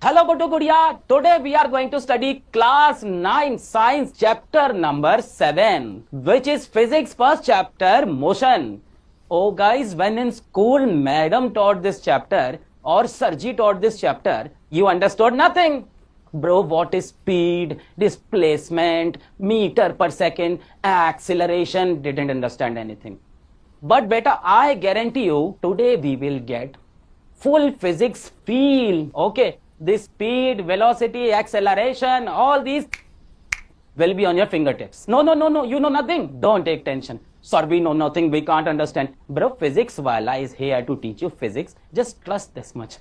Hello Gudia. Today we are going to study class 9 science chapter number 7, which is physics first chapter motion. Oh guys, when in school madam taught this chapter or Sarji taught this chapter, you understood nothing. Bro, what is speed, displacement, meter per second, acceleration, didn't understand anything. But beta, I guarantee you, today we will get full physics feel. Okay, this speed, velocity, acceleration, all these will be on your fingertips. No, you know nothing. Don't take tension. Sir, we know nothing, we can't understand. Bro, physics wala is here to teach you physics. Just trust this much.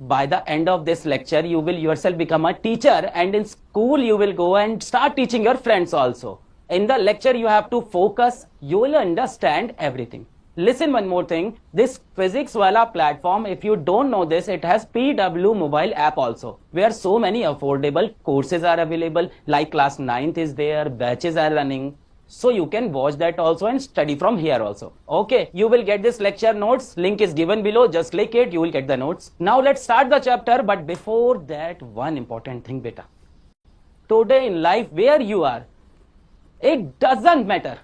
By the end of this lecture, you will yourself become a teacher, and in school you will go and start teaching your friends also. In the lecture, you have to focus. You will understand everything. Listen one more thing. This physics wala platform, if you don't know this, it has PW mobile app also, where so many affordable courses are available, like class 9th is there, batches are running. So you can watch that also and study from here also. Okay, you will get this lecture notes. Link is given below. Just click it. You will get the notes. Now let's start the chapter. But before that, one important thing, beta. Today in life, where you are, it doesn't matter.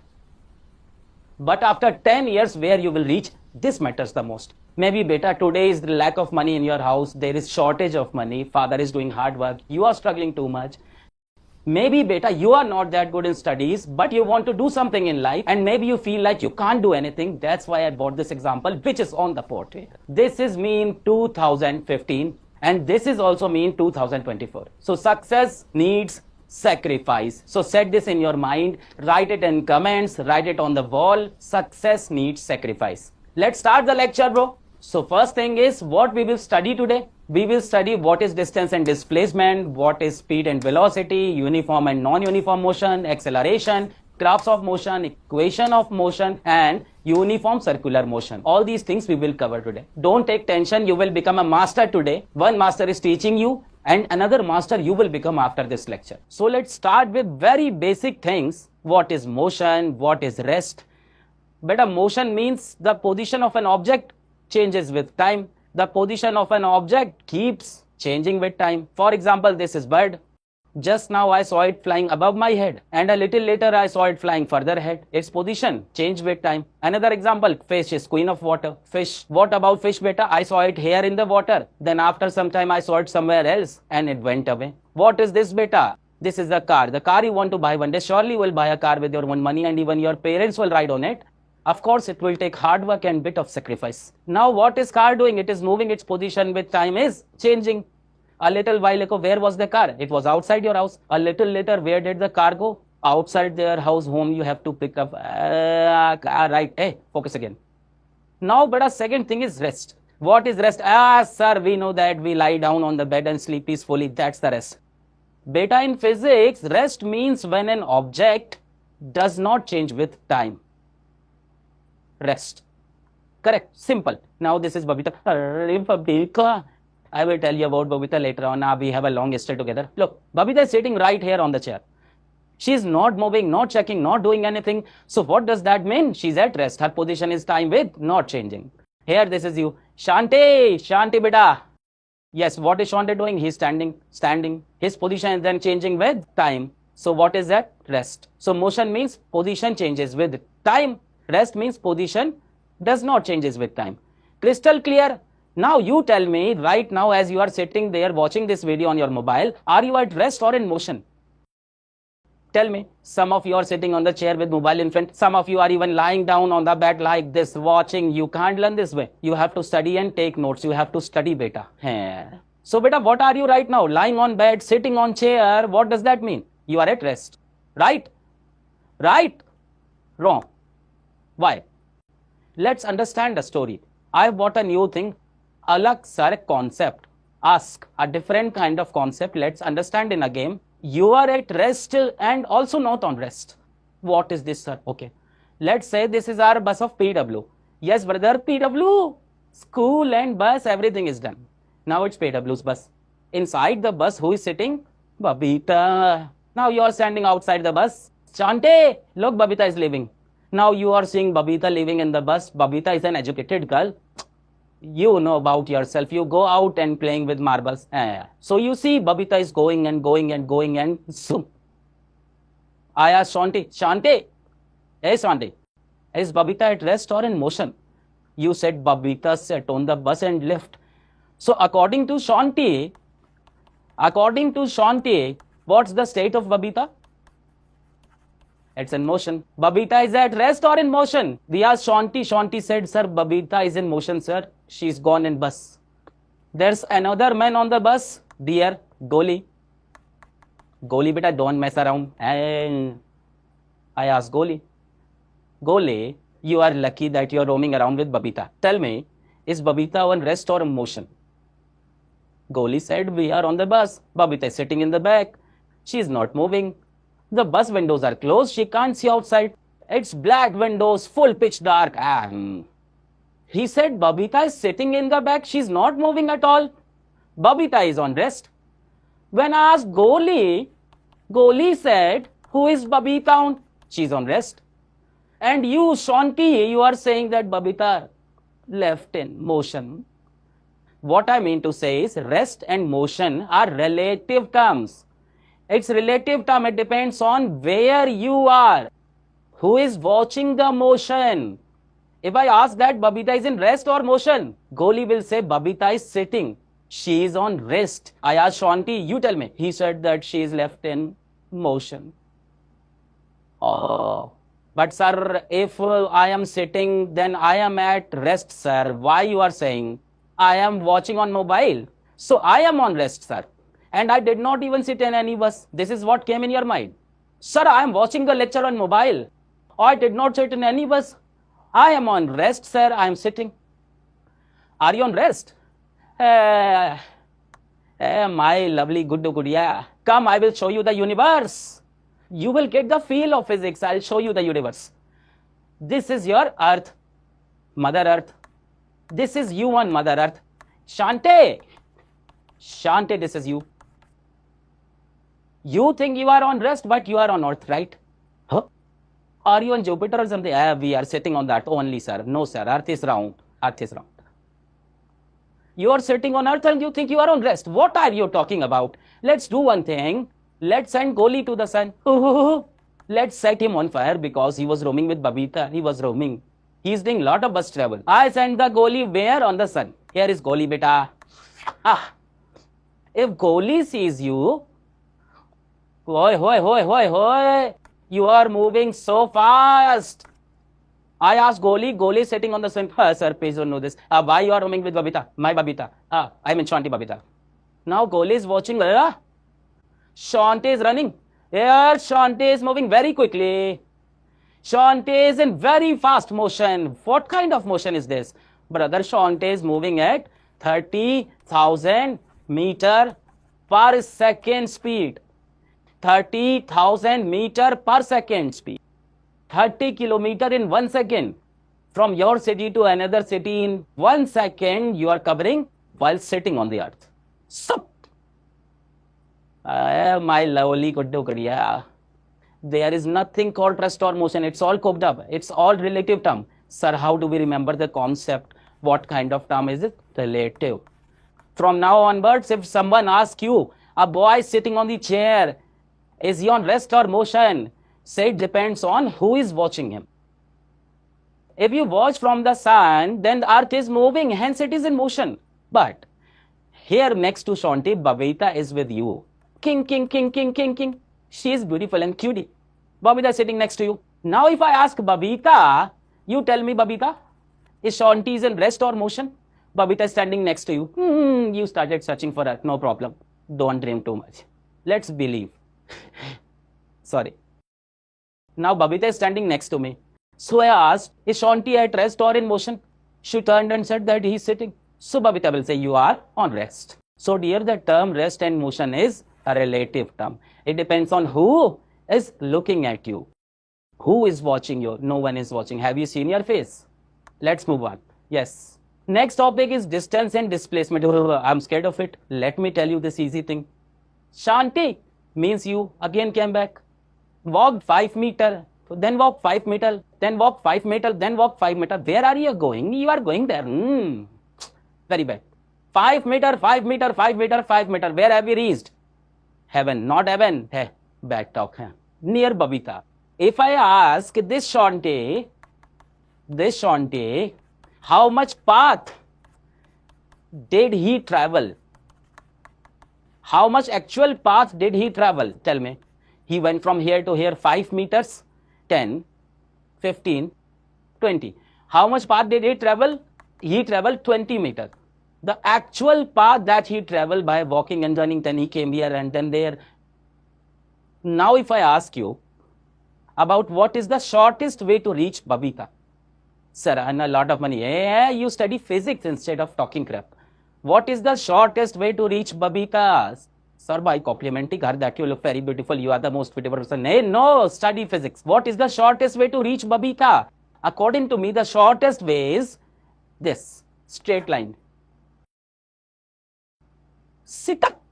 But after 10 years, where you will reach, this matters the most. Maybe beta, today is the lack of money in your house. There is shortage of money. Father is doing hard work. You are struggling too much. Maybe beta, you are not that good in studies, but you want to do something in life, and maybe you feel like you can't do anything. That's why I brought this example, which is on the board here. This is me in 2015, and this is also me in 2024. So success needs sacrifice. So set this in your mind, write it in comments, write it on the wall. Success needs sacrifice. Let's start the lecture, bro. So first thing is what we will study today. We will study what is distance and displacement, what is speed and velocity, uniform and non-uniform motion, acceleration, graphs of motion, equation of motion, and uniform circular motion. All these things we will cover today. Don't take tension, you will become a master today. One master is teaching you and another master you will become after this lecture. So let's start with very basic things. What is motion? What is rest? Beta, motion means the position of an object changes with time. The position of an object keeps changing with time. For example, this is bird. Just now I saw it flying above my head, and a little later I saw it flying further ahead. Its position changed with time. Another example, fish is queen of water. Fish, what about fish beta? I saw it here in the water. Then after some time I saw it somewhere else and it went away. What is this beta? This is the car. The car you want to buy one day. Surely you will buy a car with your own money, and even your parents will ride on it. Of course, it will take hard work and bit of sacrifice. Now, what is car doing? It is moving its position with time is changing. A little while ago, where was the car? It was outside your house. A little later, where did the car go? Outside their house, home, you have to pick up. Right. Hey, focus again. Now, but a second thing is rest. What is rest? Sir, we know that we lie down on the bed and sleep peacefully. That's the rest. Beta, in physics, rest means when an object does not change with time. Rest. Correct. Simple. Now this is Babita. I will tell you about Babita later on. Now we have a long history together. Look, Babita is sitting right here on the chair. She is not moving, not checking, not doing anything. So what does that mean? She's at rest. Her position is time with not changing. Here, this is you. Shanti beta. Yes, what is Shanti doing? He's standing. His position is then changing with time. So what is that? Rest. So motion means position changes with time. Rest means position does not changes with time. Crystal clear? Now you tell me right now, as you are sitting there watching this video on your mobile, are you at rest or in motion? Tell me. Some of you are sitting on the chair with mobile in front. Some of you are even lying down on the bed like this, watching. You can't learn this way. You have to study and take notes. You have to study, beta. So beta, what are you right now? Lying on bed, sitting on chair. What does that mean? You are at rest. Right? Right? Wrong. Why? Let's understand the story. I bought a new thing, alakhsir concept. Ask a different kind of concept. Let's understand in a game. You are at rest and also not on rest. What is this, sir? Okay. Let's say this is our bus of PW. Yes, brother, PW. School and bus, everything is done. Now it's PW's bus. Inside the bus, who is sitting? Babita. Now you are standing outside the bus. Chante, look, Babita is leaving. Now you are seeing Babita living in the bus. Babita is an educated girl. You know about yourself. You go out and playing with marbles. So you see Babita is going and going and going and zoom. I asked Shanti, Shanti, hey Shanti, is Babita at rest or in motion? You said Babita sat on the bus and left. So according to Shanti, what's the state of Babita? It's in motion. Babita is at rest or in motion? We asked Shanti. Shanti said, sir, Babita is in motion, sir. She's gone in bus. There's another man on the bus. Dear Goli. Goli, beta, don't mess around. And I asked Goli, Goli, you are lucky that you are roaming around with Babita. Tell me, is Babita on rest or in motion? Goli said, we are on the bus. Babita is sitting in the back. She is not moving. The bus windows are closed. She can't see outside. It's black windows, full pitch dark. He said, Babita is sitting in the back. She's not moving at all. Babita is on rest. When I asked Goli, Goli said, who is Babita on? She's on rest. And you, Shanti, you are saying that Babita left in motion. What I mean to say is rest and motion are relative terms. It's relative term. It depends on where you are. Who is watching the motion? If I ask that Babita is in rest or motion, Goli will say Babita is sitting. She is on rest. I asked Shanti, you tell me. He said that she is left in motion. Oh. But sir, if I am sitting, then I am at rest, sir. Why you are saying? I am watching on mobile. So I am on rest, sir. And I did not even sit in any bus. This is what came in your mind. Sir, I am watching the lecture on mobile. I did not sit in any bus. I am on rest, sir. I am sitting. Are you on rest? My lovely good, yeah. Come, I will show you the universe. You will get the feel of physics. I'll show you the universe. This is your earth, Mother Earth. This is you on Mother Earth. Shanti, Shanti, this is you. You think you are on rest, but you are on earth, right? Huh? Are you on Jupiter or something? We are sitting on that only, sir. No, sir. Earth is round. Earth is round. You are sitting on earth and you think you are on rest. What are you talking about? Let's do one thing. Let's send Goli to the sun. Let's set him on fire because he was roaming with Babita. He was roaming. He's doing a lot of bus travel. I send the Goli where? On the sun. Here is Goli, beta. If Goli sees you, hoi, you are moving so fast. I asked Goli, Goli sitting on the sun. Sir, please don't know this. Why you are roaming with Babita? My Babita. I mean Shanti Babita. Now Goli is watching. Shanti is running. Here Shanti is moving very quickly. Shanti is in very fast motion. What kind of motion is this? Brother, Shanti is moving at 30,000 meter per second speed. 30,000 meter per second speed. 30 kilometer in 1 second. From your city to another city in 1 second you are covering while sitting on the earth. Sup. My lovely Kuddu. There is nothing called rest or motion. It's all cooked up. It's all relative term. Sir, how do we remember the concept? What kind of term is it? Relative. From now onwards, if someone asks you, a boy sitting on the chair, is he on rest or motion? Say it depends on who is watching him. If you watch from the sun, then the earth is moving, hence it is in motion. But here next to Shanti, Babita is with you. King. She is beautiful and cutie. Babita is sitting next to you. Now if I ask Babita, you tell me Babita, is Shanti is in rest or motion? Babita is standing next to you. You started searching for her. No problem. Don't dream too much. Let's believe. Sorry. Now Babita is standing next to me. So I asked, is Shanti at rest or in motion? She turned and said that he is sitting. So Babita will say, you are on rest. So dear, the term rest and motion is a relative term. It depends on who is looking at you. Who is watching you? No one is watching. Have you seen your face? Let's move on. Yes. Next topic is distance and displacement. I'm scared of it. Let me tell you this easy thing. Shanti means you again came back. Walked 5 meters, then walk 5 meters, then walk 5 meters, then walk 5 meters. Where are you going? You are going there. Very bad. 5 meter, 5 meter, 5 meter, 5 meter. Where have we reached? Heaven, not heaven. Hey, bad talk. Near Babita. If I ask this Shanti, how much path did he travel? How much actual path did he travel? Tell me. He went from here to here 5 meters, 10, 15, 20. How much path did he travel? He traveled 20 meters. The actual path that he traveled by walking and running, then he came here and then there. Now if I ask you about what is the shortest way to reach Babita? Sir, and a lot of money. Hey, you study physics instead of talking crap. What is the shortest way to reach Babita? Sir, by complimenting her that you look very beautiful, you are the most beautiful person. Hey, no, study physics. What is the shortest way to reach Babita? According to me, the shortest way is this, straight line. Sit up.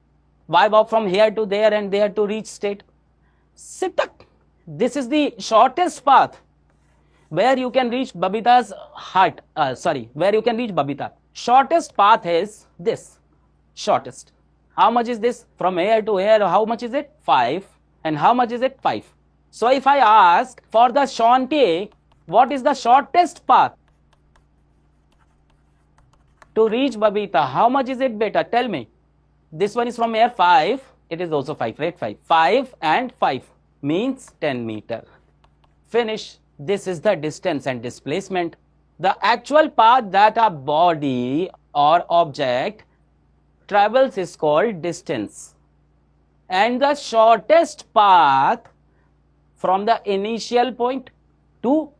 Why walk from here to there and there to reach straight? Sit up. This is the shortest path where you can reach Babita's heart. Where you can reach Babita. Shortest path is this. Shortest. How much is this? From here to here, how much is it? 5. And how much is it? 5. So if I ask for the Shanti, what is the shortest path to reach Babita? How much is it, beta? Tell me. This one is from here 5. It is also 5, right? 5. 5 and 5 means 10 meter. Finish. This is the distance and displacement. The actual path that a body or object travels is called distance. And the shortest path from the initial point to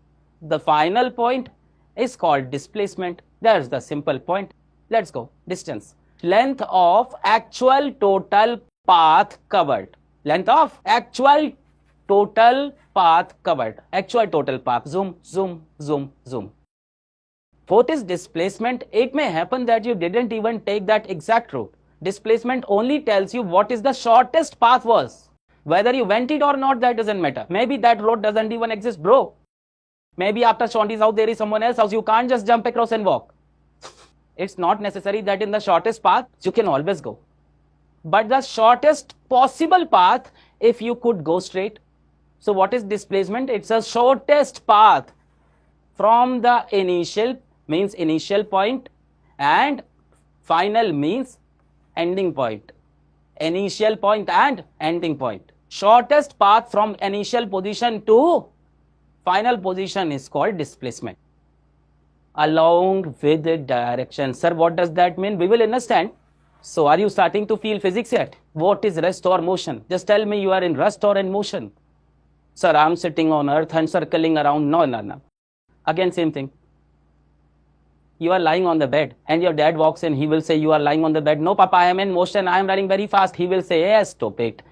the final point is called displacement. There's the simple point. Let's go. Distance. Length of actual total path covered. Length of actual total path covered. Actual total path. Zoom, zoom, zoom, zoom. Fourth is displacement. It may happen that you didn't even take that exact route. Displacement only tells you what is the shortest path was. Whether you went it or not, that doesn't matter. Maybe that road doesn't even exist, bro. Maybe after Shanti's house, there is someone else's house. You can't just jump across and walk. It's not necessary that in the shortest path, you can always go. But the shortest possible path, if you could go straight. So what is displacement? It's a shortest path from the initial, means initial point, and final means ending point. Initial point and ending point. Shortest path from initial position to final position is called displacement. Along with the direction. Sir, what does that mean? We will understand. So are you starting to feel physics yet? What is rest or motion? Just tell me you are in rest or in motion. Sir, I'm sitting on earth and circling around. No. Again, same thing. You are lying on the bed and your dad walks in. He will say, you are lying on the bed. No, Papa, I am in motion. I am running very fast. He will say, yes, stop it.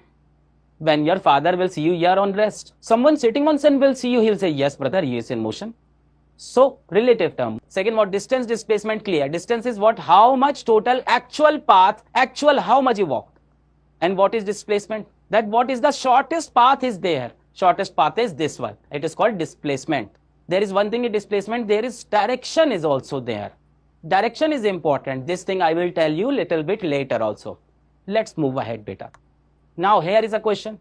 When your father will see you, you are on rest. Someone sitting on sun will see you. He'll say, yes, brother, he is in motion. So, relative term. Second, what distance, displacement, clear. Distance is what? How much total actual path, how much you walked. And what is displacement? That what is the shortest path is there. Shortest path is this one. It is called displacement. There is one thing in displacement, there is direction is also there. Direction is important. This thing I will tell you little bit later also. Let's move ahead, beta. Now, here is a question.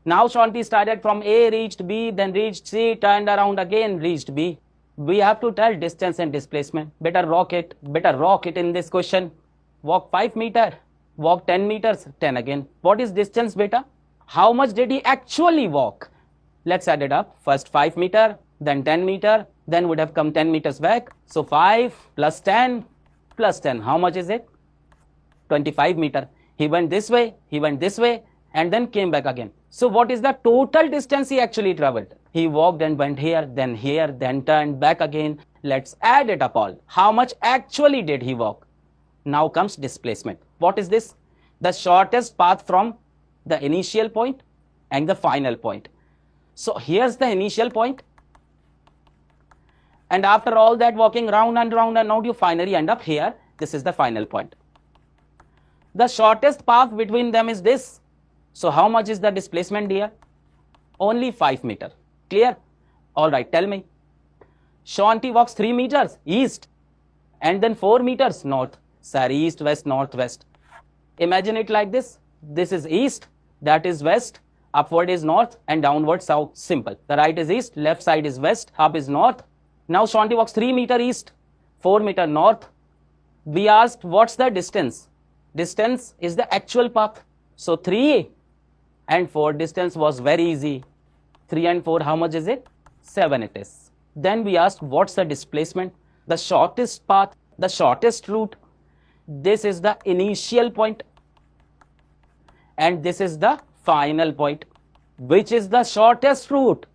Now, Shanti started from A, reached B, then reached C, turned around again, reached B. We have to tell distance and displacement. Better rock it in this question. Walk 5 meters, walk 10 meters, 10 again. What is distance, beta? How much did he actually walk? Let's add it up. First 5 meters, then 10 meters, then would have come 10 meters back. So 5 plus 10 plus 10. How much is it? 25 meters. He went this way, and then came back again. So what is the total distance he actually traveled? He walked and went here, then turned back again. Let's add it up all. How much actually did he walk? Now comes displacement. What is this? The shortest path from the initial point and the final point. So here's the initial point. And after all that walking round and round and round, you finally end up here. This is the final point. The shortest path between them is this. So how much is the displacement here? Only 5 meters. Clear? All right, tell me. Shanti walks 3 meters east and then 4 meters north. Sir, east, west, northwest. Imagine it like this. This is east, that is west, upward is north, and downward south. Simple. The right is east, left side is west, up is north. Now Shanti walks 3 meter east, 4 meter north. We asked what's the distance. Distance is the actual path. So 3 and 4 distance was very easy. 3 and 4, how much is it? 7 it is. Then we asked what's the displacement. The shortest path, the shortest route. This is the initial point and this is the final point. Which is the shortest route?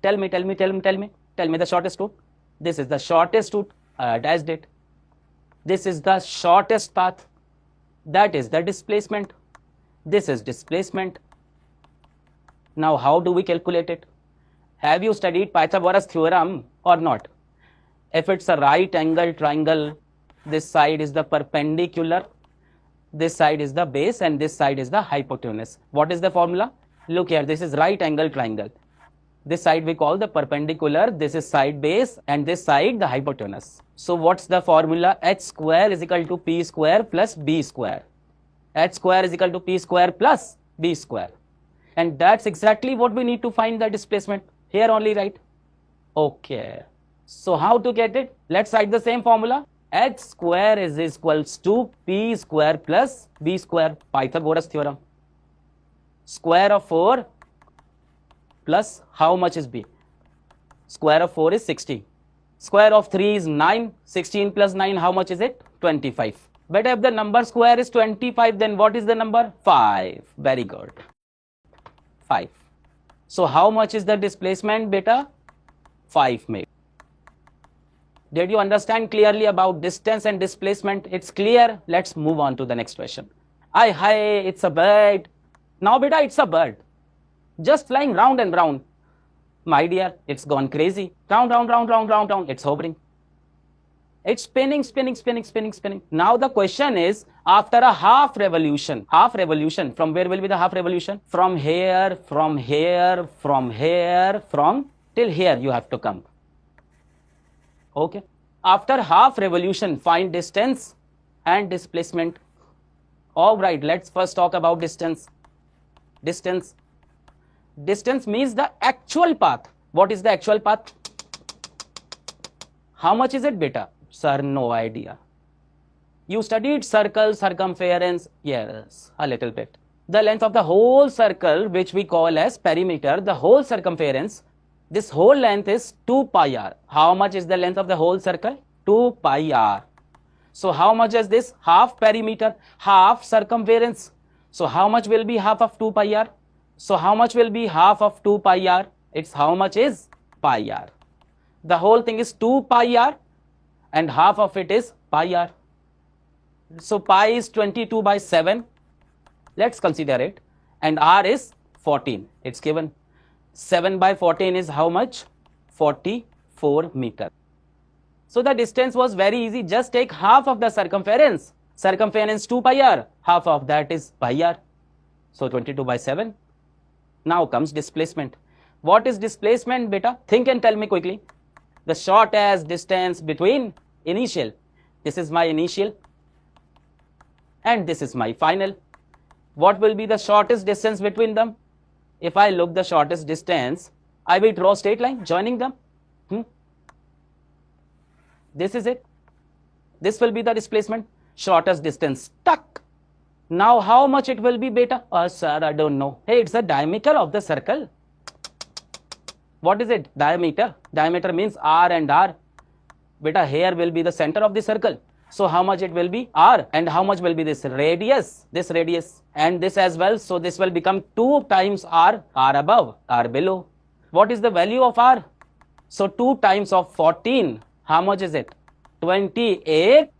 Tell me the shortest route. This is the shortest route. I dashed it. This is the shortest path. That is the displacement. This is displacement. Now how do we calculate it? Have you studied Pythagoras theorem or not? If it's a right angle triangle, this side is the perpendicular, this side is the base, and this side is the hypotenuse. What is the formula? Look here, this is right angle triangle. This side we call the perpendicular, this is side base, and this side the hypotenuse. So what's the formula? H square is equal to P square plus B square. H square is equal to P square plus B square. And that's exactly what we need to find the displacement. Here only, right? Okay. So how to get it? Let's write the same formula. H square is equals to P square plus B square. Pythagoras theorem. Square of 4 plus how much is B? Square of 4 is 60. Square of 3 is 9. 16 plus 9, how much is it? 25. But if the number square is 25, then what is the number? 5. Very good. 5. So how much is the displacement, beta? 5 maybe. Did you understand clearly about distance and displacement? It's clear. Let's move on to the next question. Hi, it's a bird. Now beta, it's a bird. Just flying round and round. My dear, it's gone crazy. Round, it's hovering. It's spinning. Now the question is, after a half revolution, from where will be the half revolution? From here, till here you have to come. Okay. After half revolution, find distance and displacement. All right, let's first talk about distance. Distance means the actual path. What is the actual path? How much is it, beta? Sir, no idea. You studied circle, circumference. Yes, a little bit. The length of the whole circle, which we call as perimeter, the whole circumference, this whole length is 2 pi r. How much is the length of the whole circle? 2 pi r. So how much is this? Half perimeter, half circumference. So how much will be half of 2 pi r? So how much will be half of 2 pi r? It's how much is pi r. The whole thing is 2 pi r and half of it is pi r. So pi is 22 by 7. Let's consider it. And r is 14. It's given. 7 by 14 is how much? 44 meter. So the distance was very easy. Just take half of the circumference. Circumference 2 pi r. Half of that is pi r. So 22 by 7. Now comes displacement. What is displacement, beta? Think and tell me quickly. The shortest distance between initial. This is my initial. And this is my final. What will be the shortest distance between them? If I look the shortest distance, I will draw straight line joining them. This is it. This will be the displacement. Shortest distance. Tuck. Now how much it will be, beta? Sir, I don't know. Hey, it's the diameter of the circle. What is it? Diameter. Diameter means r and r. Beta, here will be the center of the circle. So how much it will be? R. And how much will be this radius? This radius. And this as well. So this will become 2 times r. R above, r below. What is the value of r? So 2 times of 14. How much is it? 28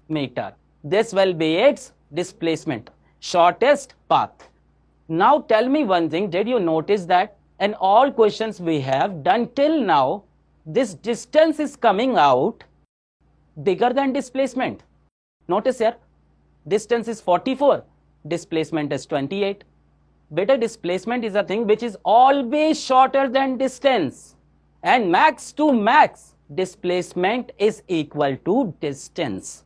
meter. This will be its displacement. Shortest path. Now tell me one thing. Did you notice that in all questions we have done till now, this distance is coming out bigger than displacement. Notice here, distance is 44, displacement is 28. Beta, displacement is a thing which is always shorter than distance. And max to max, displacement is equal to distance.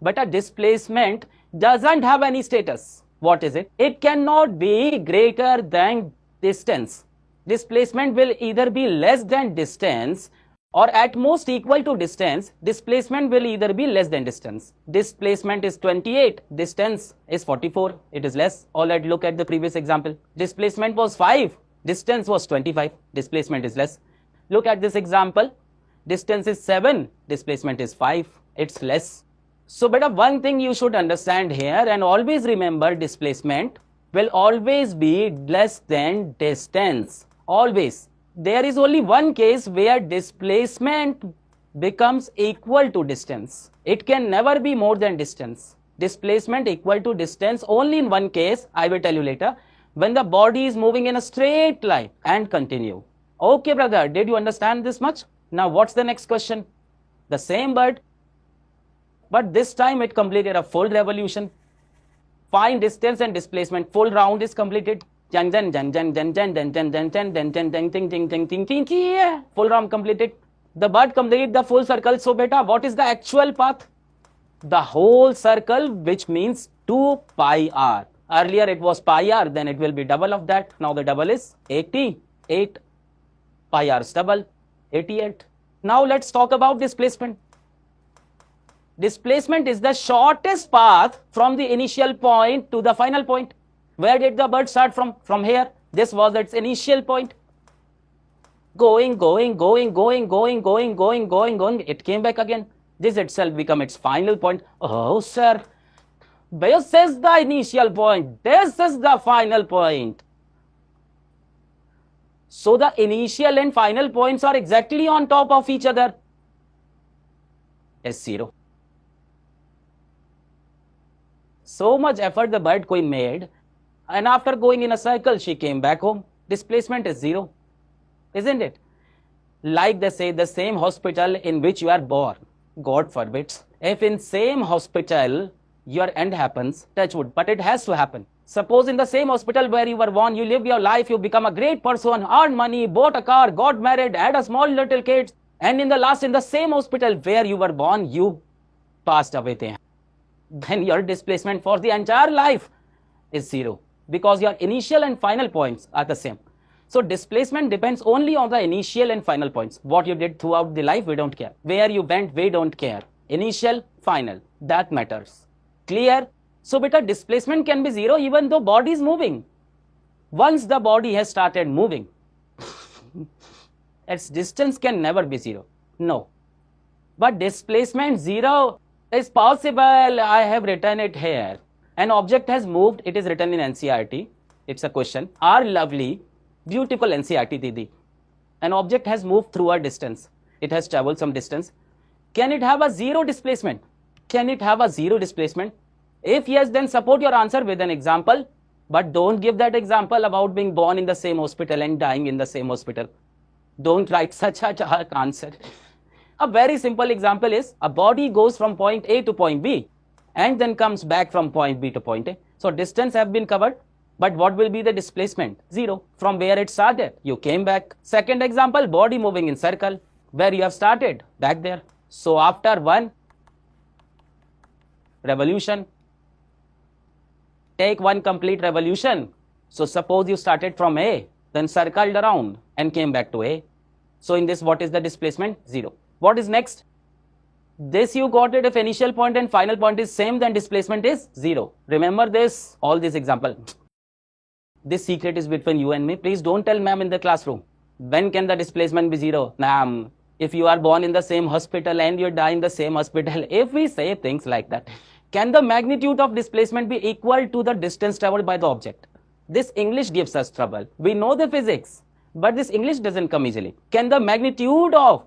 But a displacement doesn't have any status. What is it? It cannot be greater than distance. Displacement will either be less than distance or at most equal to distance. Displacement will either be less than distance. Displacement is 28, distance is 44, it is less. All right, look at the previous example. Displacement was 5, distance was 25, displacement is less. Look at this example. Distance is 7, displacement is 5, it's less. So beta, one thing you should understand here and always remember, displacement will always be less than distance. Always. There is only one case where displacement becomes equal to distance. It can never be more than distance. Displacement equal to distance only in one case, I will tell you later, when the body is moving in a straight line and continue. Okay, brother, did you understand this much? Now, what's the next question? The same bird, but this time it completed a full revolution. Find distance and displacement. Full round is completed. Full round completed. The bird completed the full circle. So beta, what is the actual path? The whole circle, which means 2 pi r. Earlier it was pi r, then it will be double of that. Now the double is 88. Pi r is double, 88. Now let's talk about displacement. Displacement is the shortest path from the initial point to the final point. Where did the bird start from? From here. This was its initial point. Going. It came back again. This itself become its final point. Oh, sir. This is the initial point. This is the final point. So the initial and final points are exactly on top of each other. Is 0. So much effort the bird queen made, and after going in a circle, she came back home. Displacement is 0, isn't it? Like they say, the same hospital in which you are born, God forbids, if in same hospital your end happens, touch wood, but it has to happen. Suppose in the same hospital where you were born, you live your life, you become a great person, earned money, bought a car, got married, had a small little kid, and in the same hospital where you were born, you passed away there. Then your displacement for the entire life is 0, because your initial and final points are the same. So displacement depends only on the initial and final points. What you did throughout the life, we don't care. Where you went, we don't care. Initial, final, that matters. Clear? So beta, displacement can be 0 even though body is moving. Once the body has started moving, its distance can never be 0. No. But displacement 0 is possible. I have written it here. An object has moved. It is written in NCERT. It's a question. Our lovely, beautiful NCERT Didi. An object has moved through a distance. It has traveled some distance. Can it have a 0 displacement? Can it have a 0 displacement? If yes, then support your answer with an example. But don't give that example about being born in the same hospital and dying in the same hospital. Don't write such a dark answer. A very simple example is, a body goes from point A to point B and then comes back from point B to point A. So distance have been covered, but what will be the displacement? 0. From where it started, you came back. Second example, body moving in circle, where you have started, back there. So after one revolution, take one complete revolution. So suppose you started from A, then circled around and came back to A. So in this, what is the displacement? 0. What is next? This you got it. If initial point and final point is same, then displacement is 0. Remember this, all this example. This secret is between you and me. Please don't tell ma'am in the classroom. When can the displacement be 0? Ma'am, if you are born in the same hospital and you die in the same hospital, if we say things like that, can the magnitude of displacement be equal to the distance traveled by the object? This English gives us trouble. We know the physics, but this English doesn't come easily. Can the magnitude of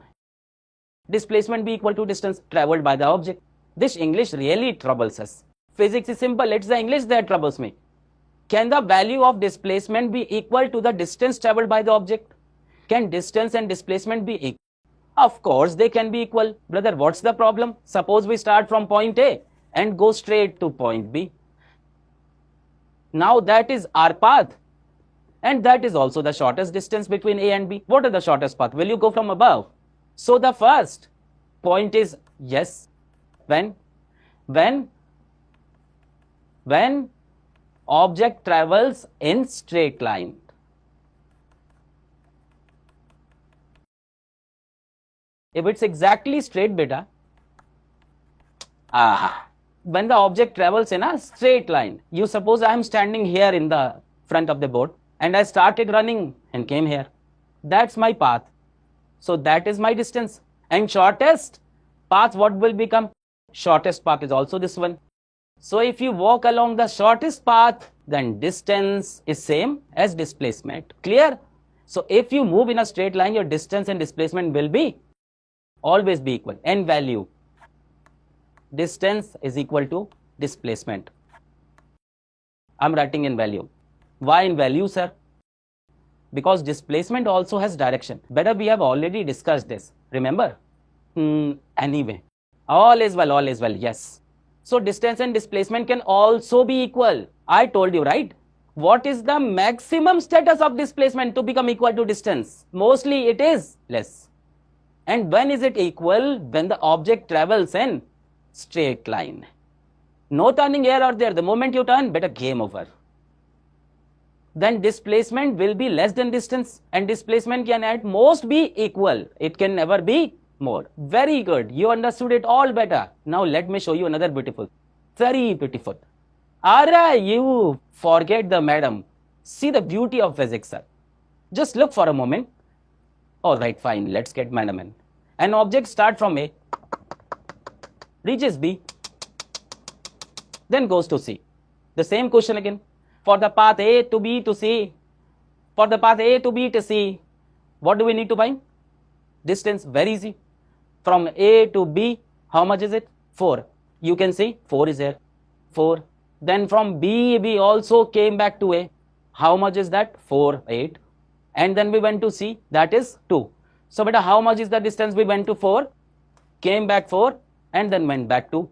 displacement be equal to distance traveled by the object? This English really troubles us. Physics is simple. It's the English that troubles me. Can the value of displacement be equal to the distance traveled by the object? Can distance and displacement be equal? Of course, they can be equal. Brother, what's the problem? Suppose we start from point A and go straight to point B. Now that is our path. And that is also the shortest distance between A and B. What is the shortest path? Will you go from above? So the first point is yes, when object travels in straight line. If it's exactly straight, beta, when the object travels in a straight line, you suppose I am standing here in the front of the board and I started running and came here. That's my path. So that is my distance. And shortest path, what will become? Shortest path is also this one. So if you walk along the shortest path, then distance is same as displacement. Clear? So if you move in a straight line, your distance and displacement will be always be equal. N value. Distance is equal to displacement. I'm writing in value. Why in value, sir? Because displacement also has direction. Better, we have already discussed this. Remember? Anyway, all is well, yes. So distance and displacement can also be equal. I told you, right? What is the maximum status of displacement to become equal to distance? Mostly it is less. And when is it equal? When the object travels in straight line. No turning here or there. The moment you turn, better, game over. Then displacement will be less than distance, and displacement can at most be equal. It can never be more. Very good. You understood it all better. Now let me show you another beautiful. Very beautiful. Ara, you forget the madam. See the beauty of physics, sir. Just look for a moment. All right, fine. Let's get madam in. An object start from A, reaches B, then goes to C. The same question again. For the path A to B to C, for the path A to B to C, what do we need to find? Distance, very easy. From A to B, how much is it? 4. You can see 4 is there. 4. Then from B, we also came back to A. How much is that? 4, 8. And then we went to C, that is 2. So, beta, how much is the distance? We went to 4, came back 4, and then went back to.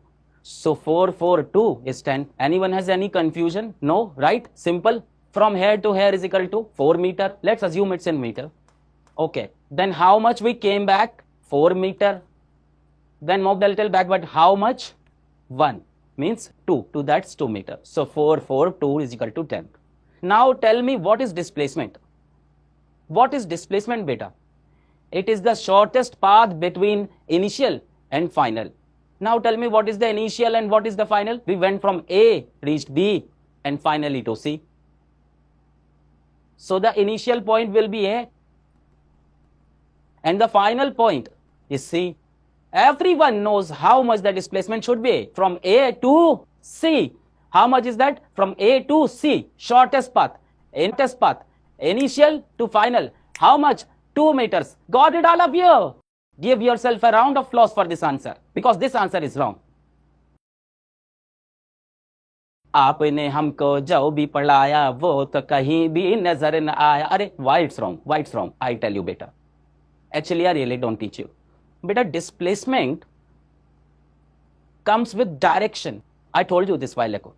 So 4, 4, 2 is 10. Anyone has any confusion? No, right? Simple. From here to here is equal to 4 meter. Let's assume it's in meter. Okay. Then how much we came back? 4 meter. Then moved a little back, but how much? 1 means 2. 2, that's 2 meter. So 4, 4, 2 is equal to 10. Now tell me, what is displacement? What is displacement, beta? It is the shortest path between initial and final. Now tell me, what is the initial and what is the final? We went from A, reached B, and finally to C. So the initial point will be A, and the final point is C. Everyone knows how much the displacement should be from A to C. How much is that? From A to C, shortest path, initial to final. How much? 2 meters. Got it, all of you? Give yourself a round of applause for this answer, because this answer is wrong. आपने हमको जो भी पढ़ाया वो तो कहीं भी नजर न आया. अरे, why it's wrong? Why it's wrong? I tell you, beta. Actually, I really don't teach you. Beta, displacement comes with direction. I told you this while ago.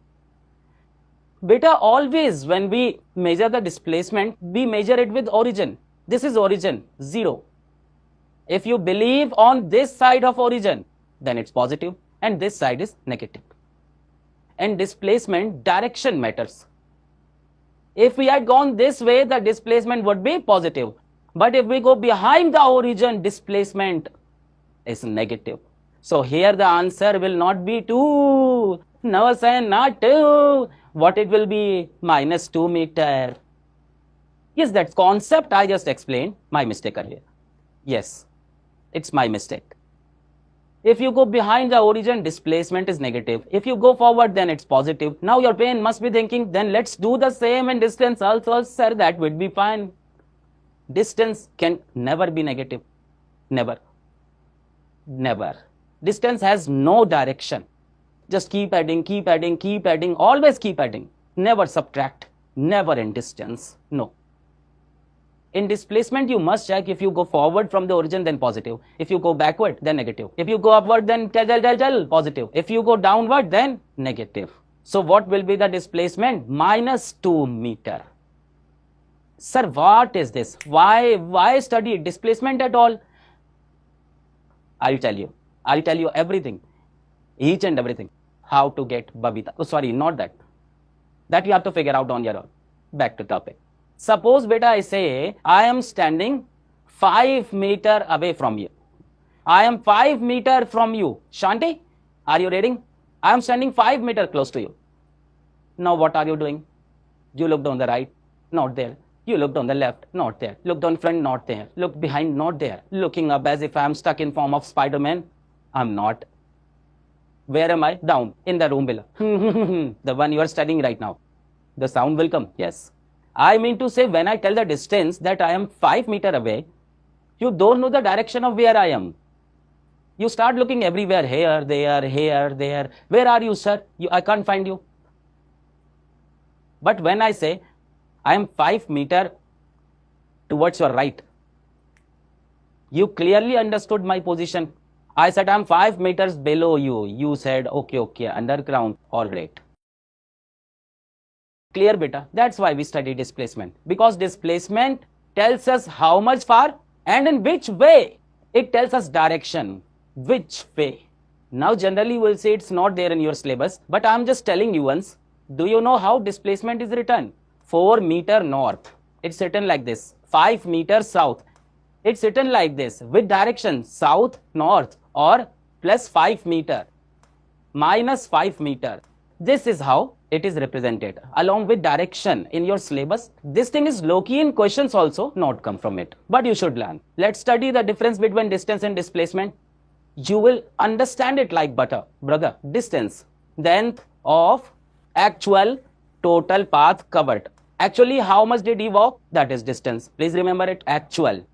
Beta, always when we measure the displacement, we measure it with origin. This is origin, 0. If you believe on this side of origin, then it's positive, and this side is negative. And displacement, direction matters. If we had gone this way, the displacement would be positive. But if we go behind the origin, displacement is negative. So here the answer will not be 2. No, sir, not 2. What it will be? Minus 2 meter. Yes, that concept I just explained. My mistake here. Yes. It's my mistake. If you go behind the origin, displacement is negative. If you go forward, then it's positive. Now your brain must be thinking, then let's do the same in distance also, sir, that would be fine. Distance can never be negative. Never. Never. Distance has no direction. Just keep adding, always keep adding. Never subtract. Never in distance. No. In displacement, you must check. If you go forward from the origin, then positive. If you go backward, then negative. If you go upward, then positive. If you go downward, then negative. So what will be the displacement? Minus 2 meter. Sir, what is this? Why study displacement at all? I'll tell you. I'll tell you everything, each and everything. How to get Babita. Oh, sorry, not that. That you have to figure out on your own. Back to topic. Suppose, beta, I say I am standing 5 meter away from you. I am 5 meter from you. Shanti, are you reading? I am standing 5 meter close to you. Now what are you doing? You looked on the right, not there. You looked on the left, not there. Looked on front, not there. Looked behind, not there. Looking up as if I am stuck in form of Spider-Man. I'm not. Where am I? Down, in the room below. The one you are studying right now. The sound will come. Yes. I mean to say, when I tell the distance that I am 5 meter away, you don't know the direction of where I am. You start looking everywhere, here, there. Where are you, sir? I can't find you. But when I say, I am 5 meter towards your right, you clearly understood my position. I said, I am 5 meters below you. You said, okay, underground, all right. Clear, beta? That's why we study displacement. Because displacement tells us how much far and in which way. It tells us direction. Which way? Now generally we'll say it's not there in your syllabus, but I'm just telling you once. Do you know how displacement is written? 4 meter north. It's written like this. 5 meters south. It's written like this. With direction south, north, or plus 5 meter, minus 5 meter. This is how it is represented along with direction in your syllabus. This thing is low-key in questions also, not come from it, but you should learn. Let's study the difference between distance and displacement. You will understand it like butter, brother. Distance, length of actual total path covered. Actually, how much did he walk? That is distance. Please remember it. Actual.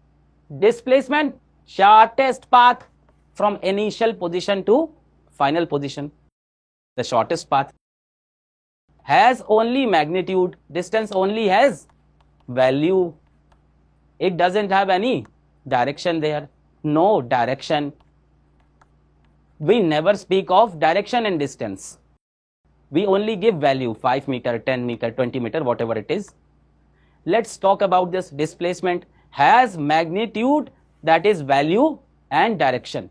Displacement, shortest path from initial position to final position. The shortest path has only magnitude. Distance only has value. It doesn't have any direction there. No direction. We never speak of direction and distance. We only give value, 5 meter, 10 meter, 20 meter, whatever it is. Let's talk about this. Displacement has magnitude, that is value, and direction.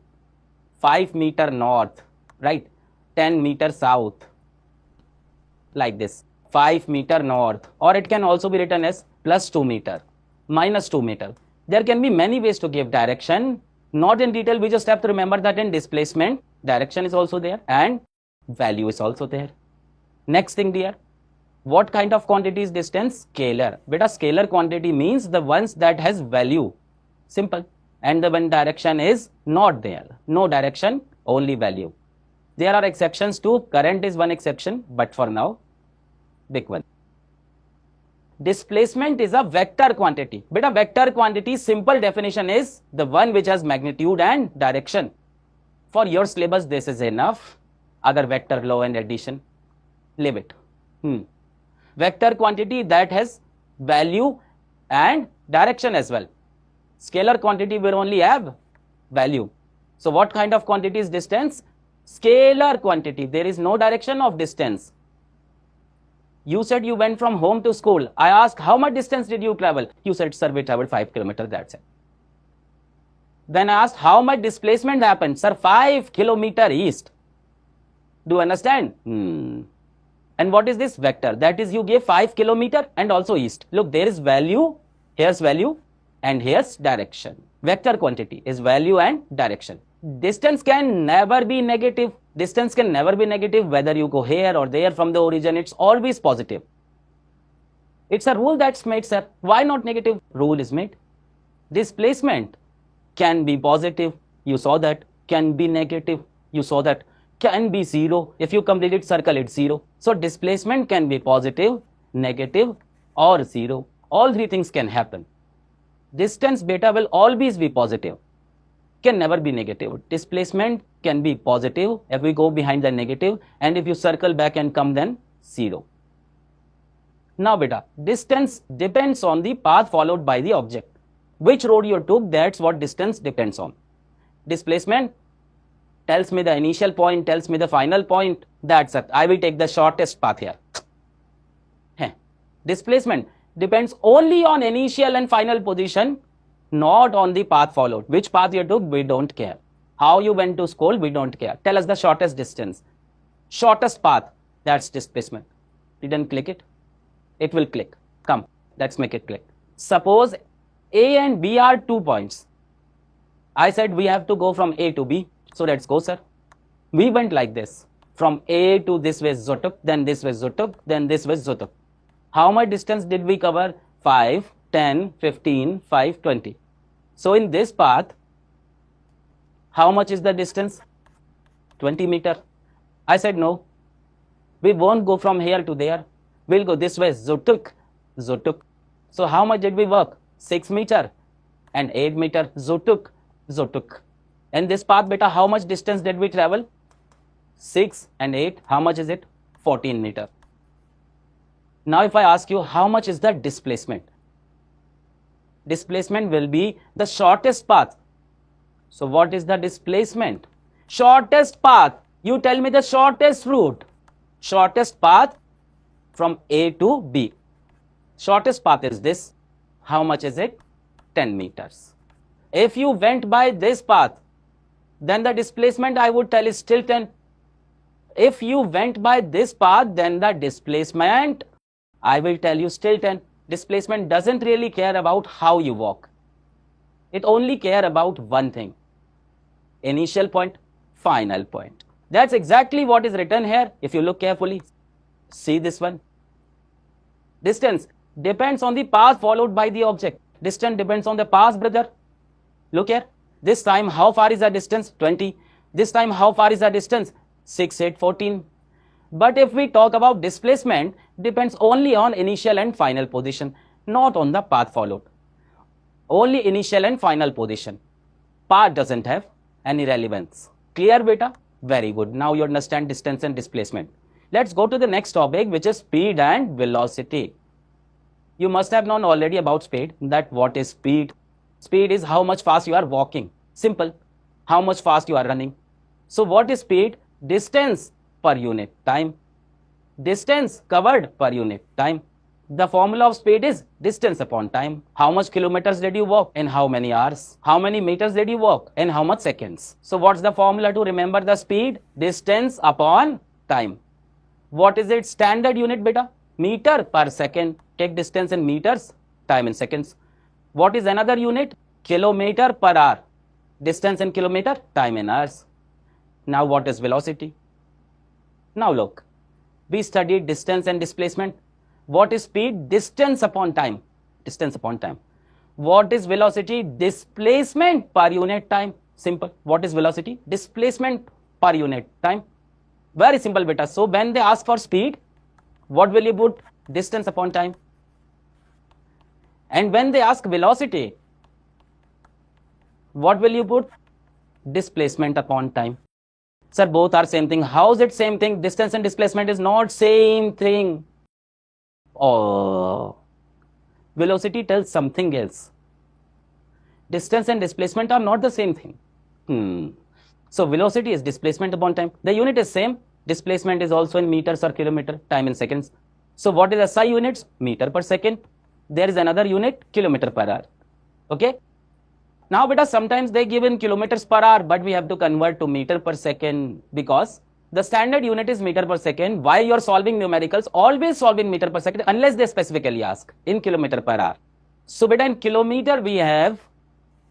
5 meter north, right? 10 meter south, like this. 5 meter north, or it can also be written as plus 2 meter, minus 2 meter. There can be many ways to give direction. Not in detail, we just have to remember that in displacement, direction is also there and value is also there. Next thing, dear, what kind of quantity is distance? Scalar. Beta, scalar quantity means the ones that has value. Simple. And the one direction is not there. No direction, only value. There are exceptions too. Current is one exception, but for now, big one. Displacement is a vector quantity. Beta, vector quantity, simple definition is the one which has magnitude and direction. For your syllabus, this is enough. Other vector law and addition, leave it. Vector quantity that has value and direction as well. Scalar quantity will only have value. So what kind of quantity is distance? Scalar quantity. There is no direction of distance. You said you went from home to school. I asked, how much distance did you travel? You said, sir, we traveled 5 kilometers, that's it. Then I asked, how much displacement happened? Sir, 5 kilometers east. Do you understand? And what is this vector? That is, you gave 5 kilometers and also east. Look, there is value, here's value, and here's direction. Vector quantity is value and direction. Distance can never be negative. Distance can never be negative, whether you go here or there from the origin, it's always positive. It's a rule that's made, sir. Why not negative? Rule is made. Displacement can be positive, you saw that. Can be negative, you saw that. Can be zero. If you complete it, circle it, zero. So displacement can be positive, negative, or zero. All three things can happen. Distance, beta, will always be positive. Can never be negative. Displacement can be positive if we go behind the negative, and if you circle back and come, then zero. Now, beta, distance depends on the path followed by the object. Which road you took, that's what distance depends on. Displacement tells me the initial point, tells me the final point. That's it. I will take the shortest path here. Displacement depends only on initial and final position, not on the path followed. Which path you took, we don't care. How you went to school, we don't care. Tell us the shortest distance. Shortest path, that's displacement. Didn't click it? It will click. Come, let's make it click. Suppose A and B are 2 points. I said we have to go from A to B. So let's go, sir. We went like this. From A to this way Zotuk, then this way Zotuk, then this way Zotuk. How much distance did we cover? 5, 10, 15, 5, 20. So in this path, how much is the distance? 20 meter. I said no. We won't go from here to there. We'll go this way, Zotuk, Zotuk. So how much did we walk? 6 meter and 8 meter, Zotuk, Zotuk. And this path, beta, how much distance did we travel? 6 and 8, how much is it? 14 meter. Now if I ask you how much is the displacement? Displacement will be the shortest path. So what is the displacement? Shortest path. You tell me the shortest route. Shortest path from A to B. Shortest path is this. How much is it? 10 meters. If you went by this path, then the displacement I would tell is still 10. If you went by this path, then the displacement I will tell you still 10. Displacement doesn't really care about how you walk. It only care about one thing. Initial point, final point. That's exactly what is written here. If you look carefully, see this one. Distance depends on the path followed by the object. Distance depends on the path, brother. Look here. This time, how far is the distance? 20. This time, how far is the distance? 6, 8, 14. But if we talk about displacement, depends only on initial and final position, not on the path followed. Only initial and final position. Path doesn't have any relevance. Clear, beta? Very good. Now you understand distance and displacement. Let's go to the next topic, which is speed and velocity. You must have known already about speed, that what is speed. Speed is how much fast you are walking. Simple. How much fast you are running. So what is speed? Distance per unit time. Distance covered per unit time. The formula of speed is distance upon time. How much kilometers did you walk in how many hours? How many meters did you walk in how much seconds? So what's the formula to remember the speed? Distance upon time. What is its standard unit, beta? Meter per second. Take distance in meters, time in seconds. What is another unit? Kilometer per hour. Distance in kilometer, time in hours. Now what is velocity? Now look, we studied distance and displacement. What is speed? Distance upon time. Distance upon time. What is velocity? Displacement per unit time. Simple. What is velocity? Displacement per unit time. Very simple, beta. So when they ask for speed, what will you put? Distance upon time. And when they ask velocity, what will you put? Displacement upon time. Sir, both are same thing. How is it same thing? Distance and displacement is not same thing. Oh, velocity tells something else. Distance and displacement are not the same thing. So velocity is displacement upon time. The unit is same. Displacement is also in meters or kilometer, time in seconds. So what is the SI units? Meter per second. There is another unit, kilometer per hour. Okay. Now, beta, sometimes they give in kilometers per hour, but we have to convert to meter per second because the standard unit is meter per second. While you're solving numericals, always solve in meter per second unless they specifically ask in kilometer per hour. So, beta, in kilometer, we have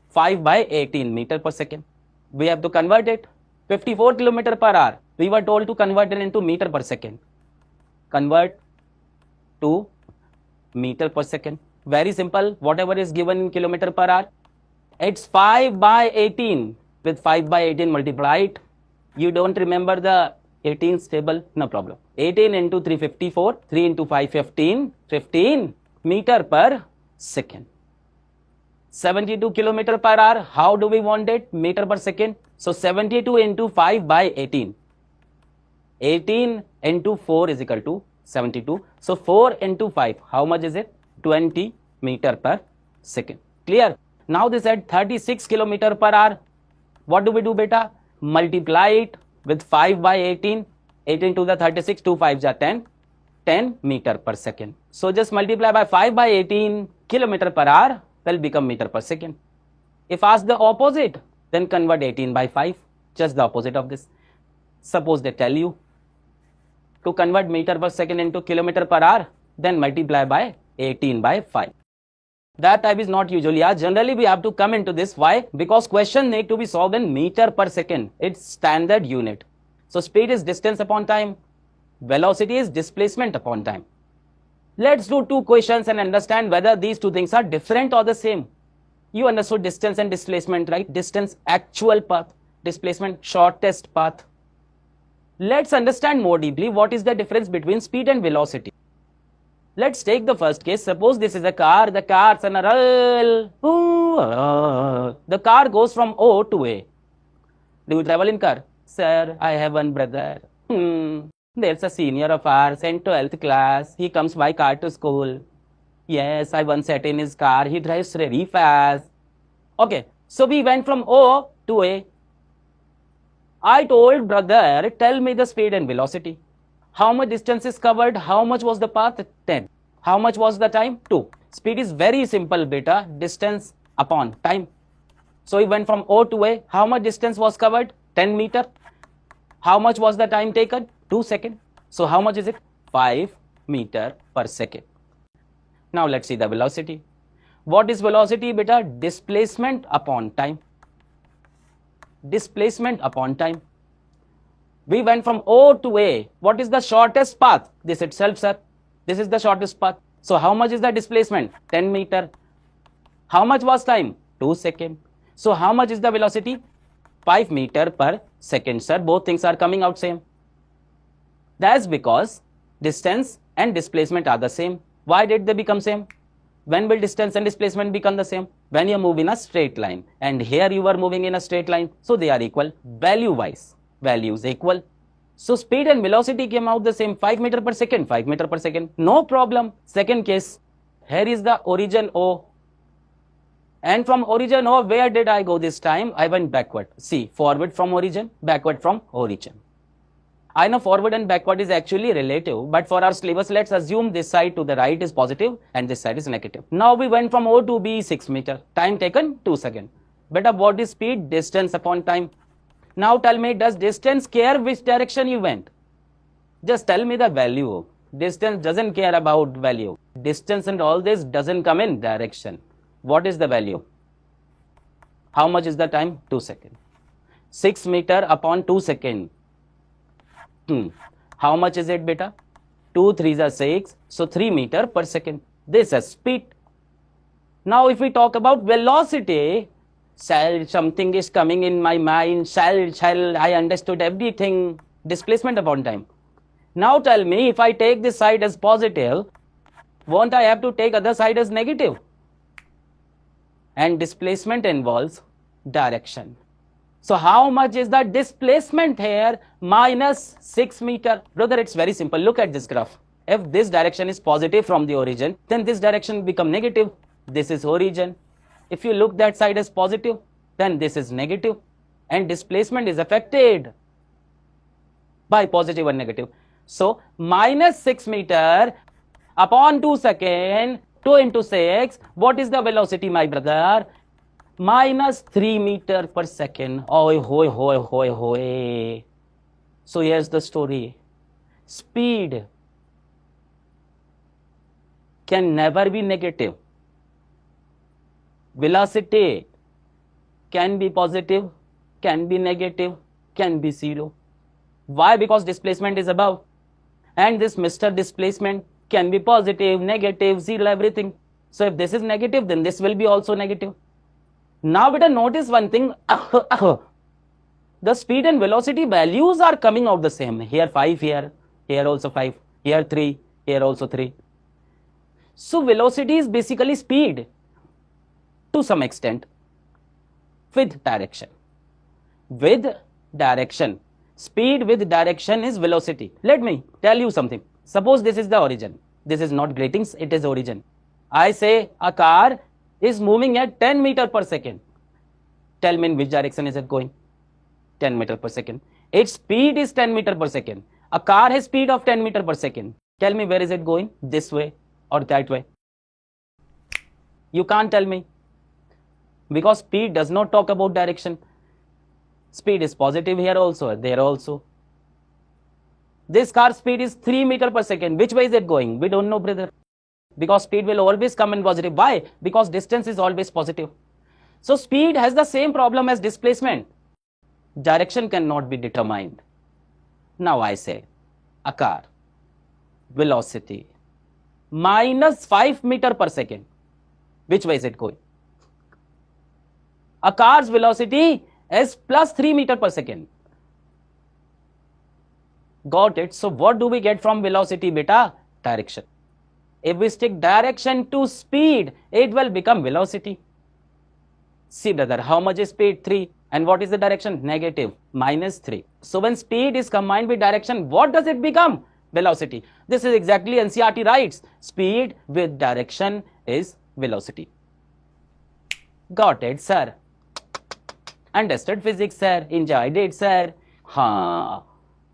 5 by 18 meter per second. We have to convert it. 54 kilometer per hour. We were told to convert it into meter per second. Convert to meter per second. Very simple. Whatever is given in kilometer per hour, it's 5 by 18. With 5 by 18 multiplied. You don't remember the 18's table? No problem. 18 into 354. 3 into 5, 15. 15 meter per second. 72 kilometer per hour. How do we want it? Meter per second. So 72 into 5 by 18. 18 into 4 is equal to 72. So 4 into 5. How much is it? 20 meter per second. Clear? Now this at 36 kilometer per hour. What do we do, beta? Multiply it with 5 by 18. 18 to the 36, 2 5s are 10. 10 meter per second. So just multiply by 5 by 18 kilometer per hour will become meter per second. If asked the opposite, Then convert 18 by 5, just the opposite of this. Suppose they tell you to convert meter per second into kilometer per hour, then multiply by 18 by 5. That type is not usually asked. Generally, we have to come into this. Why? Because question need to be solved in meter per second. It's standard unit. So speed is distance upon time. Velocity is displacement upon time. Let's do two questions and understand whether these two things are different or the same. You understood distance and displacement, right? Distance, actual path. Displacement, shortest path. Let's understand more deeply what is the difference between speed and velocity. Let's take the first case. Suppose this is a car. The car's on a roll. The car goes from O to A. Do you travel in car? Sir, I have one brother. There's a senior of ours in 12th class. He comes by car to school. Yes, I once sat in his car. He drives very fast. Okay, so we went from O to A. I told brother, tell me the speed and velocity. How much distance is covered? How much was the path? 10. How much was the time? 2. Speed is very simple, beta. Distance upon time. So we went from O to A. How much distance was covered? 10 meter. How much was the time taken? 2 seconds. So how much is it? 5 meter per second. Now let's see the velocity. What is velocity, beta? Displacement upon time. Displacement upon time. We went from O to A. What is the shortest path? This itself, sir. This is the shortest path. So how much is the displacement? 10 meter. How much was time? 2 seconds. So how much is the velocity? 5 meter per second, sir. Both things are coming out same. That's because distance and displacement are the same. Why did they become same? When will distance and displacement become the same? When you move in a straight line. And here you are moving in a straight line. So they are equal. Value-wise, values equal. So speed and velocity came out the same. 5 meter per second, 5 meter per second. No problem. Second case. Here is the origin O. And from origin O, where did I go this time? I went backward. See, forward from origin, backward from origin. I know forward and backward is actually relative, but for our syllabus, let's assume this side to the right is positive and this side is negative. Now we went from O to B, 6 meter. Time taken, 2 seconds. But what is speed? Distance upon time. Now tell me, does distance care which direction you went? Just tell me the value. Distance doesn't care about value. Distance and all this doesn't come in direction. What is the value? How much is the time? 2 seconds. 6 meter upon 2 seconds. How much is it, beta? 2 3s are 6. So 3 meter per second. This is speed. Now if we talk about velocity, something is coming in my mind. I understood everything. Displacement upon time. Now tell me, if I take this side as positive, won't I have to take other side as negative? And displacement involves direction. So how much is the displacement here? Minus 6 meter. Brother, it's very simple. Look at this graph. If this direction is positive from the origin, then this direction become negative. This is origin. If you look that side as positive, then this is negative. And displacement is affected by positive and negative. So minus 6 meter upon 2 seconds, 2 into 6. What is the velocity, my brother? Minus 3 meter per second. Oi, hoi, hoi, hoi, hoi. So here's the story. Speed can never be negative. Velocity can be positive, can be negative, can be zero. Why? Because displacement is above. And this Mr. Displacement can be positive, negative, zero, everything. So if this is negative, then this will be also negative. Now better notice one thing. The speed and velocity values are coming out the same. Here 5, here also 5, here 3, here also 3. So velocity is basically speed to some extent with direction. With direction. Speed with direction is velocity. Let me tell you something. Suppose this is the origin. This is not greetings, it is origin. I say a car is moving at 10 meter per second. Tell me in which direction is it going? 10 meter per second. Its speed is 10 meter per second. A car has speed of 10 meter per second. Tell me, where is it going? This way or that way? You can't tell me. Because speed does not talk about direction. Speed is positive here also, there also. This car speed is 3 meter per second. Which way is it going? We don't know, brother. Because speed will always come in positive. Why? Because distance is always positive. So speed has the same problem as displacement. Direction cannot be determined. Now I say, a car, velocity, minus 5 meter per second. Which way is it going? A car's velocity is plus 3 meter per second. Got it? So what do we get from velocity, beta? Direction. If we stick direction to speed, it will become velocity. See, brother, how much is speed? 3. And what is the direction? Negative, minus 3. So when speed is combined with direction, what does it become? Velocity. This is exactly NCERT writes. Speed with direction is velocity. Got it, sir. Understood physics, sir. Enjoyed it, sir.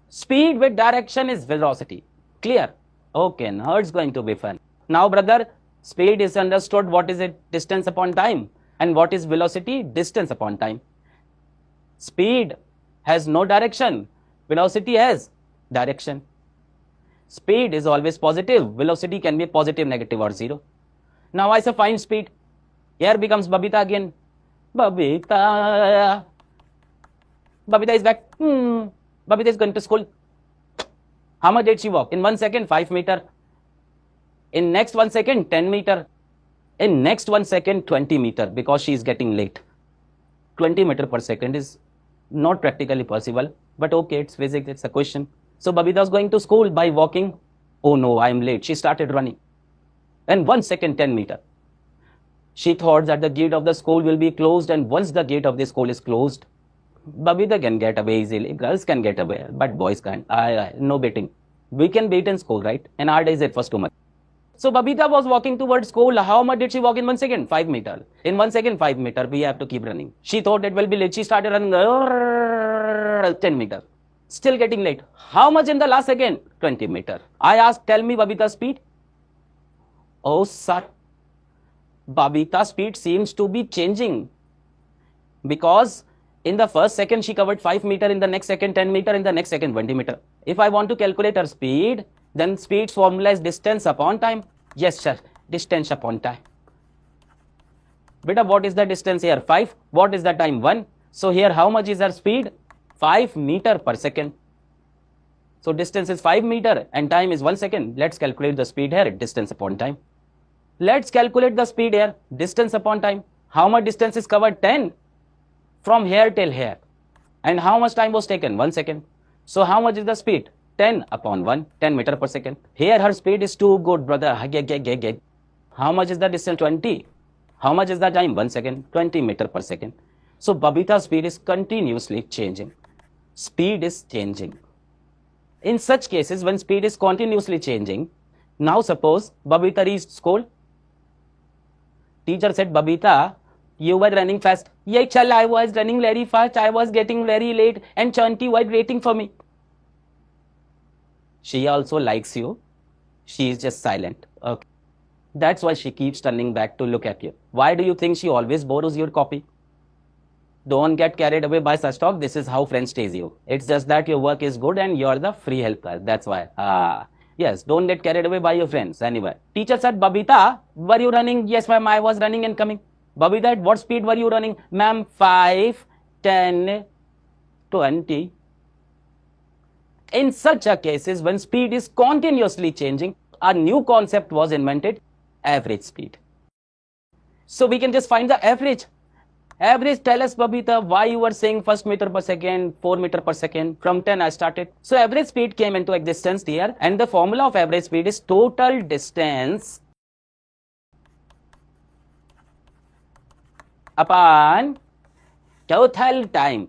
Speed with direction is velocity. Clear? Okay, now it's going to be fun. Now, brother, speed is understood. What is it? Distance upon time. And what is velocity? Distance upon time. Speed has no direction. Velocity has direction. Speed is always positive. Velocity can be positive, negative, or 0. Now I say find speed. Here becomes Babita again. Babita is back. Babita is going to school. How much did she walk? In 1 second, 5 meter. In next 1 second, 10 meter. In next 1 second, 20 meter, because she is getting late. 20 meter per second is not practically possible, but okay, it's physics, it's a question. So Babita is going to school by walking. Oh no, I am late. She started running. And 1 second, 10 meter. She thought that the gate of the school will be closed, and once the gate of the school is closed, Babita can get away easily. Girls can get away, but boys can't. No beating. We can beat in school, right? And our days it was too much. So Babita was walking towards school. How much did she walk in 1 second? 5 meter. In 1 second, 5 meter. We have to keep running. She thought it will be late. She started running 10 meter. Still getting late. How much in the last second? 20 meter. I asked, tell me Babita's speed. Oh, sir. Babita's speed seems to be changing. Because in the first second, she covered 5 meter. In the next second, 10 meter. In the next second, 20 meter. If I want to calculate her speed, then speed's formula is distance upon time. Yes, sir. Distance upon time. Beta, what is the distance here? 5. What is the time? 1. So here, how much is her speed? 5 meter per second. So distance is 5 meter and time is 1 second. Let's calculate the speed here. Distance upon time. Let's calculate the speed here. Distance upon time. How much distance is covered? 10. From here till here. And how much time was taken? 1 second. So how much is the speed? 10 upon 1, 10 meter per second. Here her speed is too good, brother. How much is the distance? 20. How much is the time? 1 second, 20 meter per second. So Babita's speed is continuously changing. Speed is changing. In such cases, when speed is continuously changing, now suppose Babita reached school. Teacher said, Babita, you were running fast. Yeah, chal, I was running very fast. I was getting very late and Chanti was waiting for me. She also likes you. She is just silent. Okay. That's why she keeps turning back to look at you. Why do you think she always borrows your copy? Don't get carried away by such talk. This is how friends tease you. It's just that your work is good and you're the free helper. That's why. Yes, don't get carried away by your friends. Anyway, teacher said, Babita, were you running? Yes, ma'am, I was running and coming. Babita, at what speed were you running? Ma'am, 5, 10, 20. In such a cases, when speed is continuously changing, a new concept was invented, average speed. So we can just find the average. Average, tell us, Babita, why you were saying first meter per second, 4 meter per second. From 10 I started. So average speed came into existence here, and the formula of average speed is total distance upon total time.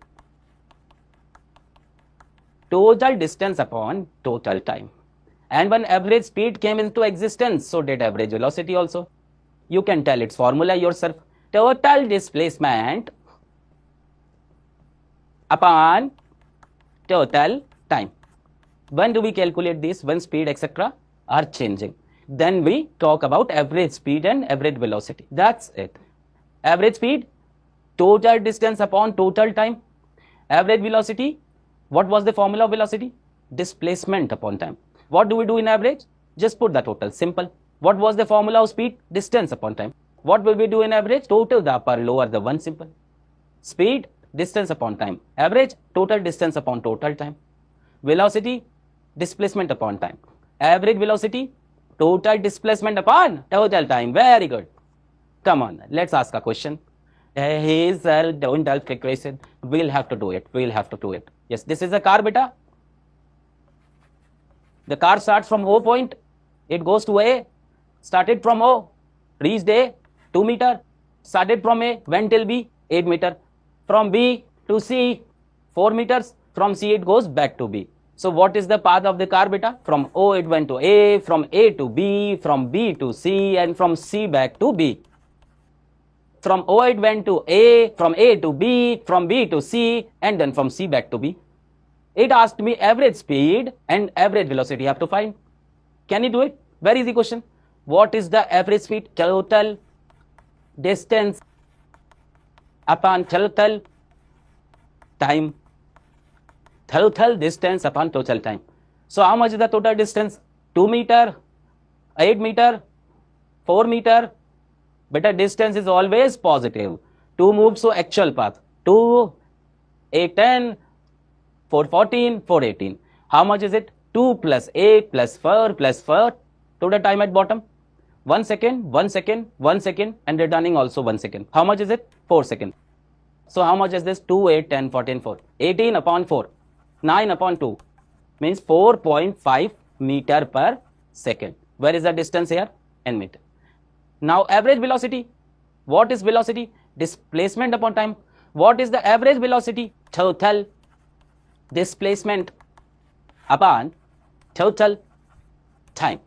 Total distance upon total time. And when average speed came into existence, so did average velocity also. You can tell its formula yourself. Total displacement upon total time. When do we calculate this? When speed etc. are changing. Then we talk about average speed and average velocity. That's it. Average speed, total distance upon total time. Average velocity, what was the formula of velocity? Displacement upon time. What do we do in average? Just put the total, simple. What was the formula of speed? Distance upon time. What will we do in average? Total the upper, lower the one, simple. Speed, distance upon time. Average, total distance upon total time. Velocity, displacement upon time. Average velocity, total displacement upon total time. Very good. Come on, let's ask a question. Sir, don't tell equation. We'll have to do it. We'll have to do it. Yes, this is a car, beta. The car starts from O point. It goes to A. Started from O. Reached A, 2 meter. Started from A, went till B, 8 meter. From B to C, 4 meters. From C, it goes back to B. So what is the path of the car, beta? From O, it went to A. From A to B. From B to C. And from C back to B. From O it went to A, from A to B, from B to C, and then from C back to B. It asked me average speed and average velocity. You have to find. Can you do it? Very easy question. What is the average speed? Total distance upon total time. Total distance upon total time. So how much is the total distance? 2 meter, 8 meter, 4 meter. But distance is always positive. 2 moves to actual path. 2, 8, 10, 4, 14, 4, 18. How much is it? 2 plus 8 plus 4 plus 4. Total time at bottom. 1 second, 1 second, 1 second, and returning also 1 second. How much is it? 4 seconds. So how much is this? 2, 8, 10, 14, 4. 18 upon 4. 9 upon 2. Means 4.5 meter per second. Where is the distance here? N meter. Now average velocity. What is velocity? Displacement upon time. What is the average velocity? Total displacement upon total time.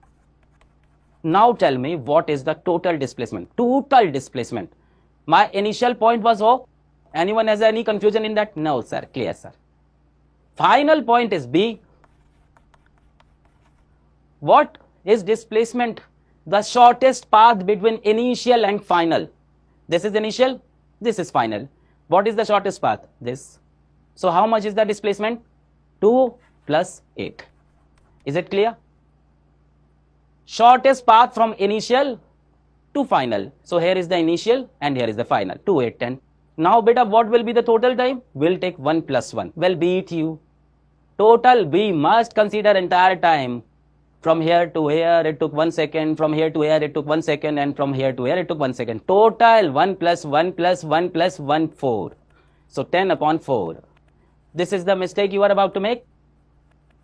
Now tell me what is the total displacement? Total displacement. My initial point was O. Anyone has any confusion in that? No, sir. Clear, sir. Final point is B. What is displacement? The shortest path between initial and final. This is initial, this is final. What is the shortest path? This. So how much is the displacement? 2 plus 8. Is it clear? Shortest path from initial to final. So here is the initial and here is the final. 2, 8, 10. Now beta, what will be the total time? We'll take 1 plus 1. Well, beat you. Total, we must consider entire time. From here to here, it took 1 second. From here to here, it took 1 second. And from here to here, it took 1 second. Total 1 plus 1 plus 1 plus 1, 4. So 10 upon 4. This is the mistake you are about to make.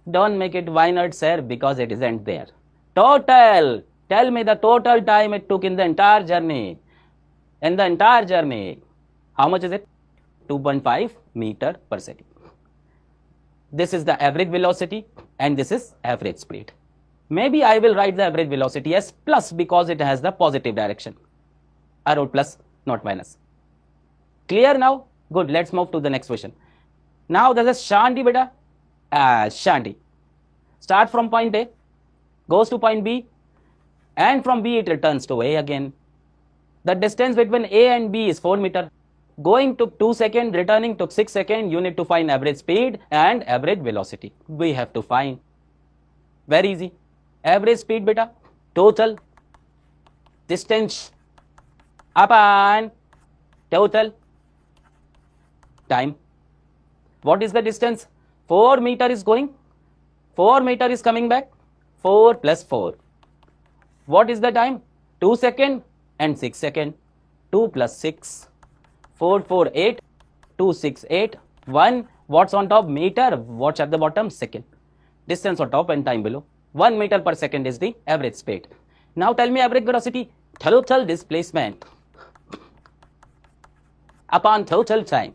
Don't make it why not, sir, because it isn't there. Total. Tell me the total time it took in the entire journey. In the entire journey. How much is it? 2.5 meter per second. This is the average velocity and this is average speed. Maybe I will write the average velocity as plus because it has the positive direction. I wrote plus, not minus. Clear now? Good. Let's move to the next question. Now there's a Shanti beta. Shanti. Start from point A, goes to point B, and from B it returns to A again. The distance between A and B is 4 meter. Going took 2 seconds, returning took 6 seconds. You need to find average speed and average velocity. We have to find. Very easy. Average speed beta, total distance upon total time. What is the distance? 4 meter is going, 4 meter is coming back, 4 plus 4. What is the time? 2 seconds and 6 seconds. 2 plus 6, 4, 4, 8, 2, 6, 8, 1. What's on top? Meter. What's at the bottom? Second. Distance on top and time below. 1 meter per second is the average speed. Now tell me average velocity. Total displacement upon total time.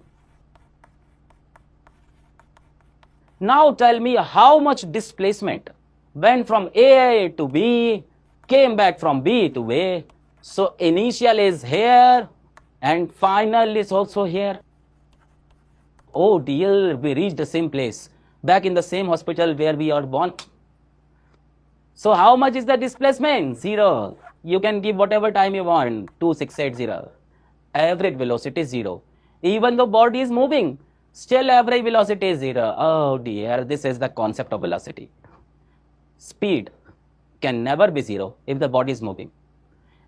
Now tell me how much displacement went from A to B, came back from B to A. So initial is here and final is also here. Oh dear, we reached the same place, back in the same hospital where we are born. So how much is the displacement? 0. You can give whatever time you want. 2680. Average velocity 0. Even though body is moving, Still average velocity is 0. Oh dear, this is the concept of velocity. Speed can never be 0 if the body is moving.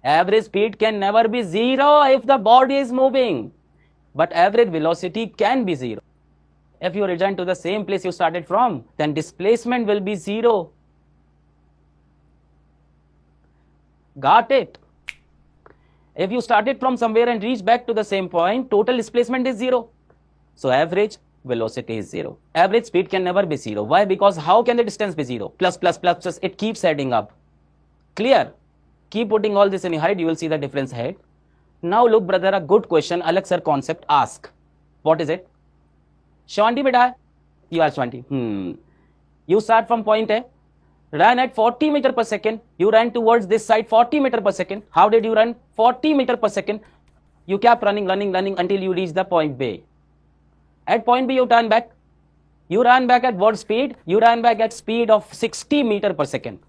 Average speed can never be 0 if the body is moving. But average velocity can be 0. If you return to the same place you started from, then displacement will be 0. Got it? If you started from somewhere and reach back to the same point, total displacement is 0. So average velocity is 0. Average speed can never be 0. Why? Because how can the distance be 0? Plus, plus, plus, plus, it keeps adding up. Clear? Keep putting all this in your head, you will see the difference ahead. Now look brother, a good question, alakhsir concept, ask. What is it? Shwanti beta, you are Shwanti. You start from point A, ran at 40 meter per second, you ran towards this side 40 meter per second. How did you run? 40 meter per second. You kept running until you reach the point B. At point B, you turn back. You ran back at what speed? You ran back at speed of 60 meter per second.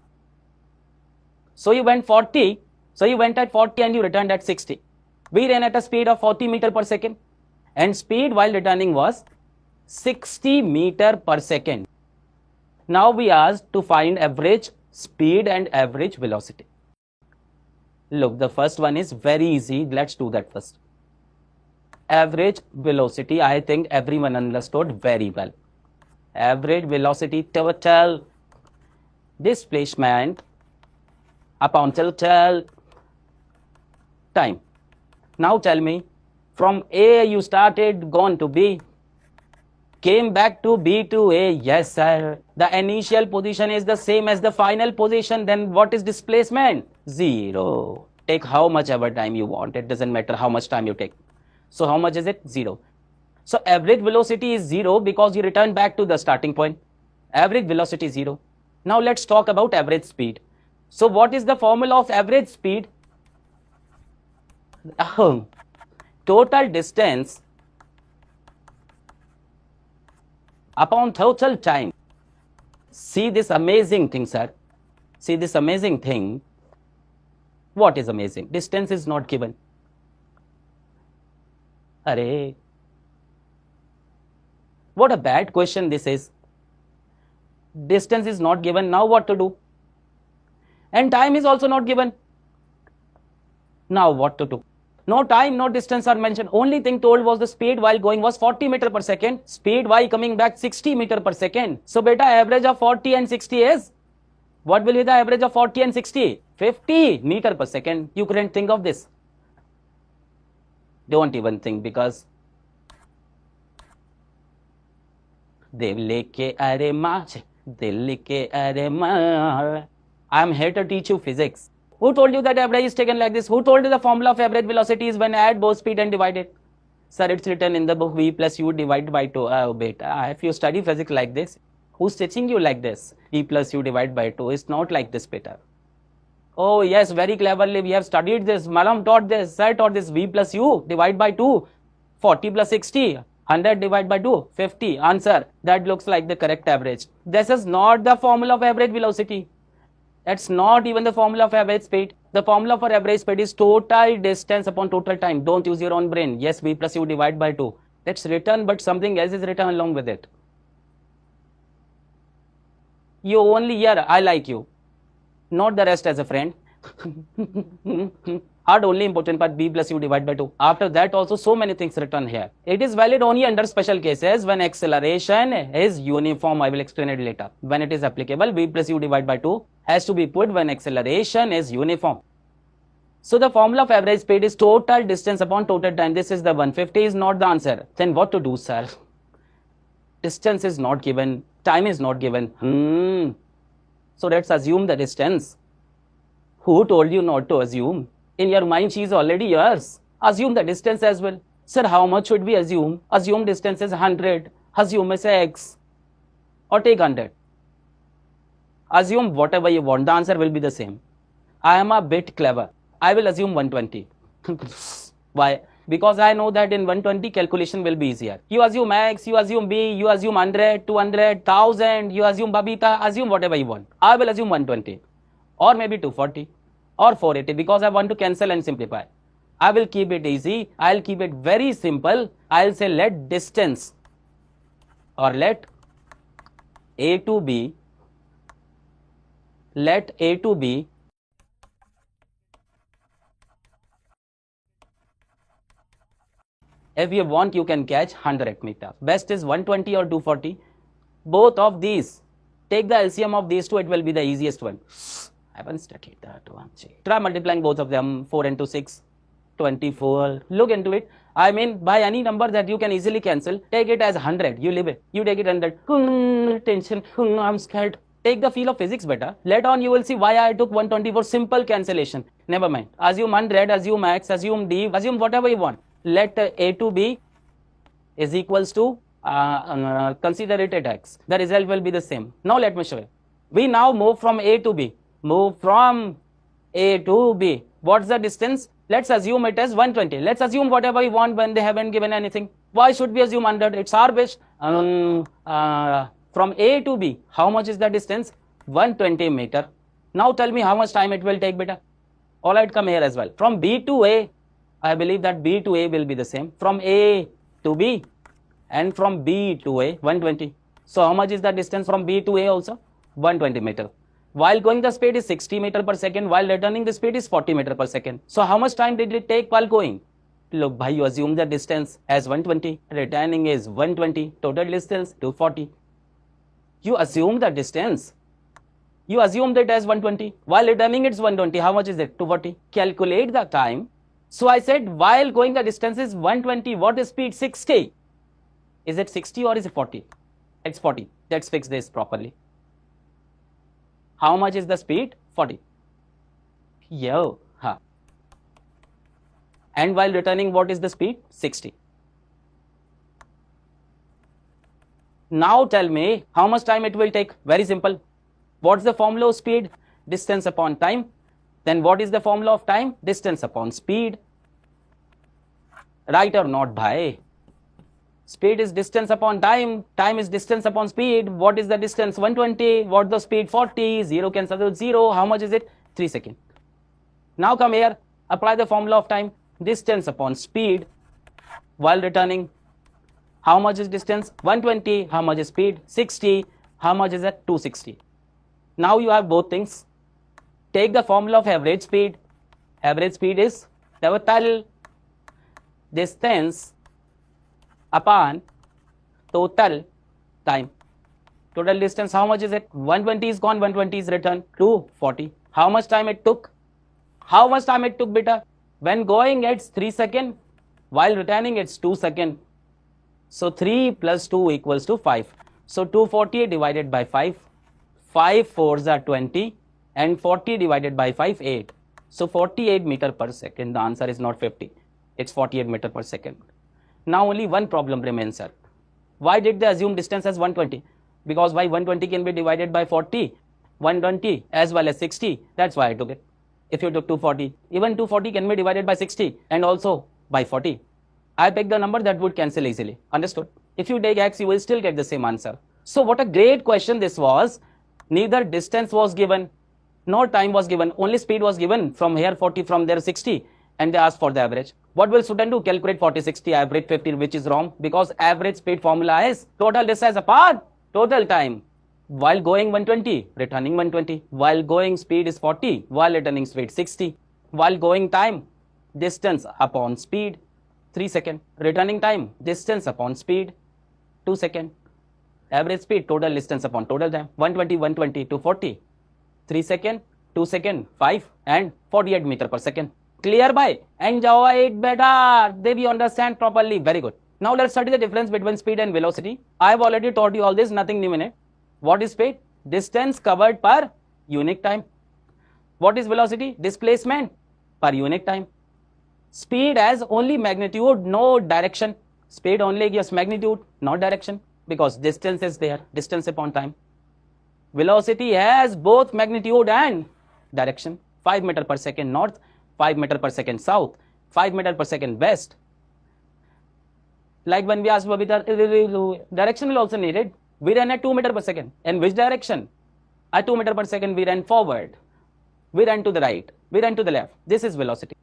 So you went 40. So you went at 40 and you returned at 60. We ran at a speed of 40 meter per second. And speed while returning was 60 meter per second. Now we asked to find average speed and average velocity. Look, the first one is very easy. Let's do that first. Average velocity, I think everyone understood very well. Average velocity total displacement upon total time. Now tell me, from A you started, gone to B, came back to B to A. Yes sir, the initial position is the same as the final position. Then what is displacement? 0. Take how much ever time you want, it doesn't matter how much time you take. So how much is it? 0. So average velocity is 0 because you return back to the starting point. Average velocity is 0. Now let's talk about average speed. So what is the formula of average speed? Total distance upon total time. See this amazing thing, sir. See this amazing thing. What is amazing? Distance is not given. Arey, what a bad question this is. Distance is not given. Now what to do? And time is also not given. Now what to do? No time, no distance are mentioned. Only thing told was the speed while going was 40 meter per second. Speed while coming back 60 meter per second. So beta, average of 40 and 60 is? What will be the average of 40 and 60? 50 meter per second. You couldn't think of this. Don't even think, because I'm here to teach you physics. Who told you that average is taken like this? Who told you the formula of average velocity is when add both speed and divide it? Sir, it's written in the book V plus U divided by 2. Oh beta, if you study physics like this, who's teaching you like this? V plus U divided by 2. It's not like this, beta. Oh yes, very cleverly we have studied this. Malam taught this, sir taught this. V plus U divided by 2, 40 plus 60, 100 divided by 2, 50. Answer, that looks like the correct average. This is not the formula of average velocity. That's not even the formula of average speed. The formula for average speed is total distance upon total time. Don't use your own brain. Yes, V plus U divided by 2. That's written, but something else is written along with it. You only hear, I like you. Not the rest as a friend. Hard only important part, B plus U divided by 2. After that also so many things written here. It is valid only under special cases when acceleration is uniform. I will explain it later. When it is applicable, B plus U divided by 2 has to be put when acceleration is uniform. So the formula of average speed is total distance upon total time. This is the 150 is not the answer. Then what to do, sir? Distance is not given. Time is not given. So let's assume the distance. Who told you not to assume? In your mind, she is already yours. Assume the distance as well. Sir, how much should we assume? Assume distance is 100. Assume is X. Or take 100. Assume whatever you want. The answer will be the same. I am a bit clever. I will assume 120. Why? Because I know that in 120 calculation will be easier. You assume X, you assume B, you assume 100, 200, 1000, you assume Babita, assume whatever you want. I will assume 120 or maybe 240 or 480 because I want to cancel and simplify. I will keep it easy. I'll keep it very simple. I'll say let distance or let A to be, if you want you can catch 100 meters. Best is 120 or 240. Both of these, take the LCM of these two, it will be the easiest one. I haven't studied that one. Try multiplying both of them. 4 into 6, 24. Look into it. I mean, by any number that you can easily cancel, take it as 100. You leave it. You take it 100. Tension. I'm scared. Take the feel of physics better. Later on, you will see why I took 120 for simple cancellation. Never mind. Assume 100, assume X, assume D, assume whatever you want. Let A to B is equals to, consider it at X. The result will be the same. Now let me show you. We now move from A to B. Move from A to B. What's the distance? Let's assume it as 120. Let's assume whatever we want when they haven't given anything. Why should we assume 100? It's our wish. From A to B, how much is the distance? 120 meter. Now tell me how much time it will take, beta. All right, come here as well. From B to A, I believe that B to A will be the same. From A to B and from B to A, 120. So how much is the distance from B to A also? 120 meter. While going the speed is 60 meter per second, while returning the speed is 40 meter per second. So how much time did it take while going? Look, bhai, you assume the distance as 120, returning is 120, total distance 240. You assume the distance. You assumed it as 120. While returning it's 120. How much is it? 240. Calculate the time. So I said while going the distance is 120. What is speed? 60. Is it 60 or is it 40? It's 40. Let's fix this properly. How much is the speed? 40. Yo, ha. And while returning, what is the speed? 60. Now tell me how much time it will take. Very simple. What's the formula of speed? Distance upon time. Then what is the formula of time? Distance upon speed. Right or not, bhai? Speed is distance upon time. Time is distance upon speed. What is the distance? 120. What the speed? 40. 0 cancels with 0. How much is it? 3 seconds. Now come here. Apply the formula of time. Distance upon speed. While returning. How much is distance? 120. How much is speed? 60. How much is it? 260. Now you have both things. Take the formula of average speed. Average speed is total distance upon total time. Total distance, how much is it? 120 is gone, 120 is returned, 240. How much time it took? How much time it took, beta? When going it's 3 seconds, while returning it's 2 seconds. So 3 plus 2 equals to 5. So 240 divided by 5. 5 4s are 20 and 40 divided by 5, 8. So 48 meter per second. The answer is not 50. It's 48 meter per second. Now only one problem remains, sir. Why did they assume distance as 120? Because why 120 can be divided by 40, 120 as well as 60. That's why I took it. If you took 240, even 240 can be divided by 60 and also by 40. I picked the number that would cancel easily. Understood? If you take X, you will still get the same answer. So what a great question this was. Neither distance was given, nor time was given. Only speed was given. From here 40, from there 60. And they asked for the average. What will student do? Calculate 40, 60, average 50, which is wrong. Because average speed formula is total distance upon total time. While going 120, returning 120. While going speed is 40, while returning speed 60. While going time, distance upon speed, 3 seconds. Returning time, distance upon speed, 2 seconds. Average speed, total distance upon total time, 120, 120 to 40. 3 seconds, 2 seconds, 5 and 48 meter per second. Clear, bhai? Enjoy it better. Did you understand properly? Very good. Now let's study the difference between speed and velocity. I have already taught you all this, nothing new in it. What is speed? Distance covered per unit time. What is velocity? Displacement per unit time. Speed has only magnitude, no direction. Speed only gives magnitude, not direction, because distance is there, distance upon time. Velocity has both magnitude and direction. 5 meter per second north, 5 meter per second south, 5 meter per second west. Like when we asked Babita, direction will also needed. We ran at 2 meter per second. In which direction? At 2 meter per second, we ran forward. We ran to the right. We ran to the left. This is velocity.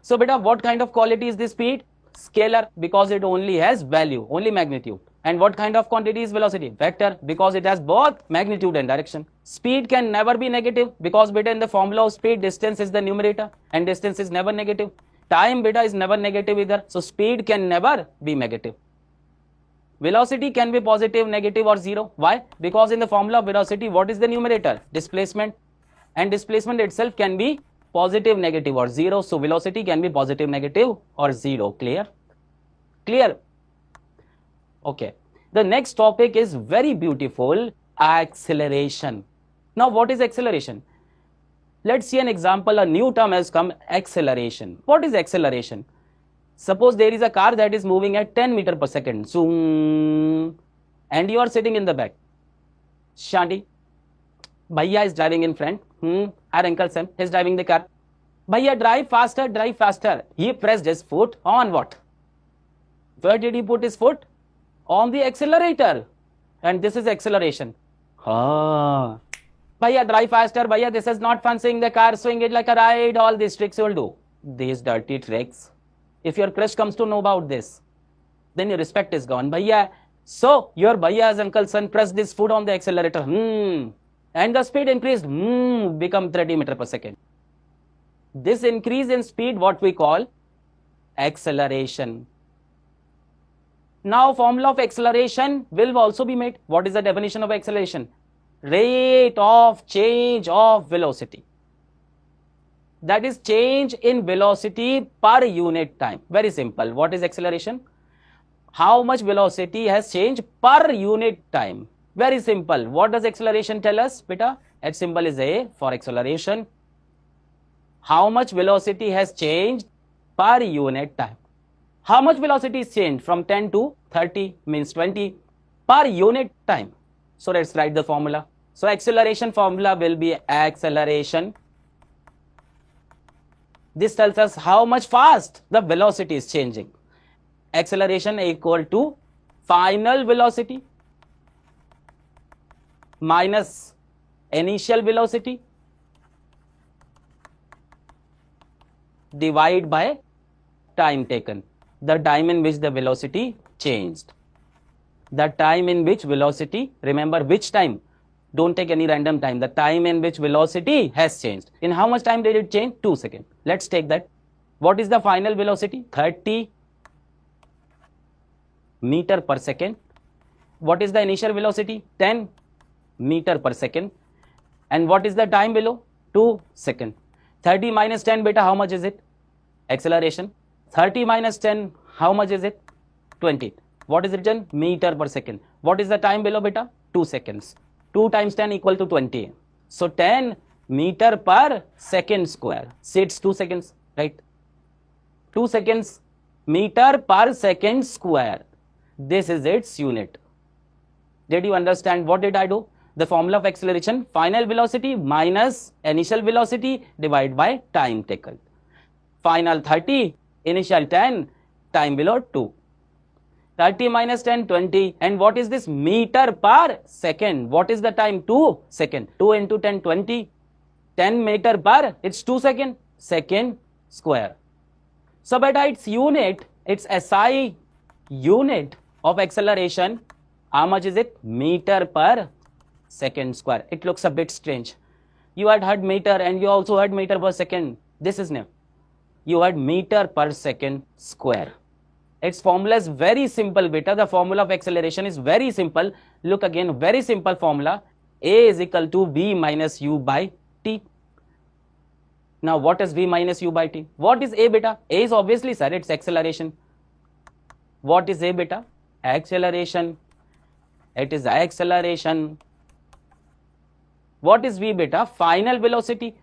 So beta, what kind of quality is this speed? Scalar, because it only has value, only magnitude. And what kind of quantity is velocity? Vector, because it has both magnitude and direction. Speed can never be negative because beta in the formula of speed, distance is the numerator and distance is never negative. Time beta is never negative either. So speed can never be negative. Velocity can be positive, negative or zero. Why? Because in the formula of velocity, what is the numerator? Displacement. And displacement itself can be positive, negative or zero. So velocity can be positive, negative or zero. Clear? Clear? Okay. The next topic is very beautiful, acceleration. Now what is acceleration? Let's see an example. A new term has come, acceleration. What is acceleration? Suppose there is a car that is moving at 10 meter per second. Zoom. And you are sitting in the back. Shanti. Bhaiya is driving in front. Our uncle son is driving the car. Bhaiya, drive faster, drive faster. He pressed his foot on what? Where did he put his foot? On the accelerator. And this is acceleration. Bhaiya, drive faster. Bhaiya, this is not fun seeing the car, swing it like a ride. All these tricks you will do. These dirty tricks. If your crush comes to know about this, then your respect is gone. Bhaiya, so your Bhaiya's uncle's son pressed this foot on the accelerator. And the speed increased. Become 30 meter per second. This increase in speed, what we call acceleration. Now formula of acceleration will also be made. What is the definition of acceleration? Rate of change of velocity. That is change in velocity per unit time. Very simple. What is acceleration? How much velocity has changed per unit time. Very simple. What does acceleration tell us, beta? H symbol is A for acceleration. How much velocity has changed per unit time. How much velocity is changed from 10 to 30 means 20 per unit time. So let's write the formula. So acceleration formula will be acceleration. This tells us how much fast the velocity is changing. Acceleration equal to final velocity minus initial velocity divided by time taken. The time in which the velocity changed. The time in which velocity, remember which time? Don't take any random time. The time in which velocity has changed. In how much time did it change? 2 seconds. Let's take that. What is the final velocity? 30 meter per second. What is the initial velocity? 10 meter per second. And what is the time below? 2 seconds. 30 minus 10, beta, how much is it? Acceleration. 30 minus 10, how much is it? 20. What is written? Meter per second. What is the time below, beta? 2 seconds. 2 times 10 equal to 20. So 10 meter per second square. Say it's 2 seconds, right? 2 seconds meter per second square. This is its unit. Did you understand? What did I do? The formula of acceleration, final velocity minus initial velocity divided by time taken. Final 30, initial 10, time below 2. 30 minus 10, 20. And what is this? Meter per second. What is the time? 2 seconds. 2 into 10, 20. 10 meter per, it's 2 seconds. Second square. So beta, its unit, its SI unit of acceleration, how much is it? Meter per second square. It looks a bit strange. You had heard meter and you also heard meter per second. This is new. You had meter per second square. Its formula is very simple, beta. The formula of acceleration is very simple. Look again, very simple formula. A is equal to V minus U by T. Now, what is V minus U by T? What is A, beta? A is obviously, sir, it's acceleration. What is A, beta? Acceleration. It is acceleration. What is V, beta? Final velocity.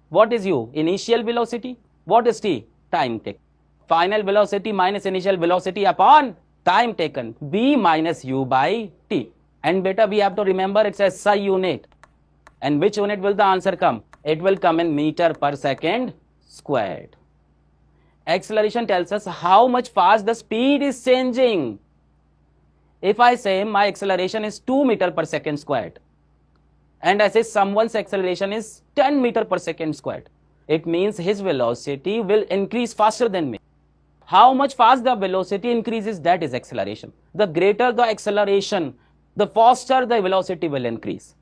What is U? Initial velocity. What is T? Time taken. Final velocity minus initial velocity upon time taken. V minus U by T. And beta, we have to remember it's a SI unit. And which unit will the answer come? It will come in meter per second squared. Acceleration tells us how much fast the speed is changing. If I say my acceleration is 2 meter per second squared, and I say someone's acceleration is 10 meter per second squared, it means his velocity will increase faster than me. How much fast the velocity increases, that is acceleration. The greater the acceleration, the faster the velocity will increase.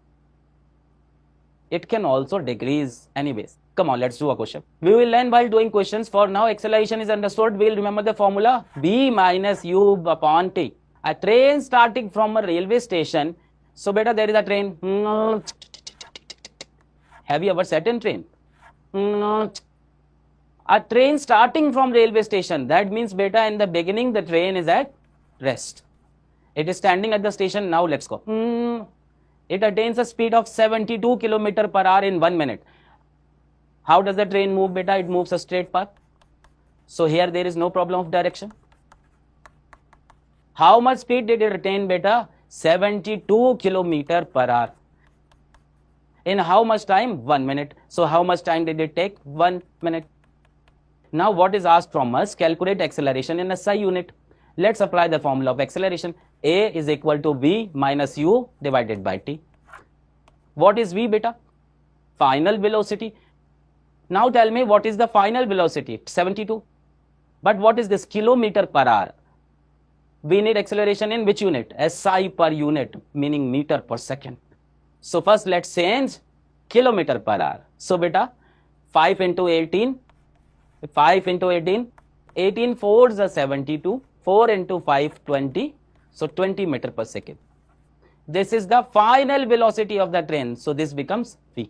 It can also decrease anyways. Come on, let's do a question. We will learn while doing questions. For now, acceleration is understood. We'll remember the formula B minus U upon T. A train starting from a railway station. So, beta, there is a train. Have you ever sat in train? A train starting from railway station. That means, beta, in the beginning, the train is at rest. It is standing at the station. Now, let's go. It attains a speed of 72 km per hour in 1 minute. How does the train move, beta? It moves a straight path. So here there is no problem of direction. How much speed did it attain, beta? 72 km per hour. In how much time? 1 minute. So how much time did it take? 1 minute. Now what is asked from us? Calculate acceleration in SI unit. Let's apply the formula of acceleration. A is equal to V minus U divided by T. What is V, beta? Final velocity. Now tell me, what is the final velocity? 72. But what is this? Kilometer per hour. We need acceleration in which unit? SI per unit, meaning meter per second. So first let's change kilometer per hour. So beta, 5 into 18, 5 into 18, 18 fours are 72, 4 into 5, 20, so 20 meter per second. This is the final velocity of the train, so this becomes V.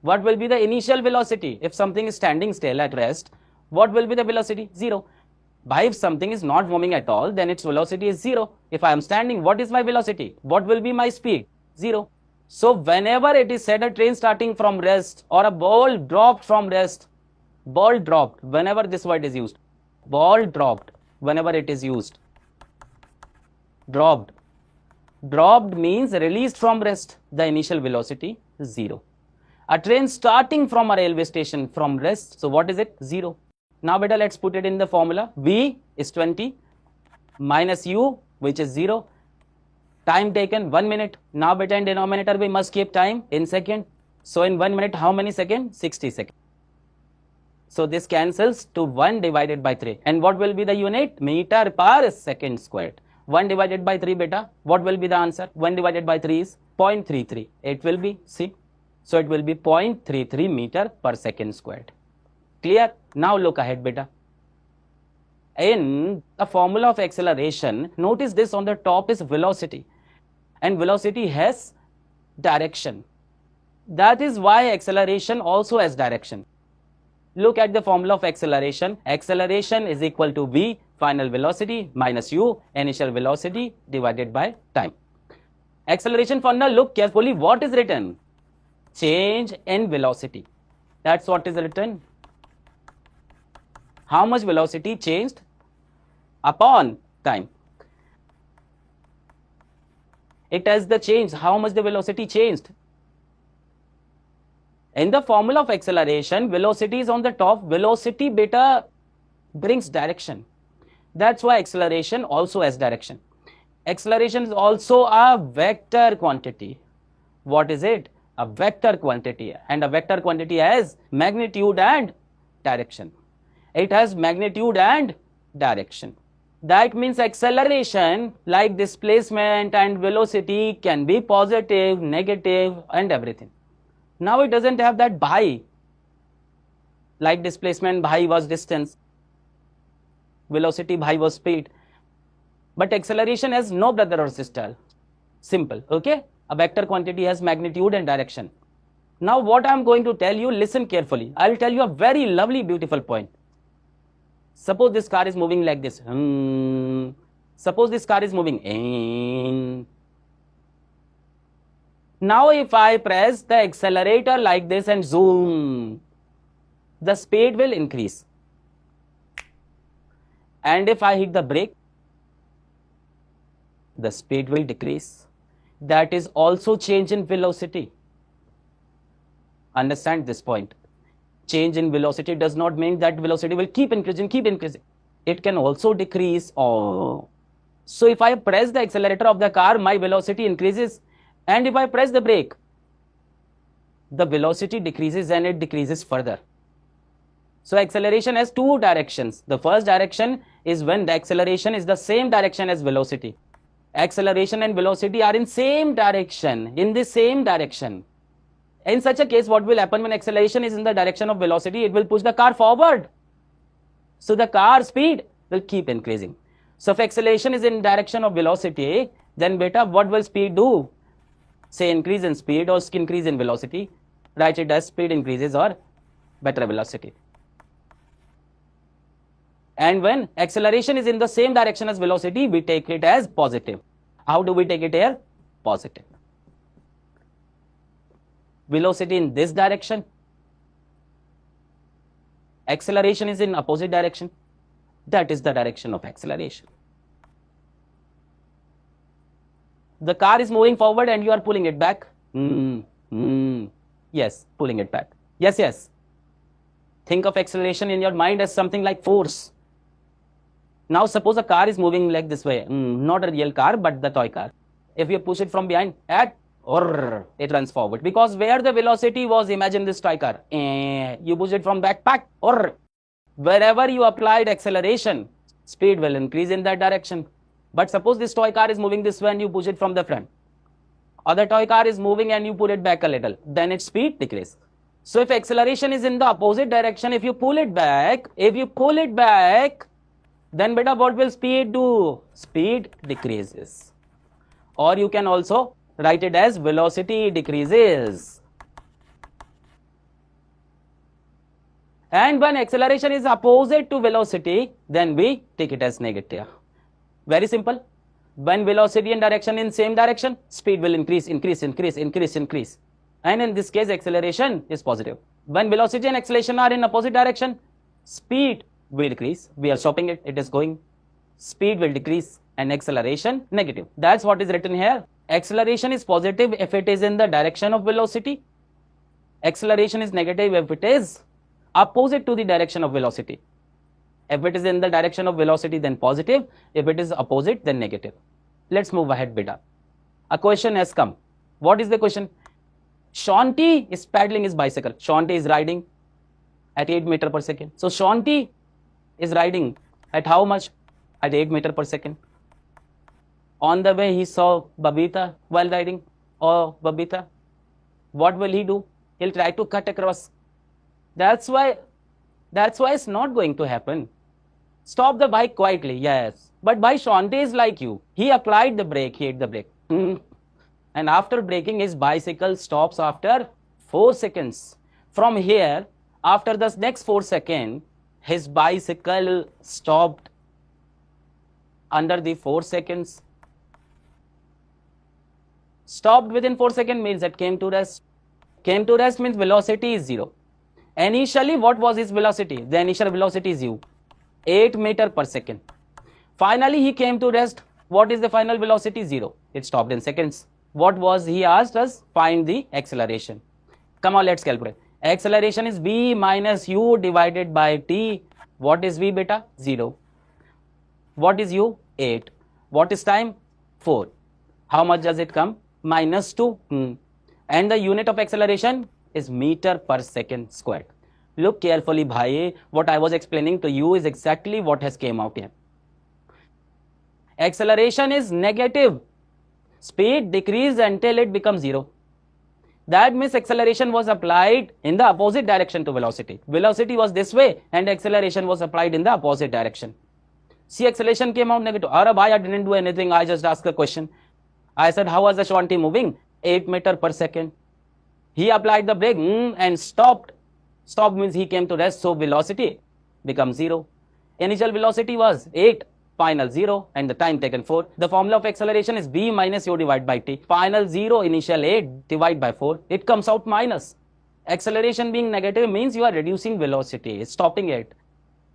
What will be the initial velocity? If something is standing still at rest, what will be the velocity? 0. But if something is not moving at all, then its velocity is 0. If I am standing, what is my velocity? What will be my speed? 0. So whenever it is said a train starting from rest or a ball dropped from rest, ball dropped, whenever this word is used, ball dropped, whenever it is used, dropped. Dropped means released from rest. The initial velocity is 0. A train starting from a railway station from rest, so what is it? 0. Now beta, let's put it in the formula. V is 20 minus U, which is 0. Time taken 1 minute. Now beta, in denominator we must keep time in second. So in 1 minute, how many seconds? 60 seconds. So this cancels to 1 divided by 3. And what will be the unit? Meter per second squared. 1 divided by 3, beta. What will be the answer? 1 divided by 3 is 0.33. It will be, see. So it will be 0.33 meter per second squared. Clear? Now look ahead, beta. In the formula of acceleration, notice this on the top is velocity. And velocity has direction. That is why acceleration also has direction. Look at the formula of acceleration. Acceleration is equal to V, final velocity, minus U, initial velocity, divided by time. Acceleration formula, look carefully what is written. Change in velocity. That's what is written. How much velocity changed upon time. It has the change. How much the velocity changed. In the formula of acceleration, velocity is on the top. Velocity, beta, brings direction. That's why acceleration also has direction. Acceleration is also a vector quantity. What is it? A vector quantity. And a vector quantity has magnitude and direction. It has magnitude and direction. That means acceleration, like displacement and velocity, can be positive, negative, and everything. Now it doesn't have that bhai. Like displacement, bhai was distance. Velocity, bhai was speed. But acceleration has no brother or sister. Simple, okay? A vector quantity has magnitude and direction. Now what I am going to tell you, listen carefully. I will tell you a very lovely, beautiful point. Suppose this car is moving like this. Suppose this car is moving in. Now if I press the accelerator like this and zoom, the speed will increase. And if I hit the brake, the speed will decrease. That is also change in velocity. Understand this point. Change in velocity does not mean that velocity will keep increasing, It can also decrease. Oh. So if I press the accelerator of the car, my velocity increases. And if I press the brake, the velocity decreases and it decreases further. So acceleration has two directions. The first direction is when the acceleration is the same direction as velocity. Acceleration and velocity are in same direction, in the same direction. In such a case, what will happen when acceleration is in the direction of velocity? It will push the car forward. So the car speed will keep increasing. So if acceleration is in direction of velocity, then beta, what will speed do? Say increase in speed or increase in velocity. Write it as speed increases or better velocity. And when acceleration is in the same direction as velocity, we take it as positive. How do we take it here? Positive. Velocity in this direction. Acceleration is in opposite direction. That is the direction of acceleration. The car is moving forward and you are pulling it back. Yes, pulling it back. Yes. Think of acceleration in your mind as something like force. Now suppose a car is moving like this way. Not a real car, but the toy car. If you push it from behind, it runs forward. Because where the velocity was, imagine this toy car. You push it from back, wherever you applied acceleration, speed will increase in that direction. But suppose this toy car is moving this way and you push it from the front. Other toy car is moving and you pull it back a little. Then its speed decreases. So if acceleration is in the opposite direction, if you pull it back, then beta, what will speed do? Speed decreases. Or you can also write it as velocity decreases. And when acceleration is opposite to velocity, then we take it as negative. Very simple. When velocity and direction in same direction, speed will increase. And in this case, acceleration is positive. When velocity and acceleration are in opposite direction, speed will decrease. We are stopping it. It is going. Speed will decrease and acceleration negative. That's what is written here. Acceleration is positive if it is in the direction of velocity. Acceleration is negative if it is opposite to the direction of velocity. If it is in the direction of velocity, then positive. If it is opposite, then negative. Let's move ahead, beta. A question has come. What is the question? Shanti is paddling his bicycle. Shanti is riding at 8 meters per second. So Shanti is riding at how much? At 8 meters per second. On the way, he saw Babita while riding. Oh, Babita. What will he do? He'll try to cut across. That's why it's not going to happen. Stop the bike quietly, yes. But by Shanti is like you. He applied the brake, he hit the brake. And after braking, his bicycle stops after 4 seconds. From here, after the next 4 seconds, his bicycle stopped under the 4 seconds. Stopped within 4 seconds means it came to rest. Came to rest means velocity is 0. Initially, what was his velocity? The initial velocity is u, 8 meters per second. Finally, he came to rest. What is the final velocity? 0. It stopped in seconds. What was he asked us? Find the acceleration. Come on, let's calculate. Acceleration is v minus u divided by t. What is v, beta? 0. What is u? 8. What is time? 4. How much does it come? Minus 2. And the unit of acceleration is meter per second squared. Look carefully, bhai. What I was explaining to you is exactly what has came out here. Acceleration is negative. Speed decreases until it becomes 0. That means acceleration was applied in the opposite direction to velocity. Velocity was this way and acceleration was applied in the opposite direction. See, acceleration came out negative. Arab, I didn't do anything. I just asked a question. I said, how was the Shanti moving? 8 meters per second. He applied the brake and stopped. Stop means he came to rest. So velocity becomes 0. Initial velocity was 8. Final 0 and the time taken 4. The formula of acceleration is v minus u divided by t. Final 0, initial 8 divided by 4. It comes out minus. Acceleration being negative means you are reducing velocity, stopping it.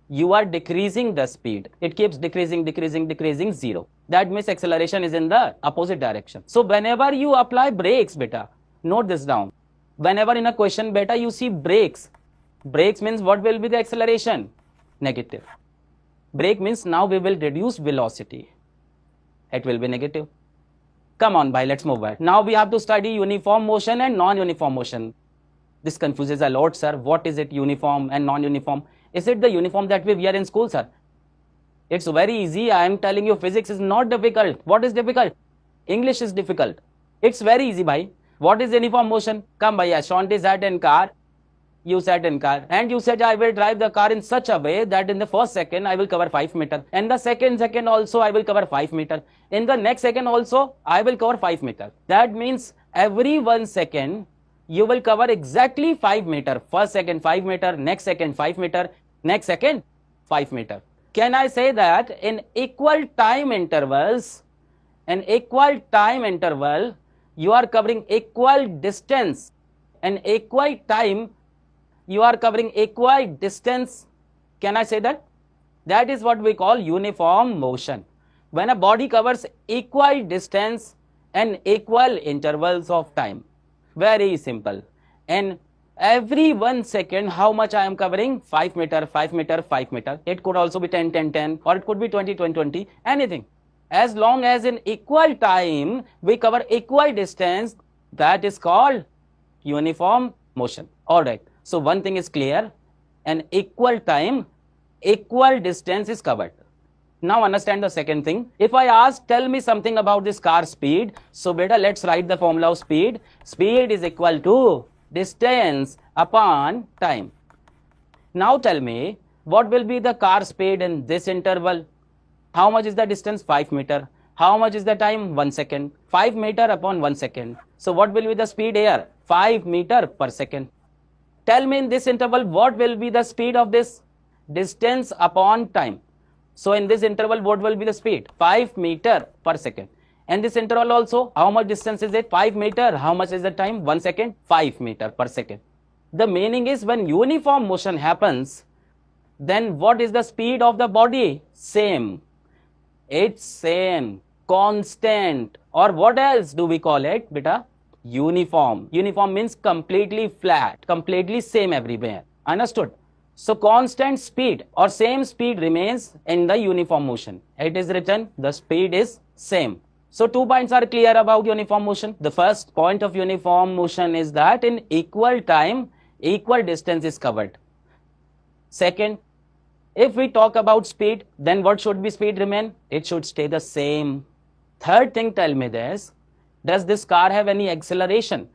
You are decreasing the speed. It keeps decreasing, 0. That means acceleration is in the opposite direction. So whenever you apply brakes, beta, note this down. Whenever in a question, beta, you see brakes. Brakes means what will be the acceleration? Negative. Brake means now we will reduce velocity. It will be negative. Come on, bhai, let's move back. Now we have to study uniform motion and non-uniform motion. This confuses a lot, sir. What is it, uniform and non-uniform? Is it the uniform that we wear in school, sir? It's very easy. I am telling you, physics is not difficult. What is difficult? English is difficult. It's very easy, bhai. What is uniform motion? Come, bhaiya. Shanti sat in car. You sat in car. And you said, I will drive the car in such a way that in the first second, I will cover 5 meters. And the second also, I will cover 5 meters. In the next second also, I will cover 5 meters. That means every 1 second, you will cover exactly 5 meters. First second, 5 meters. Next second, 5 meters. Next second, 5 meters. Can I say that in equal time intervals, you are covering equal distance, and equal time, you are covering equal distance. Can I say that? That is what we call uniform motion. When a body covers equal distance and equal intervals of time. Very simple. And every 1 second, how much I am covering? 5 meters, 5 meters, 5 meters. It could also be 10, 10, 10, or it could be 20, 20, 20, anything. As long as in equal time, we cover equal distance, that is called uniform motion. All right. So one thing is clear, an equal time, equal distance is covered. Now understand the second thing. If I ask, tell me something about this car speed. So beta, let's write the formula of speed. Speed is equal to distance upon time. Now tell me, what will be the car speed in this interval? How much is the distance? 5 meters. How much is the time? 1 second. 5 meters upon 1 second. So what will be the speed here? 5 meters per second. Tell me in this interval, what will be the speed of this? Distance upon time. So in this interval, what will be the speed? 5 meters per second. And this interval also, how much distance is it? 5 meters. How much is the time? 1 second. 5 meters per second. The meaning is when uniform motion happens, then what is the speed of the body? Same. It's same. Constant. Or what else do we call it, beta? Uniform. Uniform means completely flat, completely same everywhere. Understood? So constant speed or same speed remains in the uniform motion. It is written, the speed is same. So 2 points are clear about uniform motion. The first point of uniform motion is that in equal time, equal distance is covered. Second, if we talk about speed, then what should be speed remain? It should stay the same. Third thing, tell me this. Does this car have any acceleration?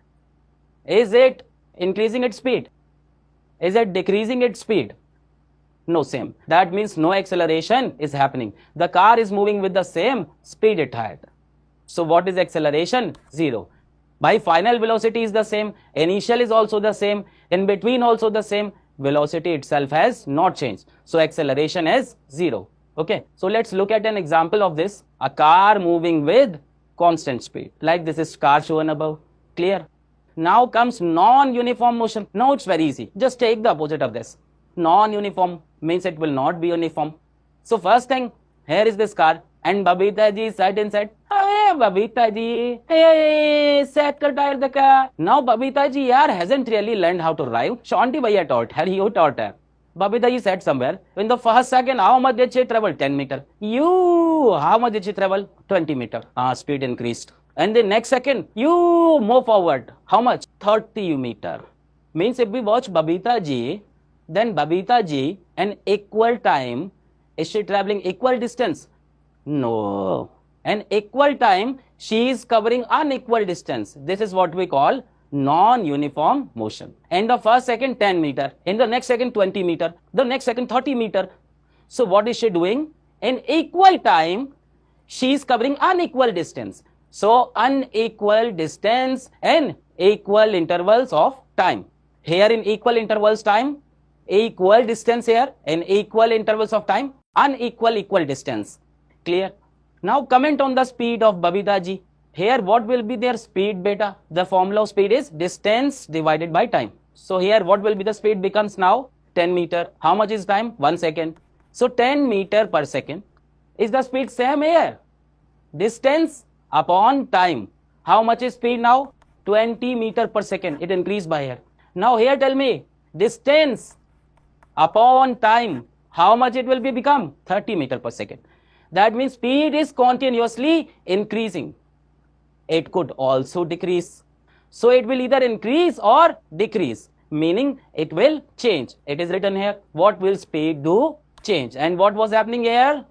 Is it increasing its speed? Is it decreasing its speed? No, same. That means no acceleration is happening. The car is moving with the same speed it had. So what is acceleration? 0. By final velocity is the same. Initial is also the same. In between also the same. Velocity itself has not changed. So acceleration is 0. Okay. So let's look at an example of this. A car moving with constant speed. Like this is car shown above. Clear? Now comes non-uniform motion. Now it's very easy. Just take the opposite of this. Non-uniform means it will not be uniform. So first thing, here is this car and Babita ji sat inside. Hey Babita ji, hey, set ka tire the car. Now Babita ji hasn't really learned how to drive. Shanti bhaiya taught her, he taught her. Babita ji sat somewhere. In the first second, how much did she travel? 10 meters. How much did she travel? 20 meters. Speed increased. And the next second, you move forward. How much? 30 meters. Means if we watch Babita ji, then Babita ji, an equal time, is she traveling equal distance? No. An equal time, she is covering unequal distance. This is what we call non-uniform motion. In the first second, 10 meters. In the next second, 20 meters. The next second, 30 meters. So what is she doing? In equal time, she is covering unequal distance. So unequal distance and equal intervals of time. Here in equal intervals time, equal distance here, in equal intervals of time, unequal equal distance. Clear? Now comment on the speed of Babita ji. Here what will be their speed beta? The formula of speed is distance divided by time. So here what will be the speed becomes now? 10 meter. How much is time? 1 second. So 10 meter per second. Is the speed same here? Distance upon time. How much is speed now? 20 meter per second. It increased by here. Now here tell me, distance upon time. How much it will be become? 30 meter per second. That means speed is continuously increasing. It could also decrease. So it will either increase or decrease. meaning it will change. It is written here. What will speed do? Change. And what was happening here?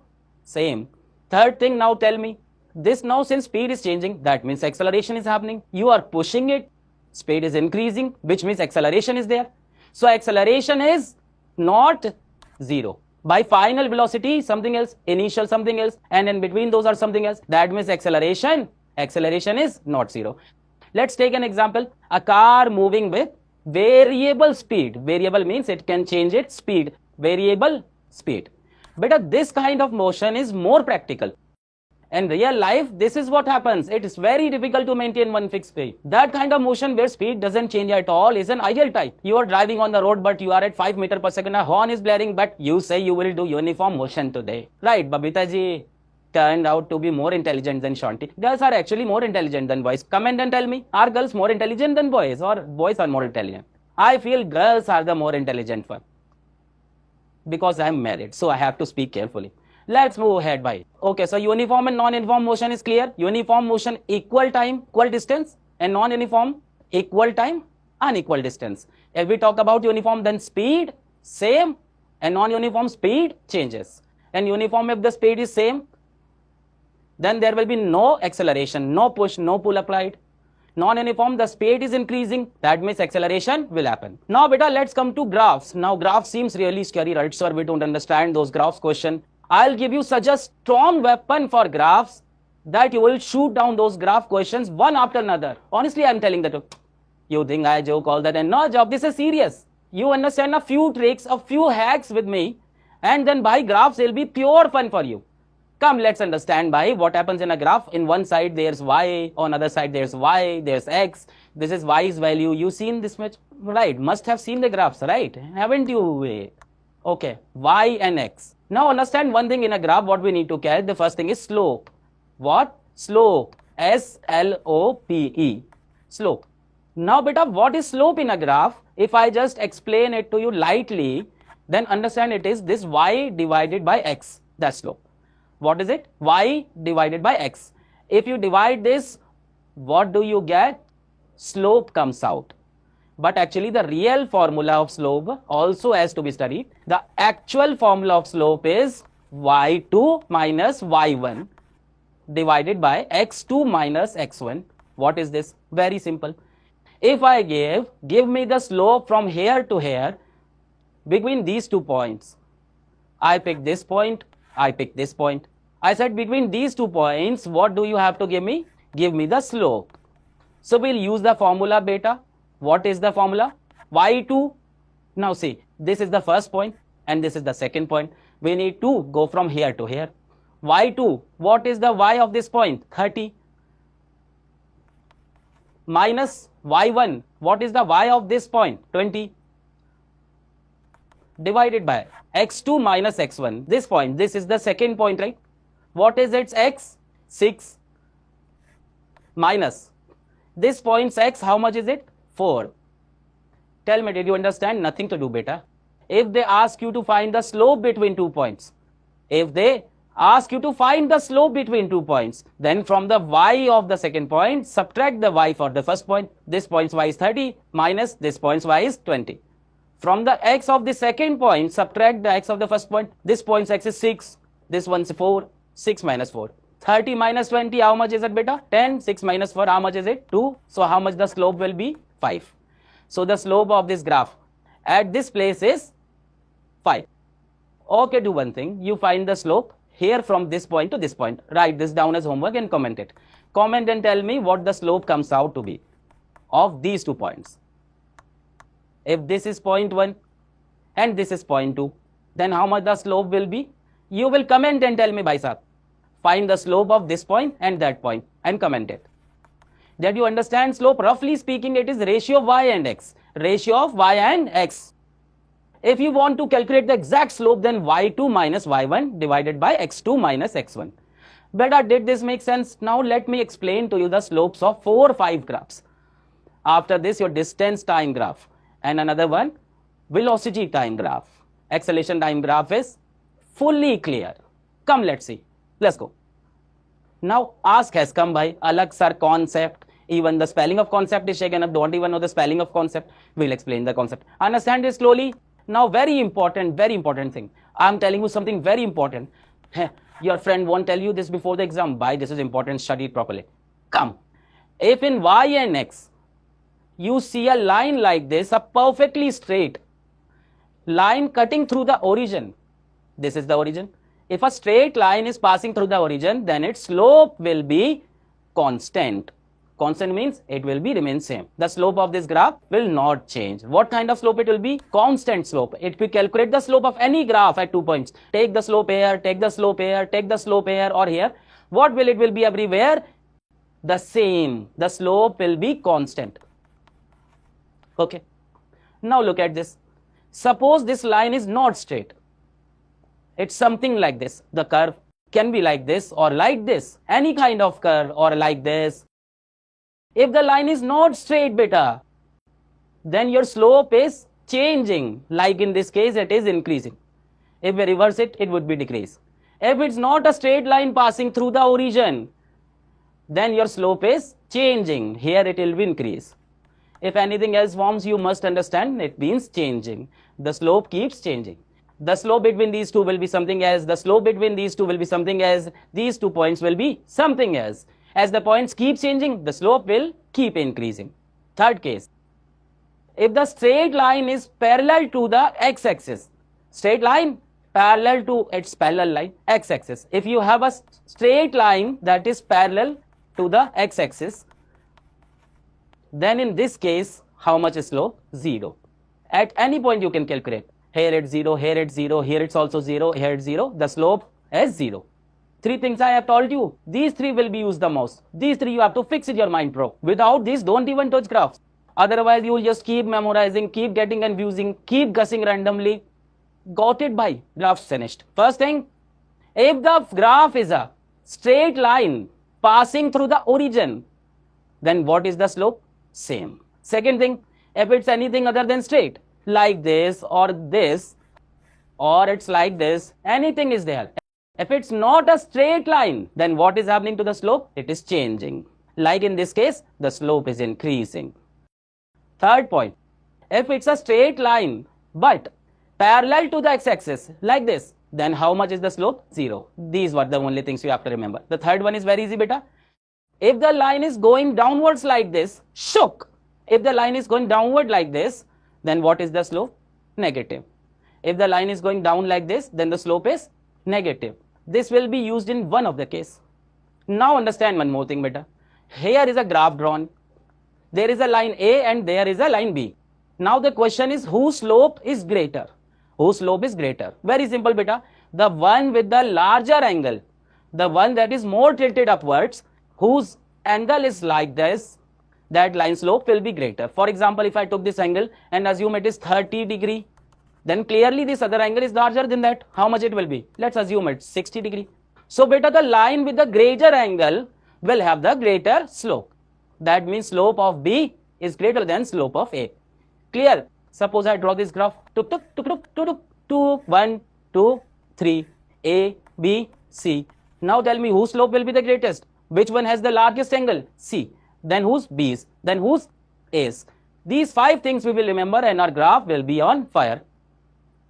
Same. Third thing, now tell me. This now, since speed is changing, that means acceleration is happening. You are pushing it. Speed is increasing, which means acceleration is there. So acceleration is not 0. By final velocity, something else, initial something else, and in between those are something else. That means acceleration is not 0. Let's take an example. A car moving with variable speed. Variable means it can change its speed. Variable speed. But this kind of motion is more practical. In real life, this is what happens. It is very difficult to maintain one fixed speed. That kind of motion where speed doesn't change at all is an ideal type. You are driving on the road, but you are at 5 meters per second. A horn is blaring, but you say you will do uniform motion today. Right, Babita ji turned out to be more intelligent than Shanti. Girls are actually more intelligent than boys. Comment and tell me, are girls more intelligent than boys, or boys are more intelligent? I feel girls are the more intelligent one. Because I am married, so I have to speak carefully. Let's move ahead by. Okay, so uniform and non-uniform motion is clear. Uniform motion equal time, equal distance, and non-uniform equal time, unequal distance. If we talk about uniform, then speed same, and non-uniform speed changes. And uniform, if the speed is same, then there will be no acceleration, no push, no pull applied. Non-uniform, the speed is increasing, that means acceleration will happen. Now beta, let's come to graphs. Now graph seems really scary, right sir? We don't understand those graphs question. I'll give you such a strong weapon for graphs that you will shoot down those graph questions one after another. Honestly, I'm telling the truth. You think I joke all that, and no job, this is serious. You understand a few tricks, a few hacks with me, and then by graphs, it'll be pure fun for you. Come, let's understand by what happens in a graph. In one side, there's y, on other side, there's y, there's x. This is y's value. You seen this much? Right, must have seen the graphs, right? Haven't you? Okay, y and x. Now understand one thing in a graph, what we need to carry. The first thing is slope. What? Slope. S-L-O-P-E. Slope. Now beta, what is slope in a graph? If I just explain it to you lightly, then understand it is this y divided by x. That's slope. What is it? Y divided by x. If you divide this, what do you get? Slope comes out. But actually the real formula of slope also has to be studied. The actual formula of slope is y2 minus y1 divided by x2 minus x1. What is this? Very simple. If I give me the slope from here to here between these 2 points. I pick this point, I pick this point. I said between these 2 points, what do you have to give me? Give me the slope. So we'll use the formula beta. What is the formula? y2. Now see, this is the first point and this is the second point. We need to go from here to here. y2, what is the y of this point? 30. Minus y1, what is the y of this point? 20. Divided by x2 minus x1. This point, this is the second point, right? What is its x? 6. Minus this point's x, how much is it? 4. Tell me, did you understand? Nothing to do, beta. If they ask you to find the slope between 2 points, if they ask you to find the slope between 2 points, then from the y of the second point, subtract the y for the first point. This point's y is 30 minus this point's y is 20. From the x of the second point, subtract the x of the first point. This point's x is 6, this one's 4, 6 minus 4. 30 minus 20, how much is it, beta? 10. 6 minus 4, how much is it? 2. So how much the slope will be? 5. So the slope of this graph at this place is 5. Okay, do one thing. You find the slope here from this point to this point. Write this down as homework and comment it. Comment and tell me what the slope comes out to be of these 2 points. If this is point 1 and this is point 2, then how much the slope will be? You will comment and tell me, bhai sahab. Find the slope of this point and that point and comment it. Did you understand slope? Roughly speaking, it is ratio of y and x. Ratio of y and x. If you want to calculate the exact slope, then y2 minus y1 divided by x2 minus x1. Beta, did this make sense? Now let me explain to you the slopes of 4 or 5 graphs. After this, your distance time graph. And another one, velocity time graph. Acceleration time graph is fully clear. Come, let's see. Let's go. Now ask has come by alakhsir concept. Even the spelling of concept is shaken up. Don't even know the spelling of concept. We'll explain the concept. Understand this slowly. Now, very important thing. I'm telling you something very important. Your friend won't tell you this before the exam. Why this is important? Study it properly. Come. If in y and x, you see a line like this, a perfectly straight line cutting through the origin. This is the origin. If a straight line is passing through the origin, then its slope will be constant. Constant means it will be remain same. The slope of this graph will not change. What kind of slope it will be? Constant slope. If we calculate the slope of any graph at 2 points, take the slope here, take the slope here, take the slope here or here, what will it will be everywhere? The same. The slope will be constant. Okay. Now look at this. Suppose this line is not straight. It's something like this. The curve can be like this or like this. Any kind of curve or like this. If the line is not straight, beta, then your slope is changing. Like in this case, it is increasing. If we reverse it, it would be decrease. If it's not a straight line passing through the origin, then your slope is changing. Here it will be increase. If anything else forms, you must understand it means changing. The slope keeps changing. The slope between these two will be something else. The slope between these two will be something else. These 2 points will be something else. As the points keep changing, the slope will keep increasing. Third case, if the straight line is parallel to the x-axis, straight line parallel to its parallel line, x-axis. If you have a straight line that is parallel to the x-axis, then in this case, how much is slope? 0. At any point you can calculate. Here it's 0, here it's 0, here it's also 0, here it's 0. The slope is 0. 3 things I have told you. These 3 will be used the most. These 3 you have to fix in your mind, bro. Without this, don't even touch graphs. Otherwise, you will just keep memorizing, keep getting confusing, keep guessing randomly. Got it by graphs finished. First thing, if the graph is a straight line passing through the origin, then what is the slope? Same. Second thing, if it's anything other than straight, like this, or it's like this, anything is there. If it's not a straight line, then what is happening to the slope? It is changing. Like in this case, the slope is increasing. Third point, if it's a straight line, but parallel to the x-axis, like this, then how much is the slope? 0. These were the only things you have to remember. The third one is very easy, beta. If the line is going downwards like this, shook. If the line is going downward like this, then what is the slope? Negative. If the line is going down like this, then the slope is negative. This will be used in one of the case. Now understand one more thing, beta. Here is a graph drawn. There is a line A and there is a line B. Now the question is, whose slope is greater? Whose slope is greater? Very simple, beta. The one with the larger angle, the one that is more tilted upwards, whose angle is like this, that line slope will be greater. For example, if I took this angle and assume it is 30 degree, then clearly this other angle is larger than that. How much it will be? Let's assume it's 60 degree. So beta, the line with the greater angle will have the greater slope. That means slope of B is greater than slope of A. Clear? Suppose I draw this graph. Tuk, tuk, tuk, tuk, tuk, tuk, 2, 1, 2, 3, A, B, C. Now tell me whose slope will be the greatest? Which one has the largest angle? C. Then whose B's? Then whose A's? These 5 things we will remember and our graph will be on fire.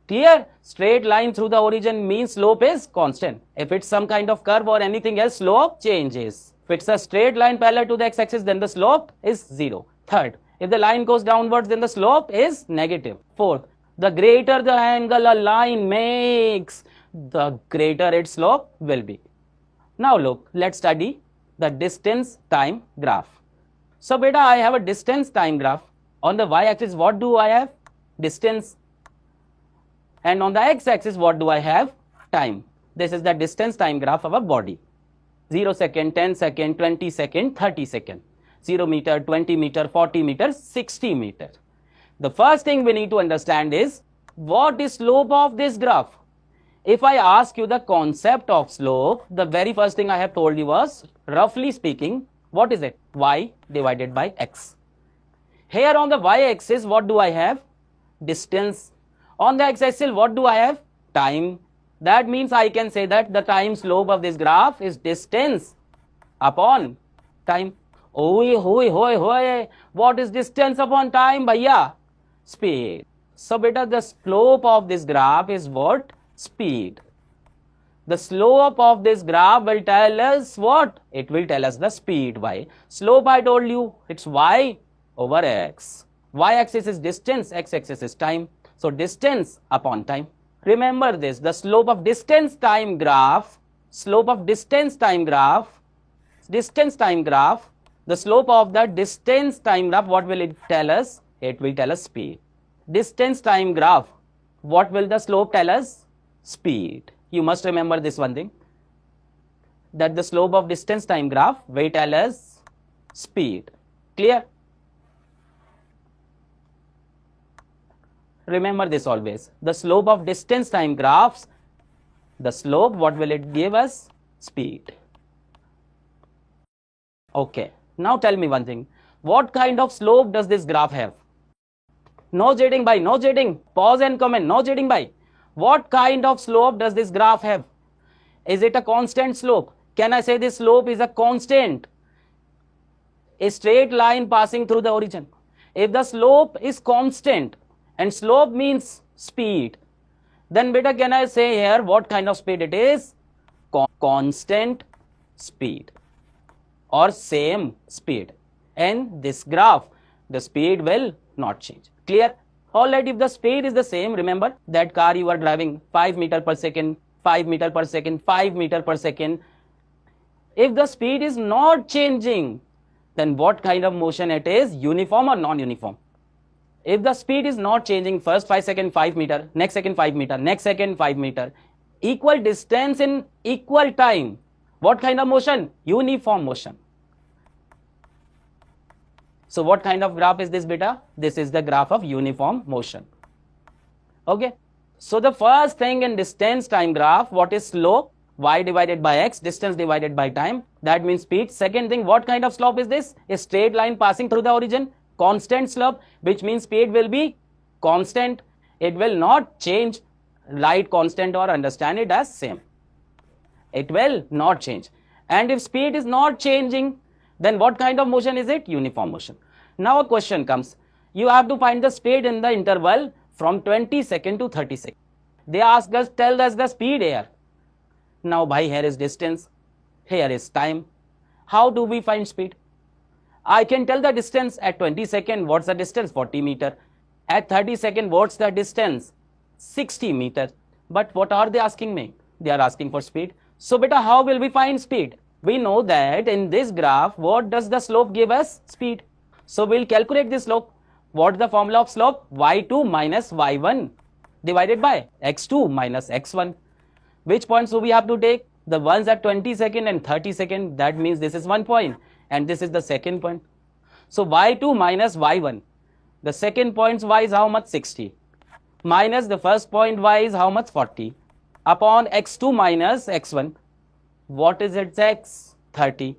Clear? Straight line through the origin means slope is constant. If it's some kind of curve or anything else, slope changes. If it's a straight line parallel to the x-axis, then the slope is 0. Third, if the line goes downwards, then the slope is negative. Fourth, the greater the angle a line makes, the greater its slope will be. Now look, let's study the distance time graph. So beta, I have a distance time graph. On the y-axis, what do I have? Distance. And on the x-axis, what do I have? Time. This is the distance time graph of a body. 0 second, 10 second, 20 second, 30 second. 0 meter, 20 meter, 40 meter, 60 meter. The first thing we need to understand is, what is slope of this graph? If I ask you the concept of slope, the very first thing I have told you was, roughly speaking, what is it? Y divided by x. Here on the y-axis, what do I have? Distance. On the x-axis, what do I have? Time. That means I can say that the time slope of this graph is distance upon time. Oi, hoi, hoi, hoi. What is distance upon time, bhaiya? Speed. So, beta, the slope of this graph is what? Speed. The slope of this graph will tell us what? It will tell us the speed. Why? Slope, I told you, it's y over x. Y-axis is distance, x-axis is time. So, distance upon time. Remember this, the slope of distance time graph, the slope of the distance time graph, what will it tell us? It will tell us speed. Distance time graph, what will the slope tell us? Speed. You must remember this one thing, that the slope of distance time graph will tell us speed. Clear? Remember this always. The slope of distance time graphs, the slope, what will it give us? Speed. Okay. Now tell me one thing. What kind of slope does this graph have? No cheating, bhai. No cheating. Pause and comment. No cheating, bhai. What kind of slope does this graph have? Is it a constant slope? Can I say this slope is a constant? A straight line passing through the origin. If the slope is constant, and slope means speed, then beta, can I say here what kind of speed it is? Constant speed or same speed. And this graph, the speed will not change. Clear? Alright, if the speed is the same, remember that car you are driving 5 meter per second, 5 meter per second, 5 meter per second. If the speed is not changing, then what kind of motion it is? Uniform or non-uniform? If the speed is not changing, first 5 seconds 5 meter, next second 5 meter, next second 5 meter, equal distance in equal time, what kind of motion? Uniform motion. So what kind of graph is this, beta? This is the graph of uniform motion. Okay. So the first thing in distance time graph, what is slope? Y divided by x, distance divided by time. That means speed. Second thing, what kind of slope is this? A straight line passing through the origin. Constant slope, which means speed will be constant. It will not change. Write constant or understand it as same. It will not change. And if speed is not changing, then what kind of motion is it? Uniform motion. Now a question comes. You have to find the speed in the interval from 20 seconds to 30 seconds. They ask us, tell us the speed here. Now, bhai, here is distance. Here is time. How do we find speed? I can tell the distance at 20 seconds. What's the distance? 40 meter. At 30 seconds, what's the distance? 60 meter. But what are they asking me? They are asking for speed. So, beta, how will we find speed? We know that in this graph, what does the slope give us? Speed. So, we'll calculate this slope. What's the formula of slope? y2 minus y1 divided by x2 minus x1. Which points do we have to take? The ones at 20 seconds and 30 seconds. That means this is 1 point and this is the second point. So, y2 minus y1. The second point's y is how much? 60. Minus the first point y is how much? 40. Upon x2 minus x1. What is its x? 30.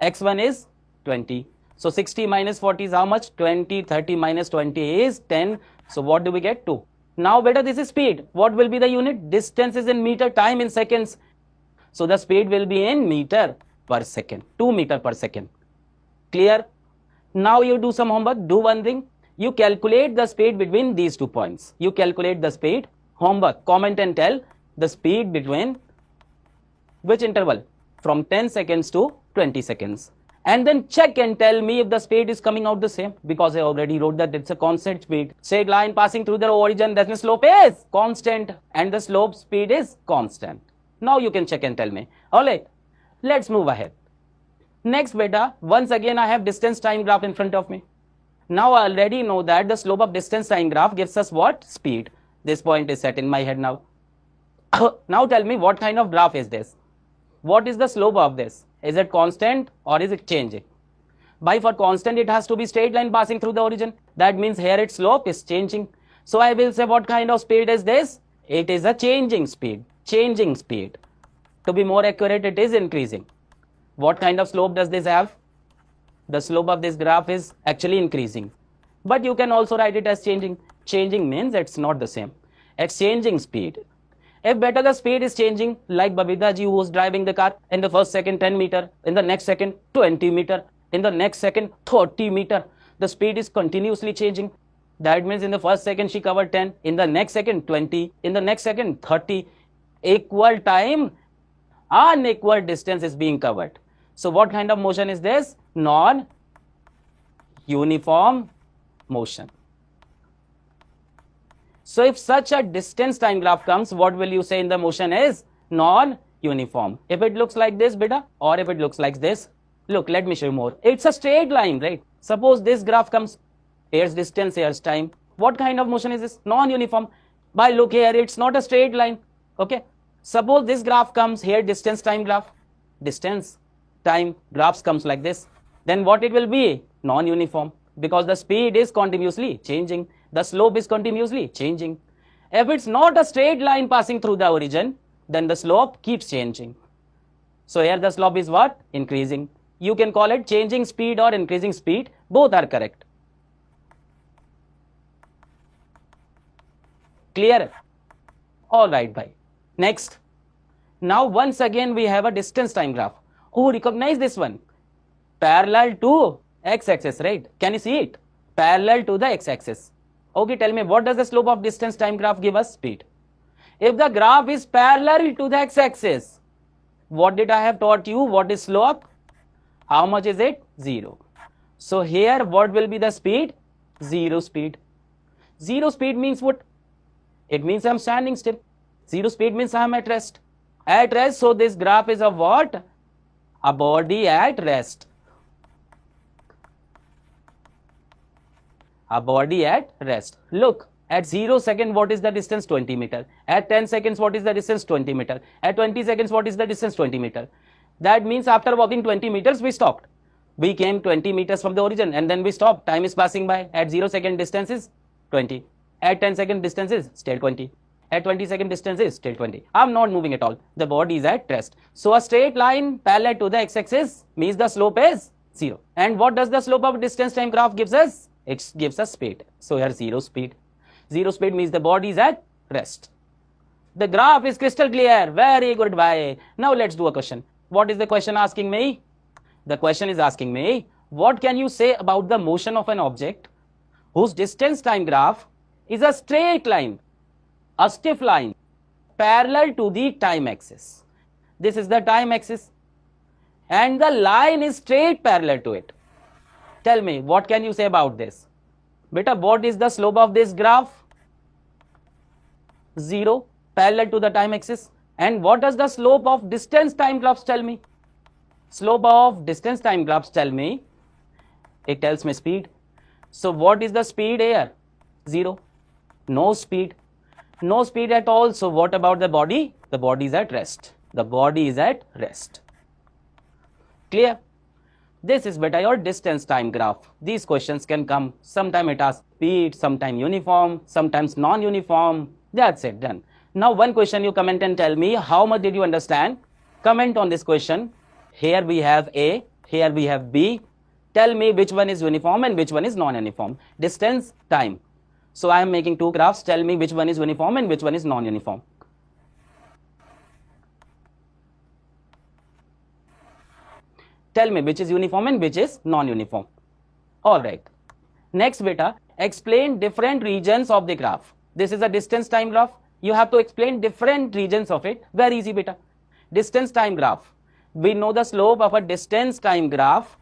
x1 is 20. So 60 minus 40 is how much? 20. 30 minus 20 is 10. So what do we get? 2. Now beta, this is speed. What will be the unit? Distance is in meter, time in seconds. So the speed will be in meter per second. 2 meter per second. Clear? Now you do some homework. Do one thing. You calculate the speed between these 2 points. You calculate the speed. Homework. Comment and tell the speed between which interval? From 10 seconds to 20 seconds. And then check and tell me if the speed is coming out the same, because I already wrote that it's a constant speed. Straight line passing through the origin, that means slope is constant and the slope speed is constant. Now you can check and tell me. Alright, let's move ahead. Next beta, once again I have distance time graph in front of me. Now I already know that the slope of distance time graph gives us what? Speed. This point is set in my head now. Now tell me what kind of graph is this? What is the slope of this? Is it constant or is it changing? By for constant, it has to be straight line passing through the origin. That means here its slope is changing. So I will say what kind of speed is this? It is a changing speed. Changing speed. To be more accurate, it is increasing. What kind of slope does this have? The slope of this graph is actually increasing. But you can also write it as changing. Changing means it's not the same. It's changing speed. If better the speed is changing, like Babita ji who was driving the car, in the first second 10 meter, in the next second 20 meter. In the next second, 30 meter. The speed is continuously changing. That means in the first second she covered 10, in the next second 20, in the next second 30. Equal time, unequal distance is being covered. So what kind of motion is this? Non-uniform motion. So if such a distance time graph comes, what will you say in the motion is non-uniform? If it looks like this, beta, or if it looks like this, look, let me show you more. It's a straight line, right? Suppose this graph comes, here's distance, here's time. What kind of motion is this? Non-uniform. By look here, it's not a straight line. Okay. Suppose this graph comes here, distance time graph. Distance time graphs comes like this. Then what it will be? Non-uniform, because the speed is continuously changing. The slope is continuously changing. If it's not a straight line passing through the origin, then the slope keeps changing. So here the slope is what? Increasing. You can call it changing speed or increasing speed. Both are correct. Clear? All right, bhai. Next. Now once again we have a distance time graph. Who recognize this one? Parallel to x-axis, right? Can you see it? Parallel to the x-axis. Okay, tell me, what does the slope of distance time graph give us? Speed. If the graph is parallel to the x-axis, what did I have taught you? What is slope? How much is it? 0. So here what will be the speed? 0 speed. 0 speed means what? It means I am standing still. 0 speed means I am at rest. At rest, so this graph is of what? A body at rest. A body at rest. Look, at 0 second, what is the distance? 20 meter. At 10 seconds, what is the distance? 20 meter. At 20 seconds, what is the distance? 20 meter. That means after walking 20 meters, we stopped. We came 20 meters from the origin and then we stopped. Time is passing by. At 0 second distance is 20. At 10 second distance is still 20. At 20 second distance is still 20. I'm not moving at all. The body is at rest. So a straight line parallel to the x-axis means the slope is 0. And what does the slope of distance time graph gives us? It gives us speed. So here 0 speed. 0 speed means the body is at rest. The graph is crystal clear. Very good, bye. Now let's do a question. What is the question asking me? The question is asking me, what can you say about the motion of an object whose distance time graph is a straight line, a stiff line, parallel to the time axis? This is the time axis and the line is straight parallel to it. Tell me, what can you say about this? Beta, what is the slope of this graph? 0, parallel to the time axis. And what does the slope of distance time graphs tell me? Slope of distance time graphs tell me, it tells me speed. So what is the speed here? 0. No speed. No speed at all. So what about the body? The body is at rest. The body is at rest. Clear? This is beta your distance time graph. These questions can come. Sometime it asks speed, sometime uniform, sometimes non-uniform. That's it, done. Now one question you comment and tell me how much did you understand. Comment on this question. Here we have A, here we have B. Tell me which one is uniform and which one is non-uniform. Distance, time. So I am making two graphs. Tell me which one is uniform and which one is non-uniform. Tell me which is uniform and which is non-uniform. All right. Next, beta, explain different regions of the graph. This is a distance time graph. You have to explain different regions of it. Very easy, beta. Distance time graph. We know the slope of a distance time graph.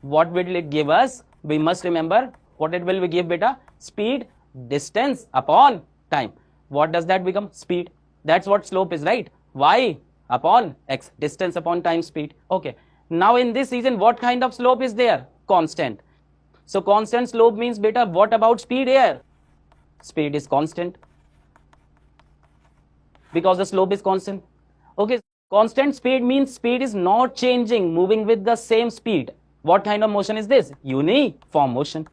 What will it give us? We must remember what it will give, beta. Speed, distance upon time. What does that become? Speed. That's what slope is, right? Y upon x. Distance upon time, speed. Okay. Now in this region, what kind of slope is there? Constant. So constant slope means, beta, what about speed here? Speed is constant, because the slope is constant. Okay, constant speed means speed is not changing, moving with the same speed. What kind of motion is this? Uniform motion.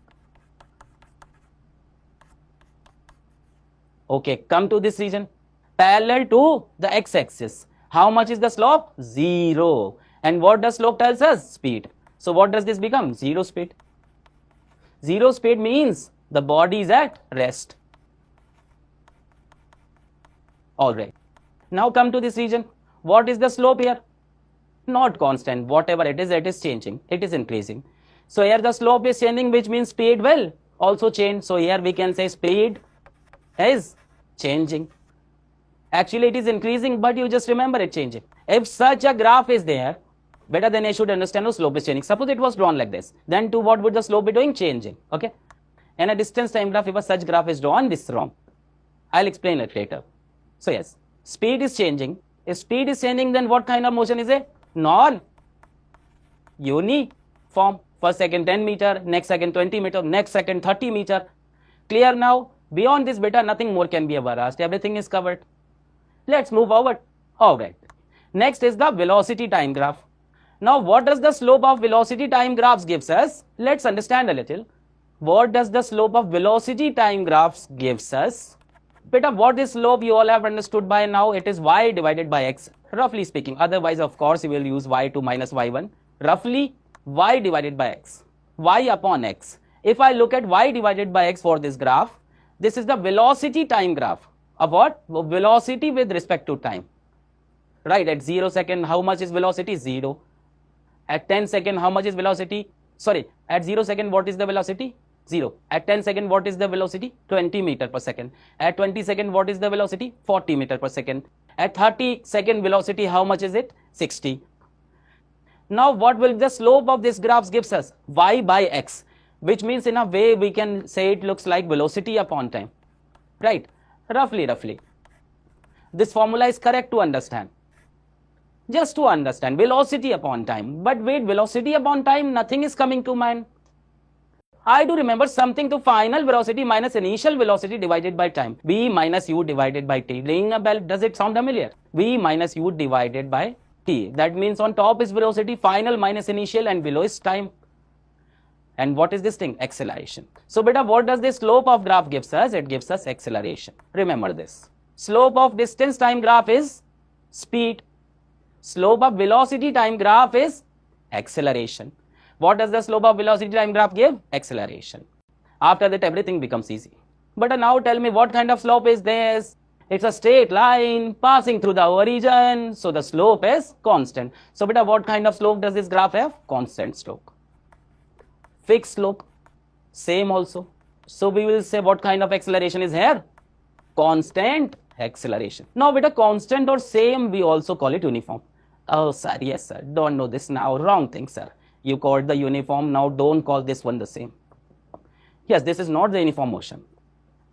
Okay, come to this region. Parallel to the x-axis. How much is the slope? 0. And what does slope tells us? Speed. So what does this become? 0 speed. 0 speed means the body is at rest. Alright. Now come to this region. What is the slope here? Not constant. Whatever it is changing. It is increasing. So here the slope is changing, which means speed will also change. So here we can say speed is changing. Actually it is increasing, but you just remember it changing. If such a graph is there, better than I should understand the slope is changing. Suppose it was drawn like this, then to what would the slope be doing? Changing. Okay. And a distance time graph, if a such graph is drawn, this is wrong. I'll explain it later. So yes, speed is changing. If speed is changing, then what kind of motion is it? Non-uniform. First second 10 meter, next second 20 meter, next second 30 meter. Clear now? Beyond this beta, nothing more can be ever asked. Everything is covered. Let's move forward. Alright. Next is the velocity time graph. Now what does the slope of velocity time graphs gives us? Let's understand a little. What does the slope of velocity time graphs gives us? Beta, what is slope? You all have understood by now. It is y divided by x, roughly speaking. Otherwise, of course, you will use y2 minus y1. Roughly, y divided by x, y upon x. If I look at y divided by x for this graph, this is the velocity time graph of what? Velocity with respect to time. Right, at 0 second, how much is velocity? 0. At 10 second, how much is velocity? Sorry, at 0 second, what is the velocity? 0. At 10 second, what is the velocity? 20 meter per second. At 20 second, what is the velocity? 40 meter per second. At 30 second velocity, how much is it? 60. Now, what will the slope of this graph gives us? Y by x, which means in a way we can say it looks like velocity upon time. Right? Roughly. This formula is correct to understand. Just to understand, velocity upon time. But wait, velocity upon time, nothing is coming to mind. I do remember something to final velocity minus initial velocity divided by time. V minus u divided by t. Ringing a bell, does it sound familiar? V minus u divided by t. That means on top is velocity, final minus initial, and below is time. And what is this thing? Acceleration. So beta, what does the slope of graph gives us? It gives us acceleration. Remember this. Slope of distance time graph is speed. Slope of velocity time graph is acceleration. What does the slope of velocity time graph give? Acceleration. After that, everything becomes easy. But now tell me, what kind of slope is this? It's a straight line passing through the origin. So the slope is constant. So beta, what kind of slope does this graph have? Constant slope. Fixed slope. Same also. So we will say what kind of acceleration is here? Constant acceleration. Now beta, constant or same, we also call it uniform. Oh sir, yes sir, don't know this now. Wrong thing sir. You called the uniform, now don't call this one the same. Yes, this is not the uniform motion.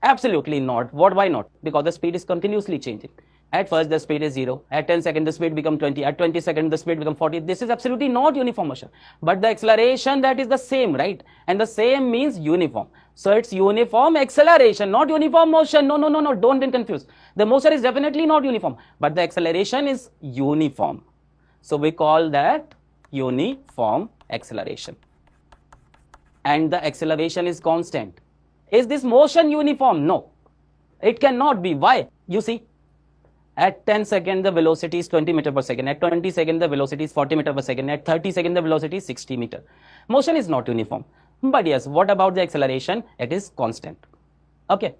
Absolutely not. What? Why not? Because the speed is continuously changing. At first the speed is 0. At 10 seconds the speed becomes 20. At 20 seconds the speed becomes 40. This is absolutely not uniform motion. But the acceleration, that is the same, right? And the same means uniform. So it's uniform acceleration, not uniform motion. No. Don't get confused. The motion is definitely not uniform. But the acceleration is uniform. So we call that uniform acceleration. And the acceleration is constant. Is this motion uniform? No. It cannot be. Why? You see, at 10 seconds the velocity is 20 meter per second. At 20 seconds the velocity is 40 meter per second. At 30 seconds the velocity is 60 meter. Motion is not uniform. But yes, what about the acceleration? It is constant. Okay.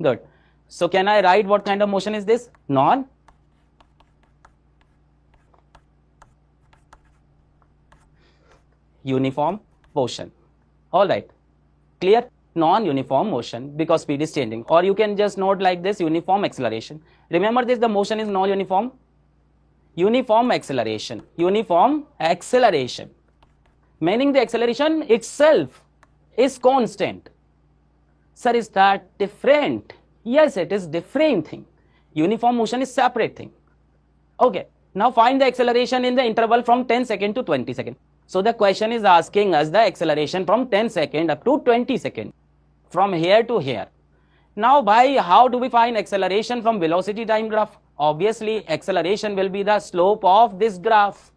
Good. So can I write what kind of motion is this? Non-uniform motion. Alright. Clear? Non-uniform motion, because speed is changing. Or you can just note like this, uniform acceleration. Remember this, the motion is non-uniform. Uniform acceleration. Uniform acceleration. Meaning the acceleration itself is constant. Sir, is that different? Yes, it is different thing. Uniform motion is separate thing. Okay. Now find the acceleration in the interval from 10 second to 20 second. So the question is asking us the acceleration from 10 second up to 20 second. From here to here. Now by how do we find acceleration from velocity time graph? Obviously acceleration will be the slope of this graph.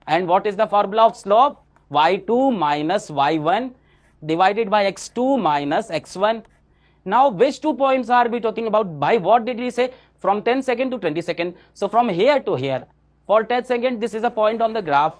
And what is the formula of slope? y2 minus y1 divided by x2 minus x1. Now which 2 points are we talking about? By what did we say? From 10 second to 20 second. So from here to here. For 10 second this is a point on the graph.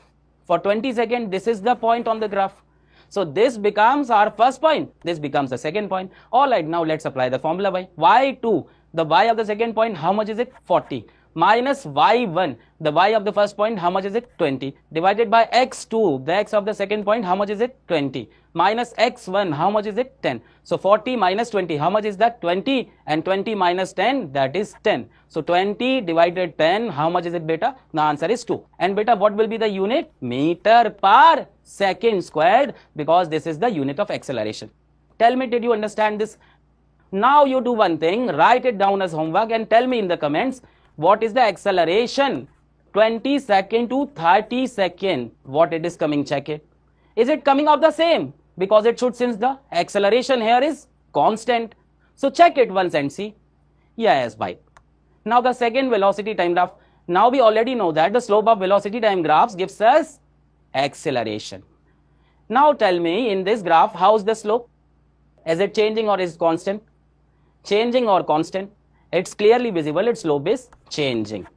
For 20 second this is the point on the graph. So this becomes our first point. This becomes the second point. Alright, now let's apply the formula by y2. The y of the second point, how much is it? 40. minus y1, the y of the first point, how much is it? 20, divided by x2, the x of the second point, how much is it? 20, minus x1, how much is it? 10. So 40 minus 20, how much is that? 20, and 20 minus 10, that is 10. So 20 divided 10, how much is it, beta? The answer is 2. And beta, what will be the unit? Meter per second squared, because this is the unit of acceleration. Tell me, did you understand this? Now you do one thing, write it down as homework and tell me in the comments, what is the acceleration 20 second to 30 second, what it is coming, check it. Is it coming out the same? Because it should, since the acceleration here is constant. So check it once and see. Yes, bye. Now the second velocity time graph. Now we already know that the slope of velocity time graphs gives us acceleration. Now tell me, in this graph, how's the slope? Is it changing or is it constant? Changing or constant? It's clearly visible, its slope is changing.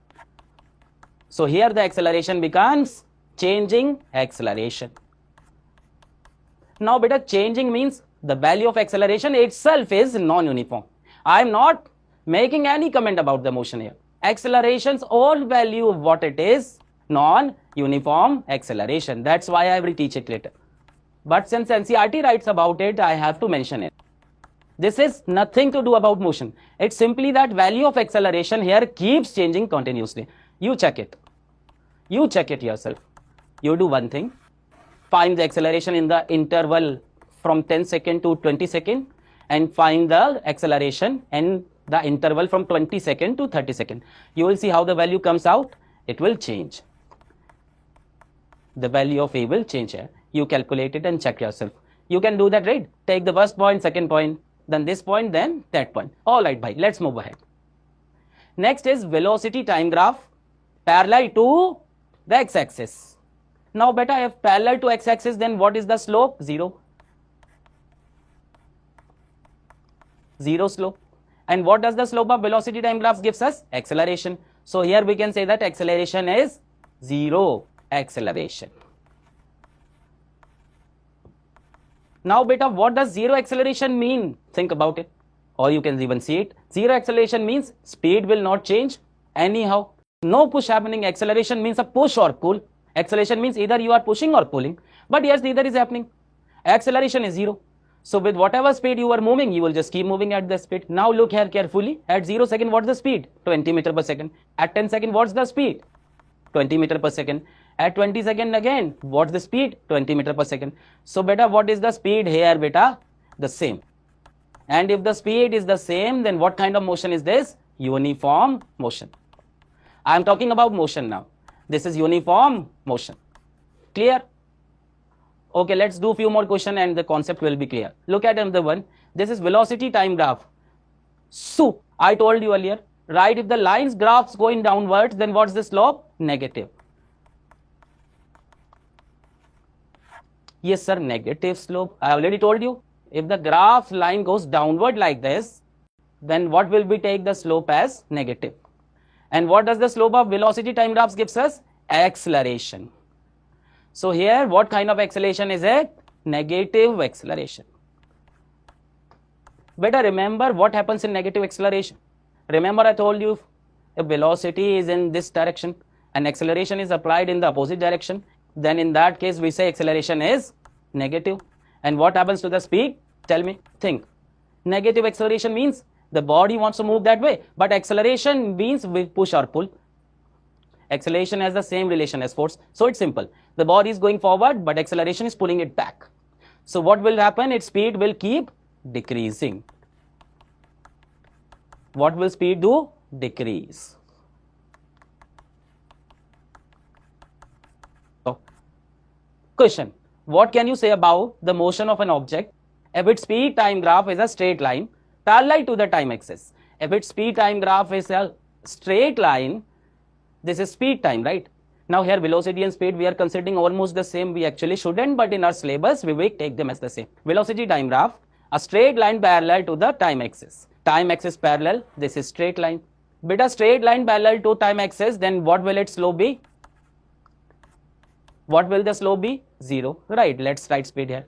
So here the acceleration becomes changing acceleration. Now beta, changing means the value of acceleration itself is non-uniform. I am not making any comment about the motion here. Acceleration's old value of what it is, non-uniform acceleration. That's why I will teach it later. But since NCERT writes about it, I have to mention it. This is nothing to do about motion. It's simply that value of acceleration here keeps changing continuously. You check it. You check it yourself. You do one thing. Find the acceleration in the interval from 10 second to 20 second and find the acceleration in the interval from 20 second to 30 second. You will see how the value comes out. It will change. The value of A will change here. You calculate it and check yourself. You can do that, right? Take the first point, second point, then this point, then that point. All right, bye. Let's move ahead. Next is velocity time graph parallel to the x-axis. Now beta, if parallel to x-axis, then what is the slope? 0. 0 slope. And what does the slope of velocity time graphs gives us? Acceleration. So here we can say that acceleration is 0 acceleration. Now beta, what does 0 acceleration mean? Think about it. Or you can even see it. 0 acceleration means speed will not change anyhow. No push happening. Acceleration means a push or pull. Acceleration means either you are pushing or pulling. But yes, neither is happening. Acceleration is 0. So with whatever speed you are moving, you will just keep moving at the speed. Now look here carefully. At 0 second, what's the speed? 20 meter per second. At 10 second, what's the speed? 20 meter per second. At 20 second again, what's the speed? 20 meter per second. So beta, what is the speed here, beta? The same. And if the speed is the same, then what kind of motion is this? Uniform motion. I am talking about motion now. This is uniform motion. Clear? Okay, let's do a few more questions and the concept will be clear. Look at another one. This is velocity time graph. So, I told you earlier, right? If the lines graphs going downwards, then what's the slope? Negative. Yes, sir, negative slope. I already told you. If the graph line goes downward like this, then what will we take the slope as? Negative. And what does the slope of velocity time graphs gives us? Acceleration. So here, what kind of acceleration is it? Negative acceleration. Better remember what happens in negative acceleration. Remember I told you, if velocity is in this direction and acceleration is applied in the opposite direction, then in that case we say acceleration is negative. And what happens to the speed? Tell me, think. Negative acceleration means the body wants to move that way, but acceleration means we push or pull. Acceleration has the same relation as force. So it's simple. The body is going forward, but acceleration is pulling it back. So what will happen? Its speed will keep decreasing. What will speed do? Decrease. So, question. What can you say about the motion of an object if its speed time graph is a straight line parallel to the time axis? If its speed time graph is a straight line, this is speed time, right? Now here velocity and speed we are considering almost the same. We actually shouldn't, but in our syllabus we will take them as the same. Velocity time graph, a straight line parallel to the time axis. Time axis parallel, this is straight line. But a straight line parallel to time axis, then what will its slope be? What will the slope be? 0. Right, let's write speed here.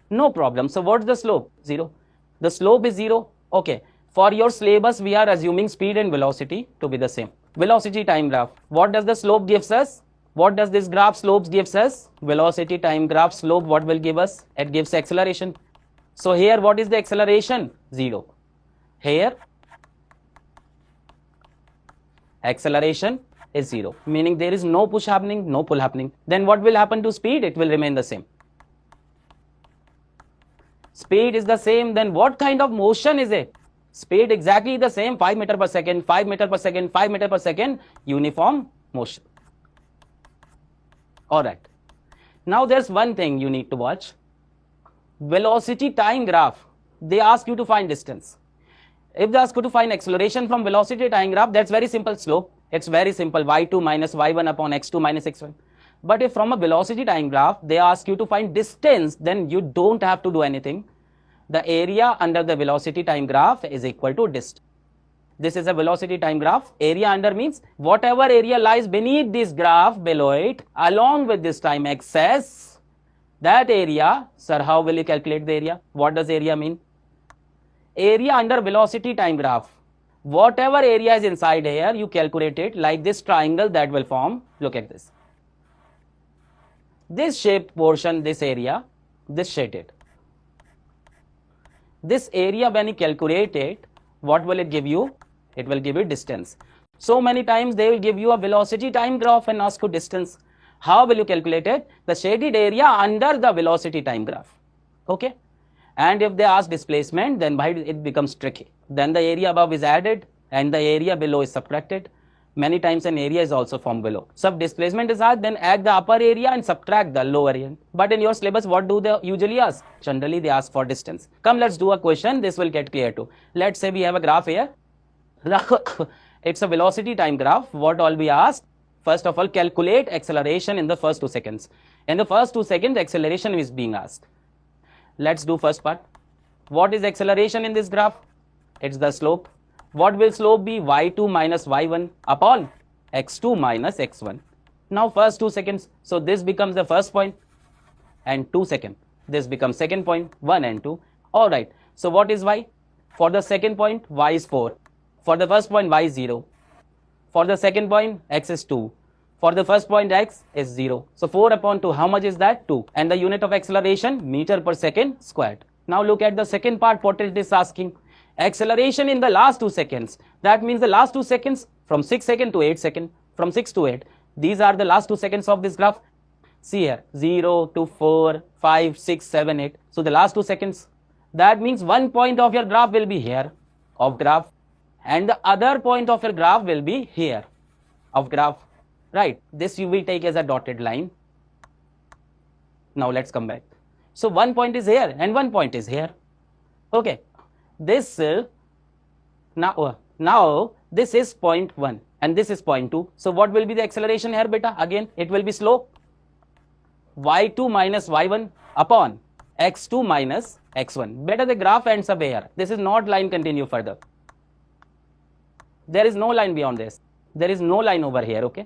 No problem. So what's the slope? 0. The slope is 0. Okay. For your syllabus, we are assuming speed and velocity to be the same. Velocity time graph. What does the slope gives us? What does this graph slopes gives us? Velocity time graph slope, what will give us? It gives acceleration. So here, what is the acceleration? 0. Here, acceleration is 0, meaning there is no push happening, no pull happening. Then what will happen to speed? It will remain the same. Speed is the same, then what kind of motion is it? Speed exactly the same, 5 meter per second, 5 meter per second, 5 meter per second, uniform motion. Alright. Now there's one thing you need to watch. Velocity time graph. They ask you to find distance. If they ask you to find acceleration from velocity time graph, that's very simple slope. It's very simple, y2 minus y1 upon x2 minus x1. But if from a velocity time graph, they ask you to find distance, then you don't have to do anything. The area under the velocity time graph is equal to distance. This is a velocity time graph. Area under means whatever area lies beneath this graph, below it, along with this time axis, that area, sir, how will you calculate the area? What does area mean? Area under velocity time graph. Whatever area is inside here, you calculate it like this triangle that will form. Look at this. This shaped portion, this area, this shaded. This area, when you calculate it, what will it give you? It will give you distance. So many times they will give you a velocity time graph and ask you distance. How will you calculate it? The shaded area under the velocity time graph. Okay? And if they ask displacement, then it becomes tricky. Then the area above is added and the area below is subtracted. Many times an area is also formed below. So if displacement is asked, then add the upper area and subtract the lower area. But in your syllabus, what do they usually ask? Generally, they ask for distance. Come, let's do a question. This will get clear too. Let's say we have a graph here. It's a velocity time graph. What all we asked? First of all, calculate acceleration in the first 2 seconds. In the first 2 seconds, acceleration is being asked. Let's do first part. What is acceleration in this graph? It's the slope. What will slope be? y2 minus y1 upon x2 minus x1. Now first 2 seconds. So this becomes the first point and 2 seconds. This becomes second point, 1 and 2. Alright. So what is y? For the second point, y is 4. For the first point, y is 0. For the second point, x is 2. For the first point, x is 0. So 4 upon 2, how much is that? 2. And the unit of acceleration, meter per second squared. Now look at the second part, what it is asking. Acceleration in the last 2 seconds. That means the last 2 seconds from 6 seconds to 8 seconds. From 6 to 8. These are the last 2 seconds of this graph. See here, 0 to 4, 5, 6, 7, 8. So the last 2 seconds. That means one point of your graph will be here of graph. And the other point of your graph will be here of graph. Right. This you will take as a dotted line. Now let's come back. So one point is here and one point is here. Okay. This now this is point 1 and this is point 2. So what will be the acceleration here, beta? Again, it will be slope y2 minus y1 upon x2 minus x1. Better the graph ends up here. This is not line continue further. There is no line beyond this. There is no line over here, okay?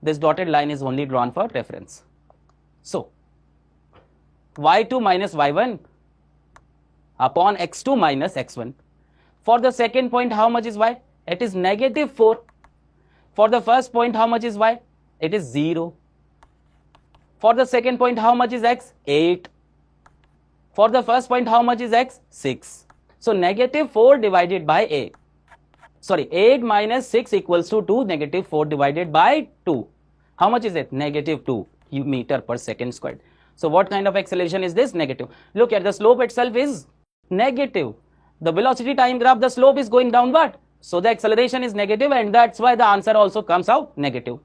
This dotted line is only drawn for reference. So, y2 minus y1 upon x2 minus x1. For the second point, how much is y? It is negative 4. For the first point, how much is y? It is 0. For the second point, how much is x? 8. For the first point, how much is x? 6. So, negative 4 divided by 8. Sorry, 8 minus 6 equals to 2, negative 4 divided by 2. How much is it? Negative 2 meter per second squared. So, what kind of acceleration is this? Negative. Look at the slope itself is negative. The velocity time graph, the slope is going downward. So, the acceleration is negative and that's why the answer also comes out negative.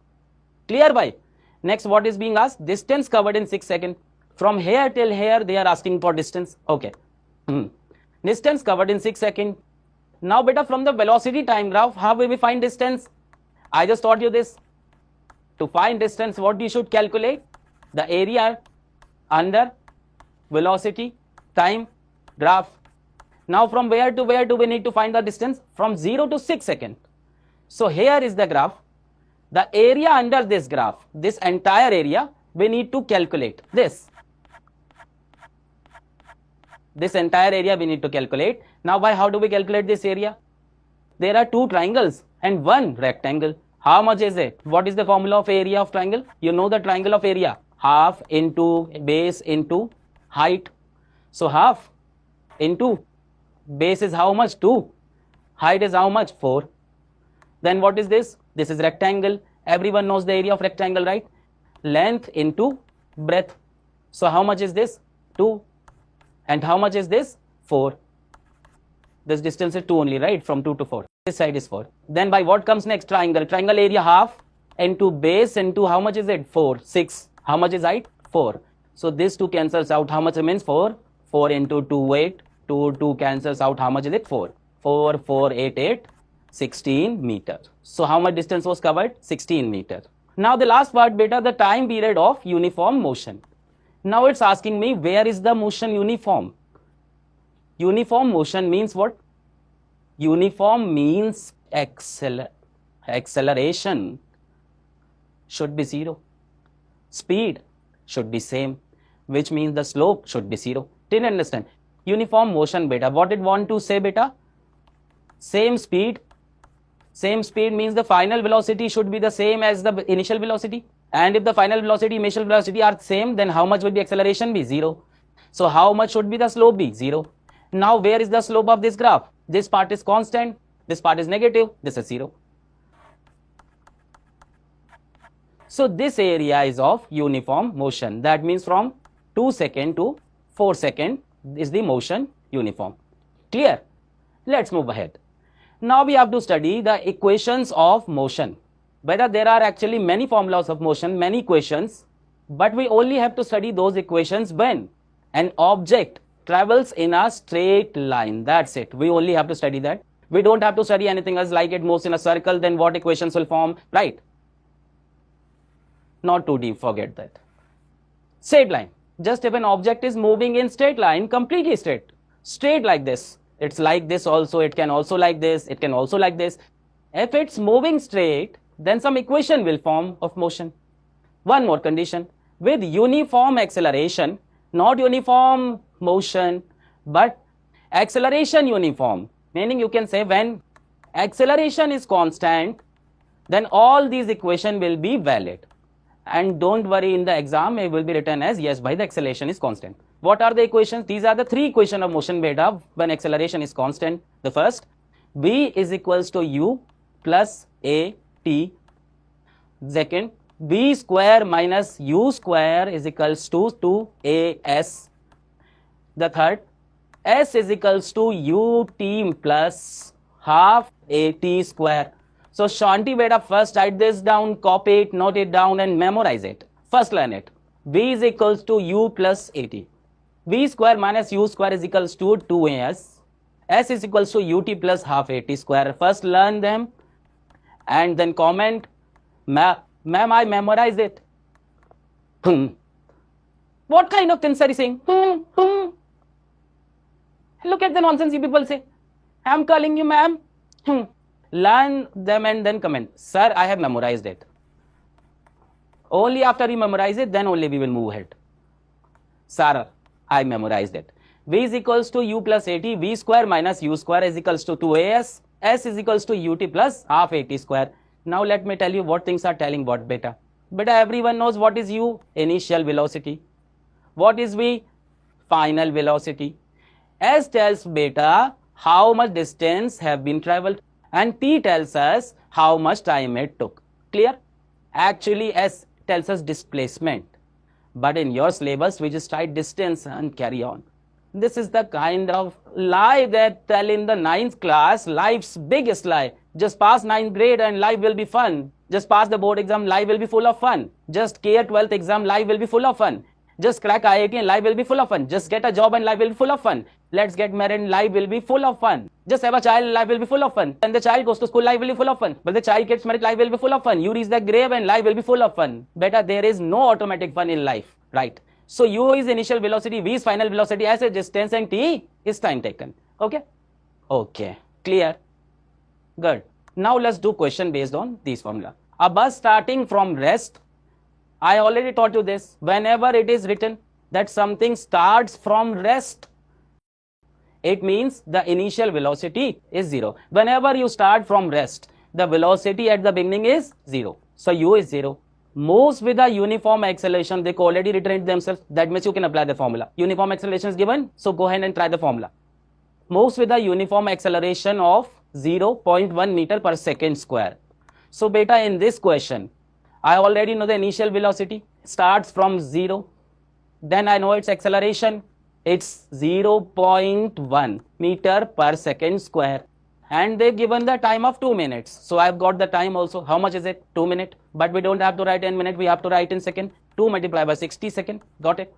Clear, bhai? Next, what is being asked? Distance covered in 6 seconds. From here till here, they are asking for distance. Okay. Distance covered in 6 seconds. Now, beta, from the velocity time graph, how will we find distance? I just taught you this. To find distance, what you should calculate? The area under velocity time graph. Now, from where to where do we need to find the distance? From 0 to 6 seconds. So, here is the graph. The area under this graph, this entire area, we need to calculate this. This entire area we need to calculate. Now how do we calculate this area? There are two triangles and one rectangle. How much is it? What is the formula of area of triangle? You know the triangle of area. Half into base into height. So half into base is how much? 2. Height is how much? 4. Then what is this? This is rectangle. Everyone knows the area of rectangle, right? Length into breadth. So how much is this? 2. And how much is this? 4. This distance is 2 only, right? From 2 to 4. This side is 4. Then by what comes next? Triangle. Triangle area half into base into how much is it? 4. 6. How much is height? 4. So this 2 cancels out. How much remains? 4. 4 into 2, 8. 2 cancels out. How much is it? 4. 4, 4, 8, 8. 16 meter. So how much distance was covered? 16 meter. Now the last part, beta, the time period of uniform motion. Now it's asking me, where is the motion uniform? Uniform motion means what? Uniform means acceleration should be 0. Speed should be same, which means the slope should be 0. Didn't understand? Uniform motion, beta. What it want to say, beta? Same speed. Same speed means the final velocity should be the same as the initial velocity. And if the final velocity, initial velocity are same, then how much would be acceleration be? 0. So how much should be the slope be? 0. Now where is the slope of this graph? This part is constant, this part is negative, this is 0. So this area is of uniform motion. That means from 2 second to 4 second is the motion uniform. Clear? Let's move ahead. Now we have to study the equations of motion. Whether there are actually many formulas of motion, many equations, but we only have to study those equations when an object travels in a straight line. That's it. We only have to study that. We don't have to study anything else, like it moves in a circle, then what equations will form, right? Not too deep, forget that. Straight line. Just if an object is moving in straight line, completely straight like this. It's like this also, it can also like this, it can also like this. If it's moving straight, then some equation will form of motion. One more condition, with uniform acceleration, not uniform motion, but acceleration uniform, meaning you can say when acceleration is constant, then all these equations will be valid. And don't worry, in the exam it will be written as yes, by the acceleration is constant. What are the equations? These are the 3 equations of motion, beta, when acceleration is constant. The first, v is equals to u plus a t. Second, v square minus u square is equals to 2as. The third, s is equals to ut plus half at square. So Shanti, beta, first write this down, copy it, note it down and memorize it. First learn it. V is equals to u plus at. V square minus u square is equals to 2as. S is equals to ut plus half at square. First learn them and then comment, ma'am, I memorized it. What kind of things are you saying? Look at the nonsense you people say. I'm calling you ma'am. Learn them and then comment. Sir, I have memorized it. Only after you memorize it, then only we will move ahead. Sir, I memorized it. V is equals to u plus at. V square minus u square is equals to 2as. S is equals to ut plus half at square. Now let me tell you what things are telling what, beta. Beta, everyone knows what is u? Initial velocity. What is v? Final velocity. S tells beta how much distance have been traveled, and t tells us how much time it took. Clear? Actually, S tells us displacement, but in your syllabus we just write distance and carry on. This is the kind of lie that tell in the 9th class, life's biggest lie. Just pass 9th grade and life will be fun. Just pass the board exam, life will be full of fun. Just clear 12th exam, life will be full of fun. Just crack IIT and life will be full of fun. Just get a job and life will be full of fun. Let's get married and life will be full of fun. Just have a child and life will be full of fun. And the child goes to school, life will be full of fun. But the child gets married, life will be full of fun. You reach the grave and life will be full of fun. Better, there is no automatic fun in life, right? So u is initial velocity, v is final velocity, s is distance and t is time taken. Okay? Okay. Clear? Good. Now let's do question based on these formula. A bus starting from rest. I already taught you this. Whenever it is written that something starts from rest, It means the initial velocity is 0. Whenever you start from rest, the velocity at the beginning is 0. So u is 0. Moves with a uniform acceleration. They already written it themselves. That means you can apply the formula. Uniform acceleration is given. So go ahead and try the formula. Moves with a uniform acceleration of 0.1 meter per second square. So beta, in this question, I already know the initial velocity starts from 0. Then I know its acceleration. It's 0.1 meter per second square. And they've given the time of 2 minutes. So I've got the time also. How much is it? 2 minutes. But we don't have to write in minute. We have to write in second. 2 multiplied by 60 second. Got it?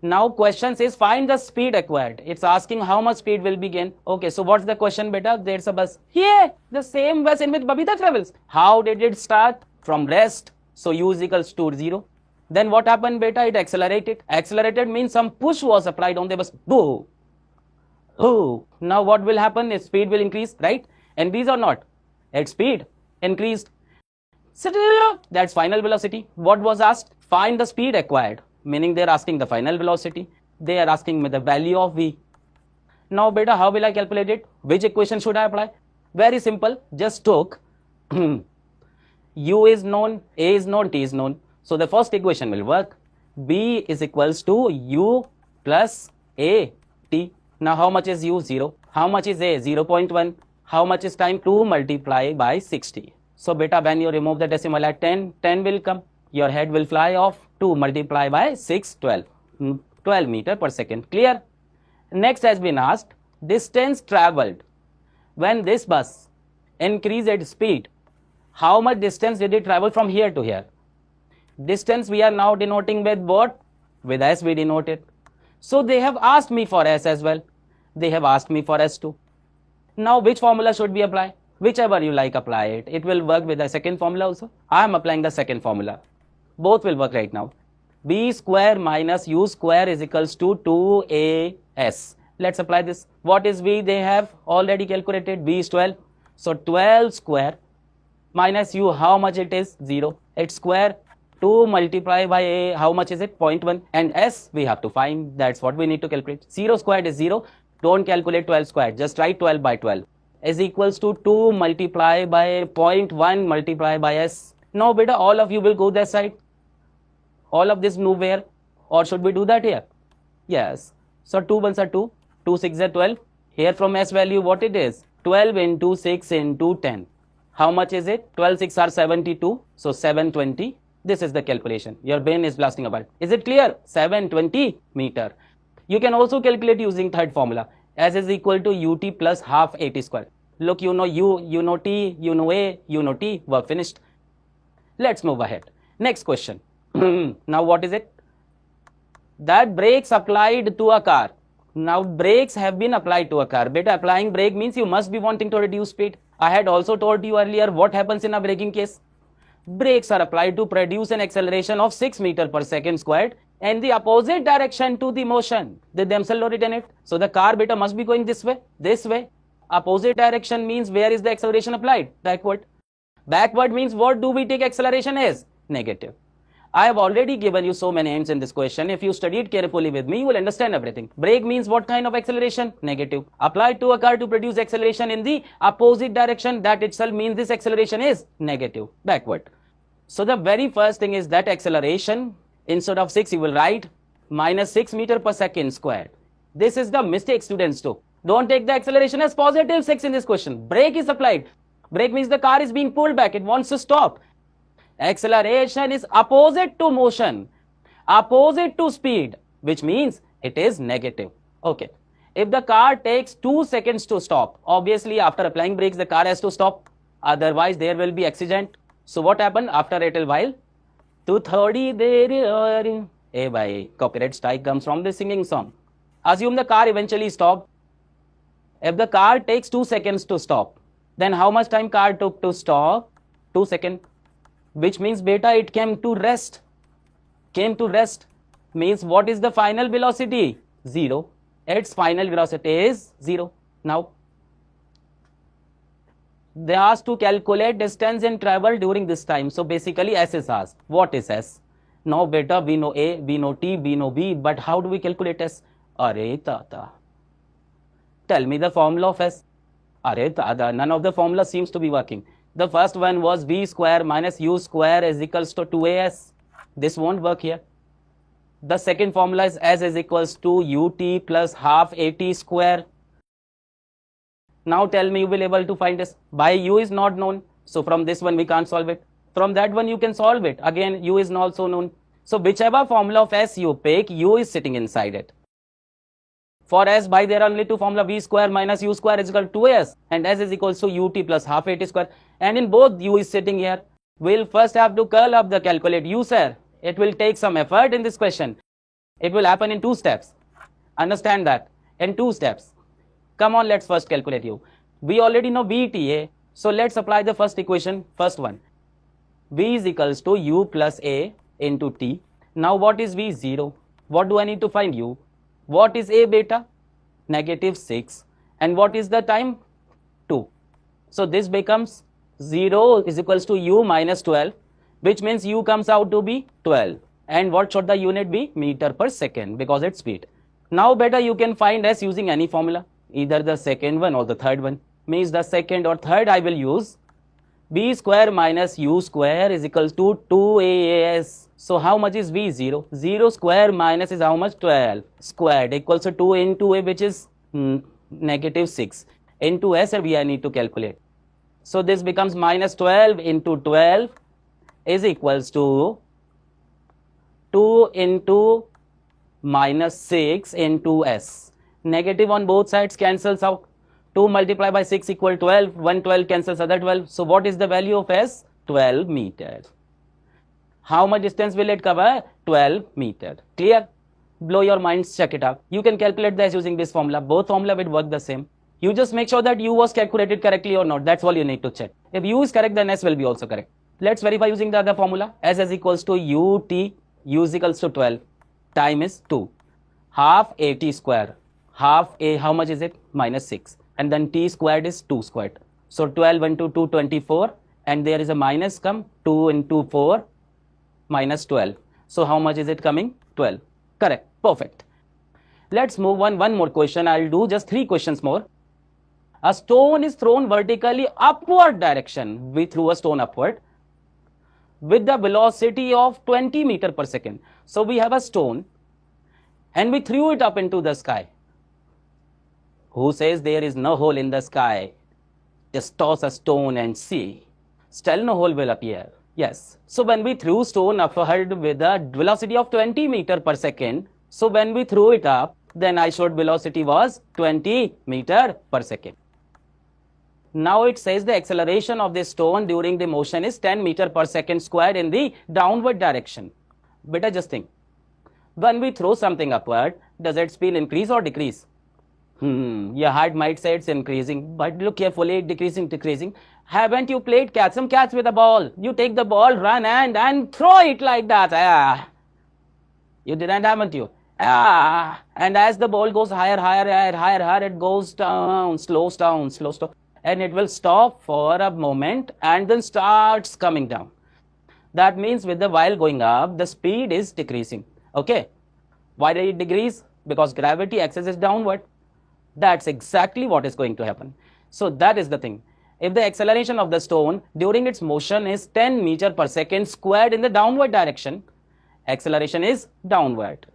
Now question says find the speed acquired. It's asking how much speed will be gained. Okay, so what's the question, beta? There's a bus. Here, the same bus in which Babita travels. How did it start? From rest. So u is equals to 0. Then what happened, beta? It accelerated. Accelerated means some push was applied on the bus. Boom. Oh, now what will happen? Its speed will increase, right? Increase or not? Its speed increased. So that's final velocity. What was asked? Find the speed acquired. Meaning they're asking the final velocity. They are asking me the value of v. Now beta, how will I calculate it? Which equation should I apply? Very simple. Just took u is known, a is known, t is known. So the first equation will work. B is equals to u plus a t. Now how much is u? 0. How much is a? 0.1. How much is time? 2 multiplied by 60. So beta, when you remove the decimal at 10, 10 will come. Your head will fly off. 2 multiplied by 6, 12. 12 meter per second. Clear? Next has been asked, distance traveled. When this bus increased its speed, how much distance did it travel from here to here? Distance we are now denoting with what? With s we denote it. So they have asked me for s as well. They have asked me for s too. Now which formula should we apply? Whichever you like, apply it. It will work with the second formula also. I am applying the second formula. Both will work right now. B square minus u square is equals to 2as. Let's apply this. What is v? They have already calculated. V is 12. So 12 square minus u, how much it is? 0. It's square. 2 multiplied by a, how much is it? 0.1. And s we have to find. That's what we need to calculate. 0 squared is 0. Don't calculate 12 squared. Just write 12 by 12 is equals to 2 multiplied by 0.1 multiplied by s. Now beta, all of you will go that side. All of this move where? Or should we do that here? Yes. So 2 ones are 2. 2 6 are 12. Here from s value what it is? 12 into 6 into 10. How much is it? 12 6 are 72. So 720. This is the calculation. Your brain is blasting about. Is it clear? 720 meter. You can also calculate using third formula. S is equal to ut plus half at square. Look, you know u, you know t, you know a, you know t. Work finished. Let's move ahead. Next question. Now what is it? That brakes applied to a car. Now brakes have been applied to a car. Beta, applying brake means you must be wanting to reduce speed. I had also told you earlier what happens in a braking case. Brakes are applied to produce an acceleration of 6 meter per second squared and the opposite direction to the motion. They themselves written it. So the car, beta, must be going this way. This way. Opposite direction means where is the acceleration applied? Backward. Backward means what do we take acceleration as? Negative. I have already given you so many hints in this question. If you studied carefully with me, you will understand everything. Brake means what kind of acceleration? Negative. Applied to a car to produce acceleration in the opposite direction. That itself means this acceleration is negative, backward. So the very first thing is that acceleration, instead of 6, you will write minus 6 meter per second squared. This is the mistake students do. Don't take the acceleration as positive 6 in this question. Brake is applied. Brake means the car is being pulled back. It wants to stop. Acceleration is opposite to motion, opposite to speed, which means it is negative. Okay. If the car takes 2 seconds to stop, obviously after applying brakes, the car has to stop. Otherwise, there will be accident. So what happened after a little while? 230 there. Hey bhai, copyright strike comes from the singing song. Assume the car eventually stopped. If the car takes 2 seconds to stop, then how much time car took to stop? 2 seconds. Which means beta, it came to rest. Came to rest means what is the final velocity? 0. Its final velocity is 0. Now they asked to calculate distance and travel during this time. So basically S is asked. What is S? Now beta, we know A, we know T, we know B, but how do we calculate S? Arey tata. Tell me the formula of S. None of the formula seems to be working. The first one was v square minus u square is equals to 2as. This won't work here. The second formula is S is equals to ut plus half at square. Now tell me you will able to find this. By u is not known. So from this one we can't solve it. From that one you can solve it. Again u is not also known. So whichever formula of S you pick, u is sitting inside it. For S, by there are only two formula, v square minus u square is equal to 2s, and S is equals to ut plus half at square, and in both u is sitting here. We'll first have to curl up the calculate u, sir. It will take some effort in this question. It will happen in 2 steps. Understand that, in 2 steps. Come on, let's first calculate u. We already know VTA, so let's apply the first equation, first one. V is equals to u plus a into t. Now what is v? 0. What do I need to find u? What is a beta? -6. And what is the time? 2. So this becomes 0 is equals to u minus 12, which means u comes out to be 12. And what should the unit be? Meter per second, because it's speed. Now better you can find S using any formula, either the second one or the third one. Means the second or third I will use. B square minus u square is equals to 2as. So how much is v? 0. 0 square minus is how much? 12 squared equals to 2 into a, which is -6 into s, and we need to calculate. So this becomes minus 12 into 12 is equals to 2 into -6 into s. Negative on both sides cancels out. 2 multiplied by 6 equal 12. 1 12 cancels other 12. So what is the value of S? 12 meters. How much distance will it cover? 12 meters. Clear? Blow your minds, check it out. You can calculate this using this formula. Both formula will work the same. You just make sure that u was calculated correctly or not. That's all you need to check. If u is correct, then S will be also correct. Let's verify using the other formula. S is equals to ut, u is equals to 12. Time is 2. Half at square. Half a, how much is it? -6. And then t squared is 2 squared. So 12 into 2, 24, and there is a minus come, 2 into 4, minus 12. So how much is it coming? 12. Correct. Perfect. Let's move on. One more question. I'll do just 3 questions more. A stone is thrown vertically upward direction. We threw a stone upward with the velocity of 20 meter per second. So we have a stone and we threw it up into the sky. Who says there is no hole in the sky? Just toss a stone and see. Still no hole will appear. Yes. So when we threw stone upward with a velocity of 20 meter per second, so when we threw it up, then I showed velocity was 20 meter per second. Now it says the acceleration of the stone during the motion is 10 meter per second squared in the downward direction. Beta, just think. When we throw something upward, does its speed increase or decrease? Your heart might say it's increasing, but look carefully, decreasing. Haven't you played catch some catch with a ball? You take the ball, run and throw it like that. You didn't, haven't you? And as the ball goes higher, it goes down, slows down, and it will stop for a moment and then starts coming down. That means with the while going up, the speed is decreasing. Okay. Why did it decrease? Because gravity axis is downward. That's exactly what is going to happen. So that is the thing. If the acceleration of the stone during its motion is 10 meter per second squared in the downward direction, acceleration is downward.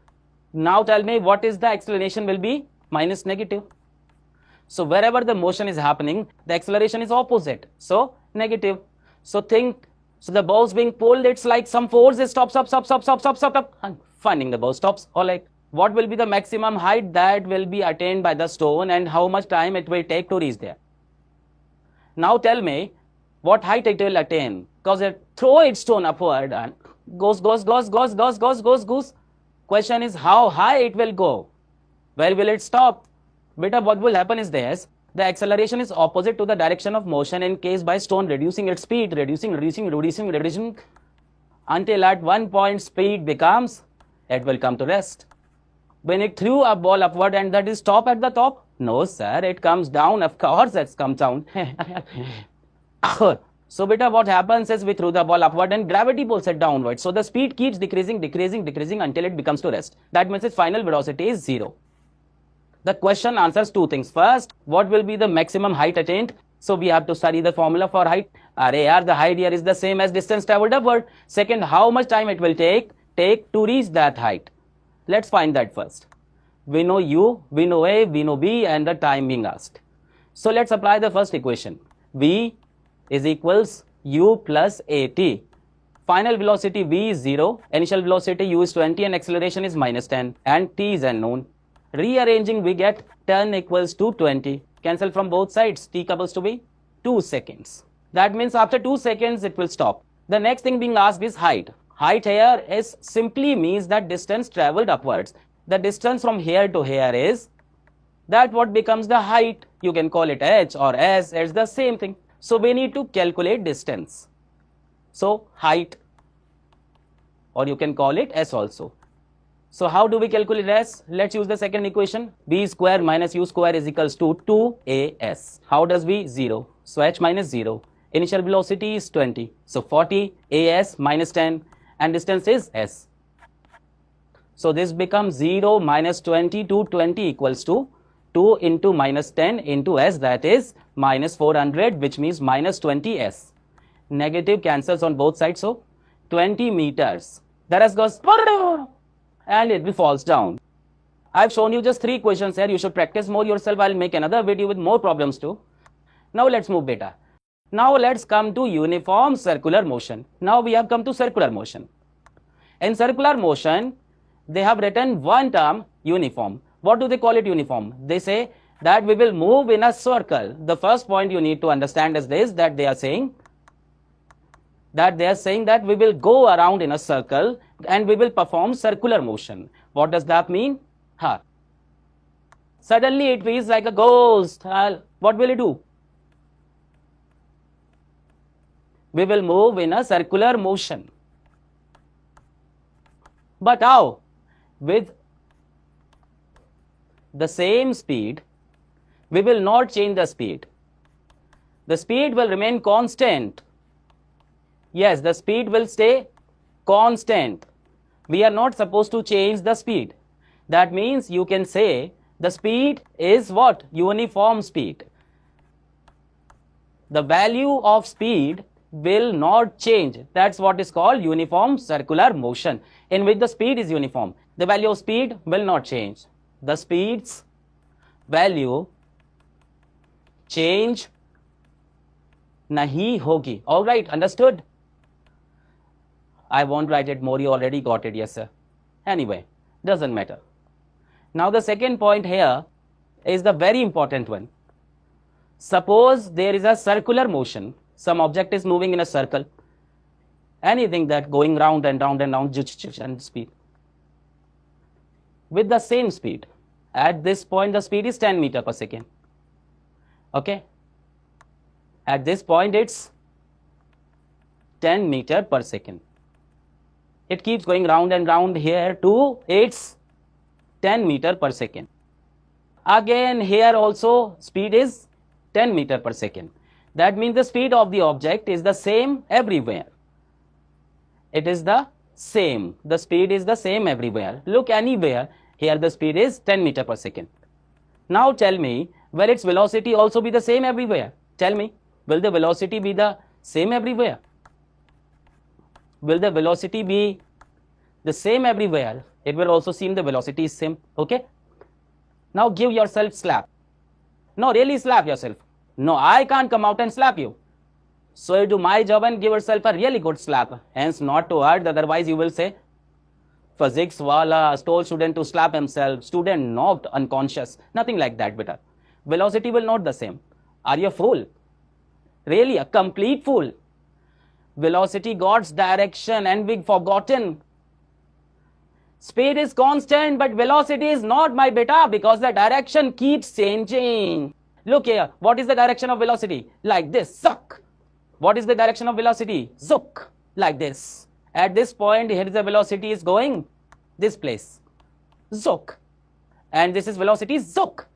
Now tell me what is the acceleration will be? Minus negative. So wherever the motion is happening, the acceleration is opposite. So negative. So think, so the ball is being pulled, it's like some force is stop. And finding the ball stops. All right. What will be the maximum height that will be attained by the stone and how much time it will take to reach there? Now tell me what height it will attain, because it throw its stone upward and goes. Question is how high it will go. Where will it stop? Beta, what will happen is this. The acceleration is opposite to the direction of motion in case by stone reducing its speed, reducing until at one point speed becomes, it will come to rest. When it threw a ball upward and that is stop at the top? No, sir, it comes down. Of course, it comes down. So, beta, what happens is we threw the ball upward and gravity pulls it downward. So, the speed keeps decreasing until it becomes to rest. That means its final velocity is 0. The question answers two things. First, what will be the maximum height attained? So we have to study the formula for height. The height here is the same as distance traveled upward. Second, how much time it will take to reach that height? Let's find that first. We know u, we know a, we know b, and the time being asked. So let's apply the first equation. V is equals u plus at. Final velocity v is 0, initial velocity u is 20, and acceleration is minus 10, and t is unknown. Rearranging, we get 10 equals to 20. Cancel from both sides. T comes to be 2 seconds. That means after 2 seconds, it will stop. The next thing being asked is height. Height here is simply means that distance traveled upwards. The distance from here to here is that what becomes the height. You can call it h or s. It's the same thing. So we need to calculate distance. So height, or you can call it s also. So how do we calculate s? Let's use the second equation. B square minus u square is equals to 2as. How does v? 0. So h minus 0. Initial velocity is 20. So 40 as minus 10, and distance is s. So this becomes 0 minus 20 to 20 equals to 2 into minus 10 into s, that is minus 400, which means minus 20s. Negative cancels on both sides, so 20 meters. That has goes and it will falls down. I've shown you just 3 questions here. You should practice more yourself. I'll make another video with more problems too. Now let's move beta. Now let's come to uniform circular motion. Now we have come to circular motion. In circular motion, they have written one term, uniform. What do they call it, uniform? They say that we will move in a circle. The first point you need to understand is this, that they are saying that we will go around in a circle and we will perform circular motion. What does that mean? Suddenly it feels like a ghost. What will it do? We will move in a circular motion. But how? With the same speed. We will not change the speed. The speed will remain constant. Yes, the speed will stay constant. We are not supposed to change the speed. That means you can say the speed is what? Uniform speed. The value of speed will not change. That's what is called uniform circular motion, in which the speed is uniform. The value of speed will not change. The speed's value change nahi hogi. All right, understood? I won't write it more. You already got it. Yes, sir. Anyway, doesn't matter. Now the second point here is the very important one. Suppose there is a circular motion. Some object is moving in a circle. Anything that going round and round and round and speed. With the same speed. At this point, the speed is 10 meters per second. Okay. At this point, it's 10 meters per second. It keeps going round and round here to its 10 meters per second. Again, here also speed is 10 meters per second. That means the speed of the object is the same everywhere. It is the same. The speed is the same everywhere. Look anywhere. Here the speed is 10 meters per second. Now tell me, will its velocity also be the same everywhere? Tell me, will the velocity be the same everywhere? Will the velocity be the same everywhere? It will also seem the velocity is same. Okay. Now give yourself slap. No, really slap yourself. No, I can't come out and slap you. So you do my job and give yourself a really good slap. Hence not to hurt, otherwise you will say, physics wala told student to slap himself. Student knocked unconscious. Nothing like that, beta. Velocity will not the same. Are you a fool? Really, a complete fool. Velocity God's direction and we've forgotten. Speed is constant, but velocity is not, my beta, because the direction keeps changing. Look here, what is the direction of velocity? Like this, suck. What is the direction of velocity? Zook, like this. At this point, here is the velocity is going this place. Zook. And this is velocity, zook.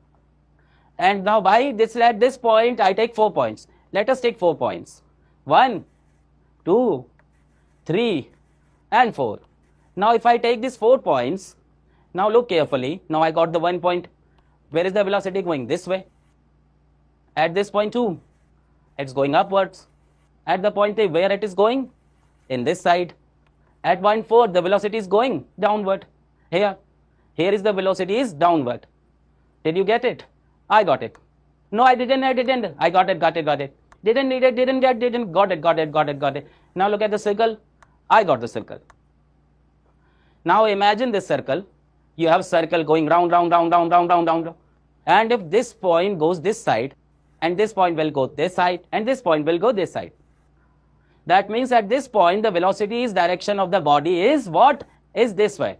And now by this, at this point, I take 4 points. Let us take 4 points. 1, 2, 3, and 4. Now if I take these 4 points, now look carefully. Now I got the 1 point. Where is the velocity going? This way. At this point 2, it's going upwards. At the point 3, where it is going? In this side. At point 4, the velocity is going downward. Here is the velocity is downward. Did you get it? I got it. No, I didn't. I got it. Didn't need it, didn't get, didn't, got it. Now look at the circle. I got the circle. Now imagine this circle. You have circle going round. And if this point goes this side, and this point will go this side, and this point will go this side. That means at this point, the velocity is direction of the body is what? Is this way.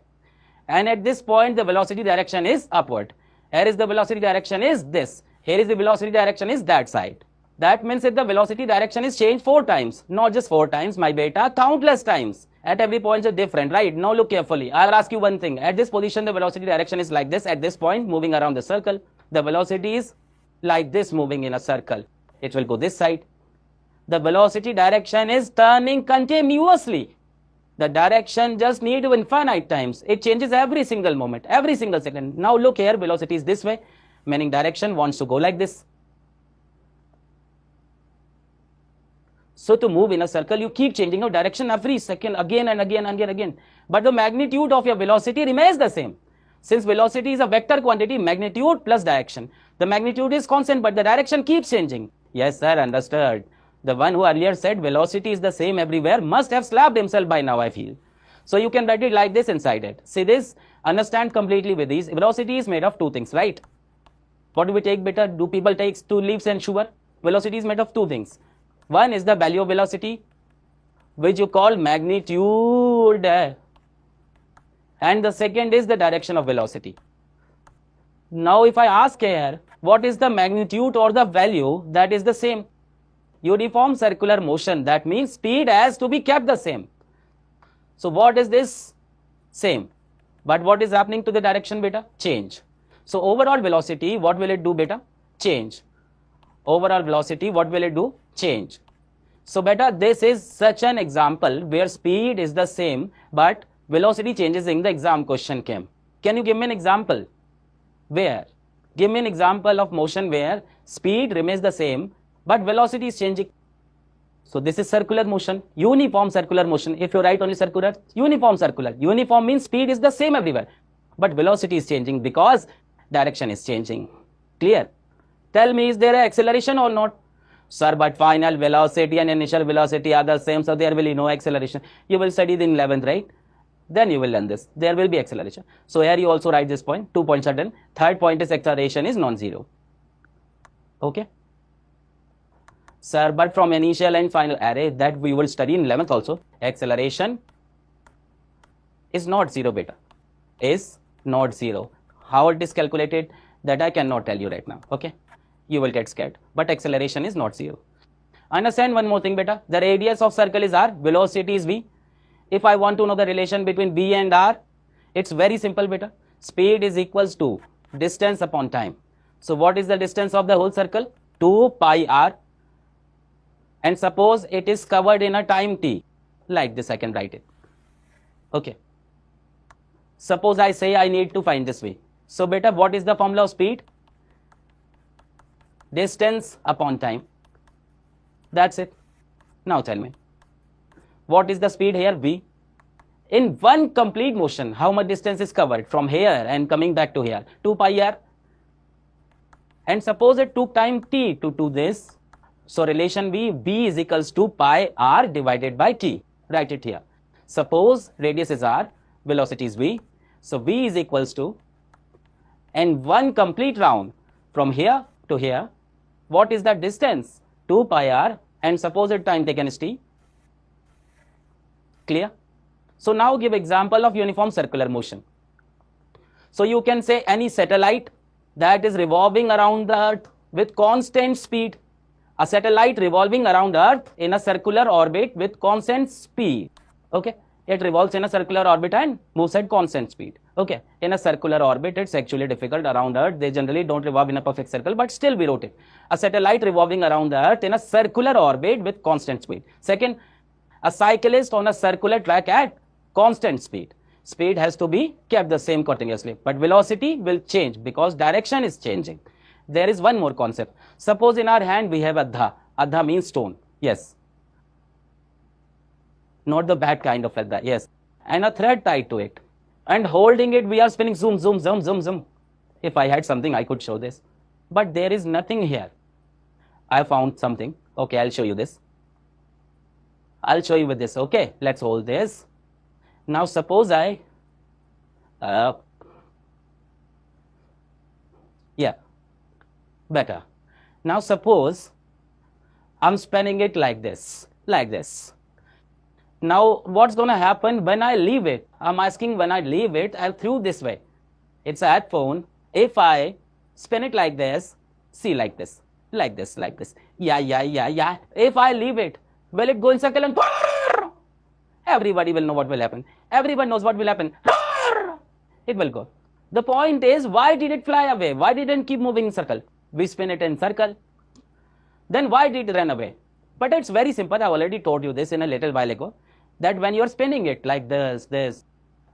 And at this point, the velocity direction is upward. Here is the velocity direction is this. Here is the velocity direction is that side. That means that the velocity direction is changed 4 times. Not just 4 times, my beta, countless times. At every point is different, right? Now look carefully. I'll ask you one thing. At this position, the velocity direction is like this. At this point, moving around the circle, the velocity is like this, moving in a circle. It will go this side. The velocity direction is turning continuously. The direction just need infinite times. It changes every single moment, every single second. Now look here, velocity is this way, meaning direction wants to go like this. So to move in a circle, you keep changing your direction every second, again and again. But the magnitude of your velocity remains the same. Since velocity is a vector quantity, magnitude plus direction. The magnitude is constant, but the direction keeps changing. Yes, sir, understood. The one who earlier said velocity is the same everywhere must have slapped himself by now, I feel. So you can write it like this inside it. See this, understand completely with these. Velocity is made of 2 things, right? What do we take better? Do people take 2 leaves and sugar? Velocity is made of 2 things. One is the value of velocity, which you call magnitude. And the second is the direction of velocity. Now if I ask here, what is the magnitude or the value? That is the same. Uniform circular motion, that means speed has to be kept the same. So what is this? Same. But what is happening to the direction, beta? Change. So overall velocity, what will it do, beta? Change. Overall velocity, what will it do? Change. So beta, this is such an example where speed is the same, but velocity changes in the exam question came. Can you give me an example? Where? Give me an example of motion where speed remains the same, but velocity is changing. So this is circular motion, uniform circular motion. If you write only circular, uniform circular. Uniform means speed is the same everywhere, but velocity is changing because direction is changing. Clear? Tell me, is there an acceleration or not? Sir, but final velocity and initial velocity are the same, so there will be no acceleration. You will study in 11th, right? Then you will learn this. There will be acceleration. So here you also write this point. 2 points are done. Third point is acceleration is non-zero. Okay? Sir, but from initial and final array that we will study in 11th also, acceleration is not 0, beta. Is not 0. How it is calculated, that I cannot tell you right now. Okay? You will get scared. But acceleration is not 0. Understand one more thing, beta. The radius of circle is r, velocity is v. If I want to know the relation between v and r, it's very simple, beta. Speed is equals to distance upon time. So what is the distance of the whole circle? 2 pi r. And suppose it is covered in a time t. Like this I can write it. Okay. Suppose I say I need to find this way. So beta, what is the formula of speed? Distance upon time. That's it. Now tell me, what is the speed here? V. In one complete motion, how much distance is covered from here and coming back to here? 2 pi r. And suppose it took time t to do this. So relation v is equals to pi r divided by t. Write it here. Suppose radius is r, velocity is v. So v is equals to, and one complete round from here to here, what is that distance? 2 pi r, and suppose the time taken is t. Clear? So now give example of uniform circular motion. So you can say any satellite that is revolving around the earth with constant speed. A satellite revolving around earth in a circular orbit with constant speed. Okay? It revolves in a circular orbit and moves at constant speed. Okay? In a circular orbit, it's actually difficult around earth. They generally don't revolve in a perfect circle, but still we wrote it. A satellite revolving around the earth in a circular orbit with constant speed. Second, a cyclist on a circular track at constant speed. Speed has to be kept the same continuously, but velocity will change because direction is changing. There is one more concept. Suppose in our hand we have adha. Adha means stone. Yes. Not the bad kind of adha. Yes. And a thread tied to it. And holding it, we are spinning zoom, zoom, zoom, zoom, zoom. If I had something, I could show this. But there is nothing here. I found something. Okay, I'll show you this. I'll show you with this. Okay, let's hold this. Now suppose I, yeah, better. Now suppose I'm spinning it like this, like this. Now what's going to happen when I leave it? I'm asking when I leave it, I'll throw this way. It's a headphone. If I spin it like this, see like this, like this, like this. Yeah. If I leave it, will it go in circle and everybody will know what will happen. Everyone knows what will happen. It will go. The point is, why did it fly away? Why didn't it keep moving in circle? We spin it in circle. Then why did it run away? But it's very simple. I already told you this in a little while ago, that when you're spinning it like this,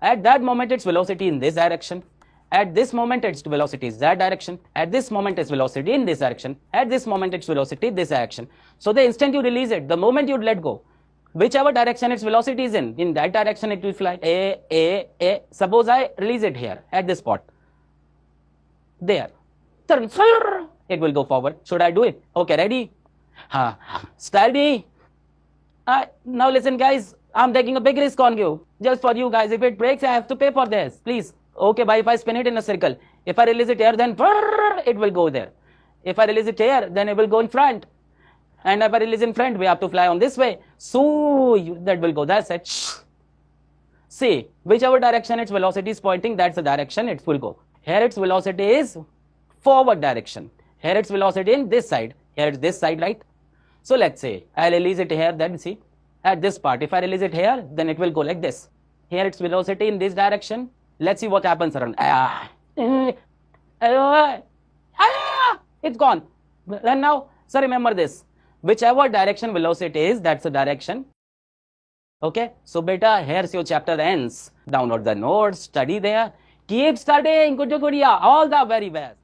at that moment its velocity in this direction. At this moment its velocity is that direction. At this moment its velocity in this direction. At this moment its velocity this direction. So the instant you release it, the moment you let go, whichever direction its velocity is in that direction it will fly. Suppose I release it here at this spot. There. Turn. It will go forward. Should I do it? Okay, ready? Steady. Now listen guys, I'm taking a big risk on you. Just for you guys. If it breaks, I have to pay for this. Please. Okay, bye. If I spin it in a circle, if I release it here, then it will go there. If I release it here, then it will go in front. And if I release in front, we have to fly on this way. So that will go. That's it. See, whichever direction its velocity is pointing, that's the direction it will go. Here its velocity is forward direction. Here its velocity in this side. Here it's this side, right? So let's say I release it here, then see, at this part. If I release it here, then it will go like this. Here its velocity in this direction. Let's see what happens around. It's gone. And now, so remember this. Whichever direction velocity is, that's the direction. Okay. So beta, here's your chapter ends. Download the notes, study there. Keep studying. Good. All the very best.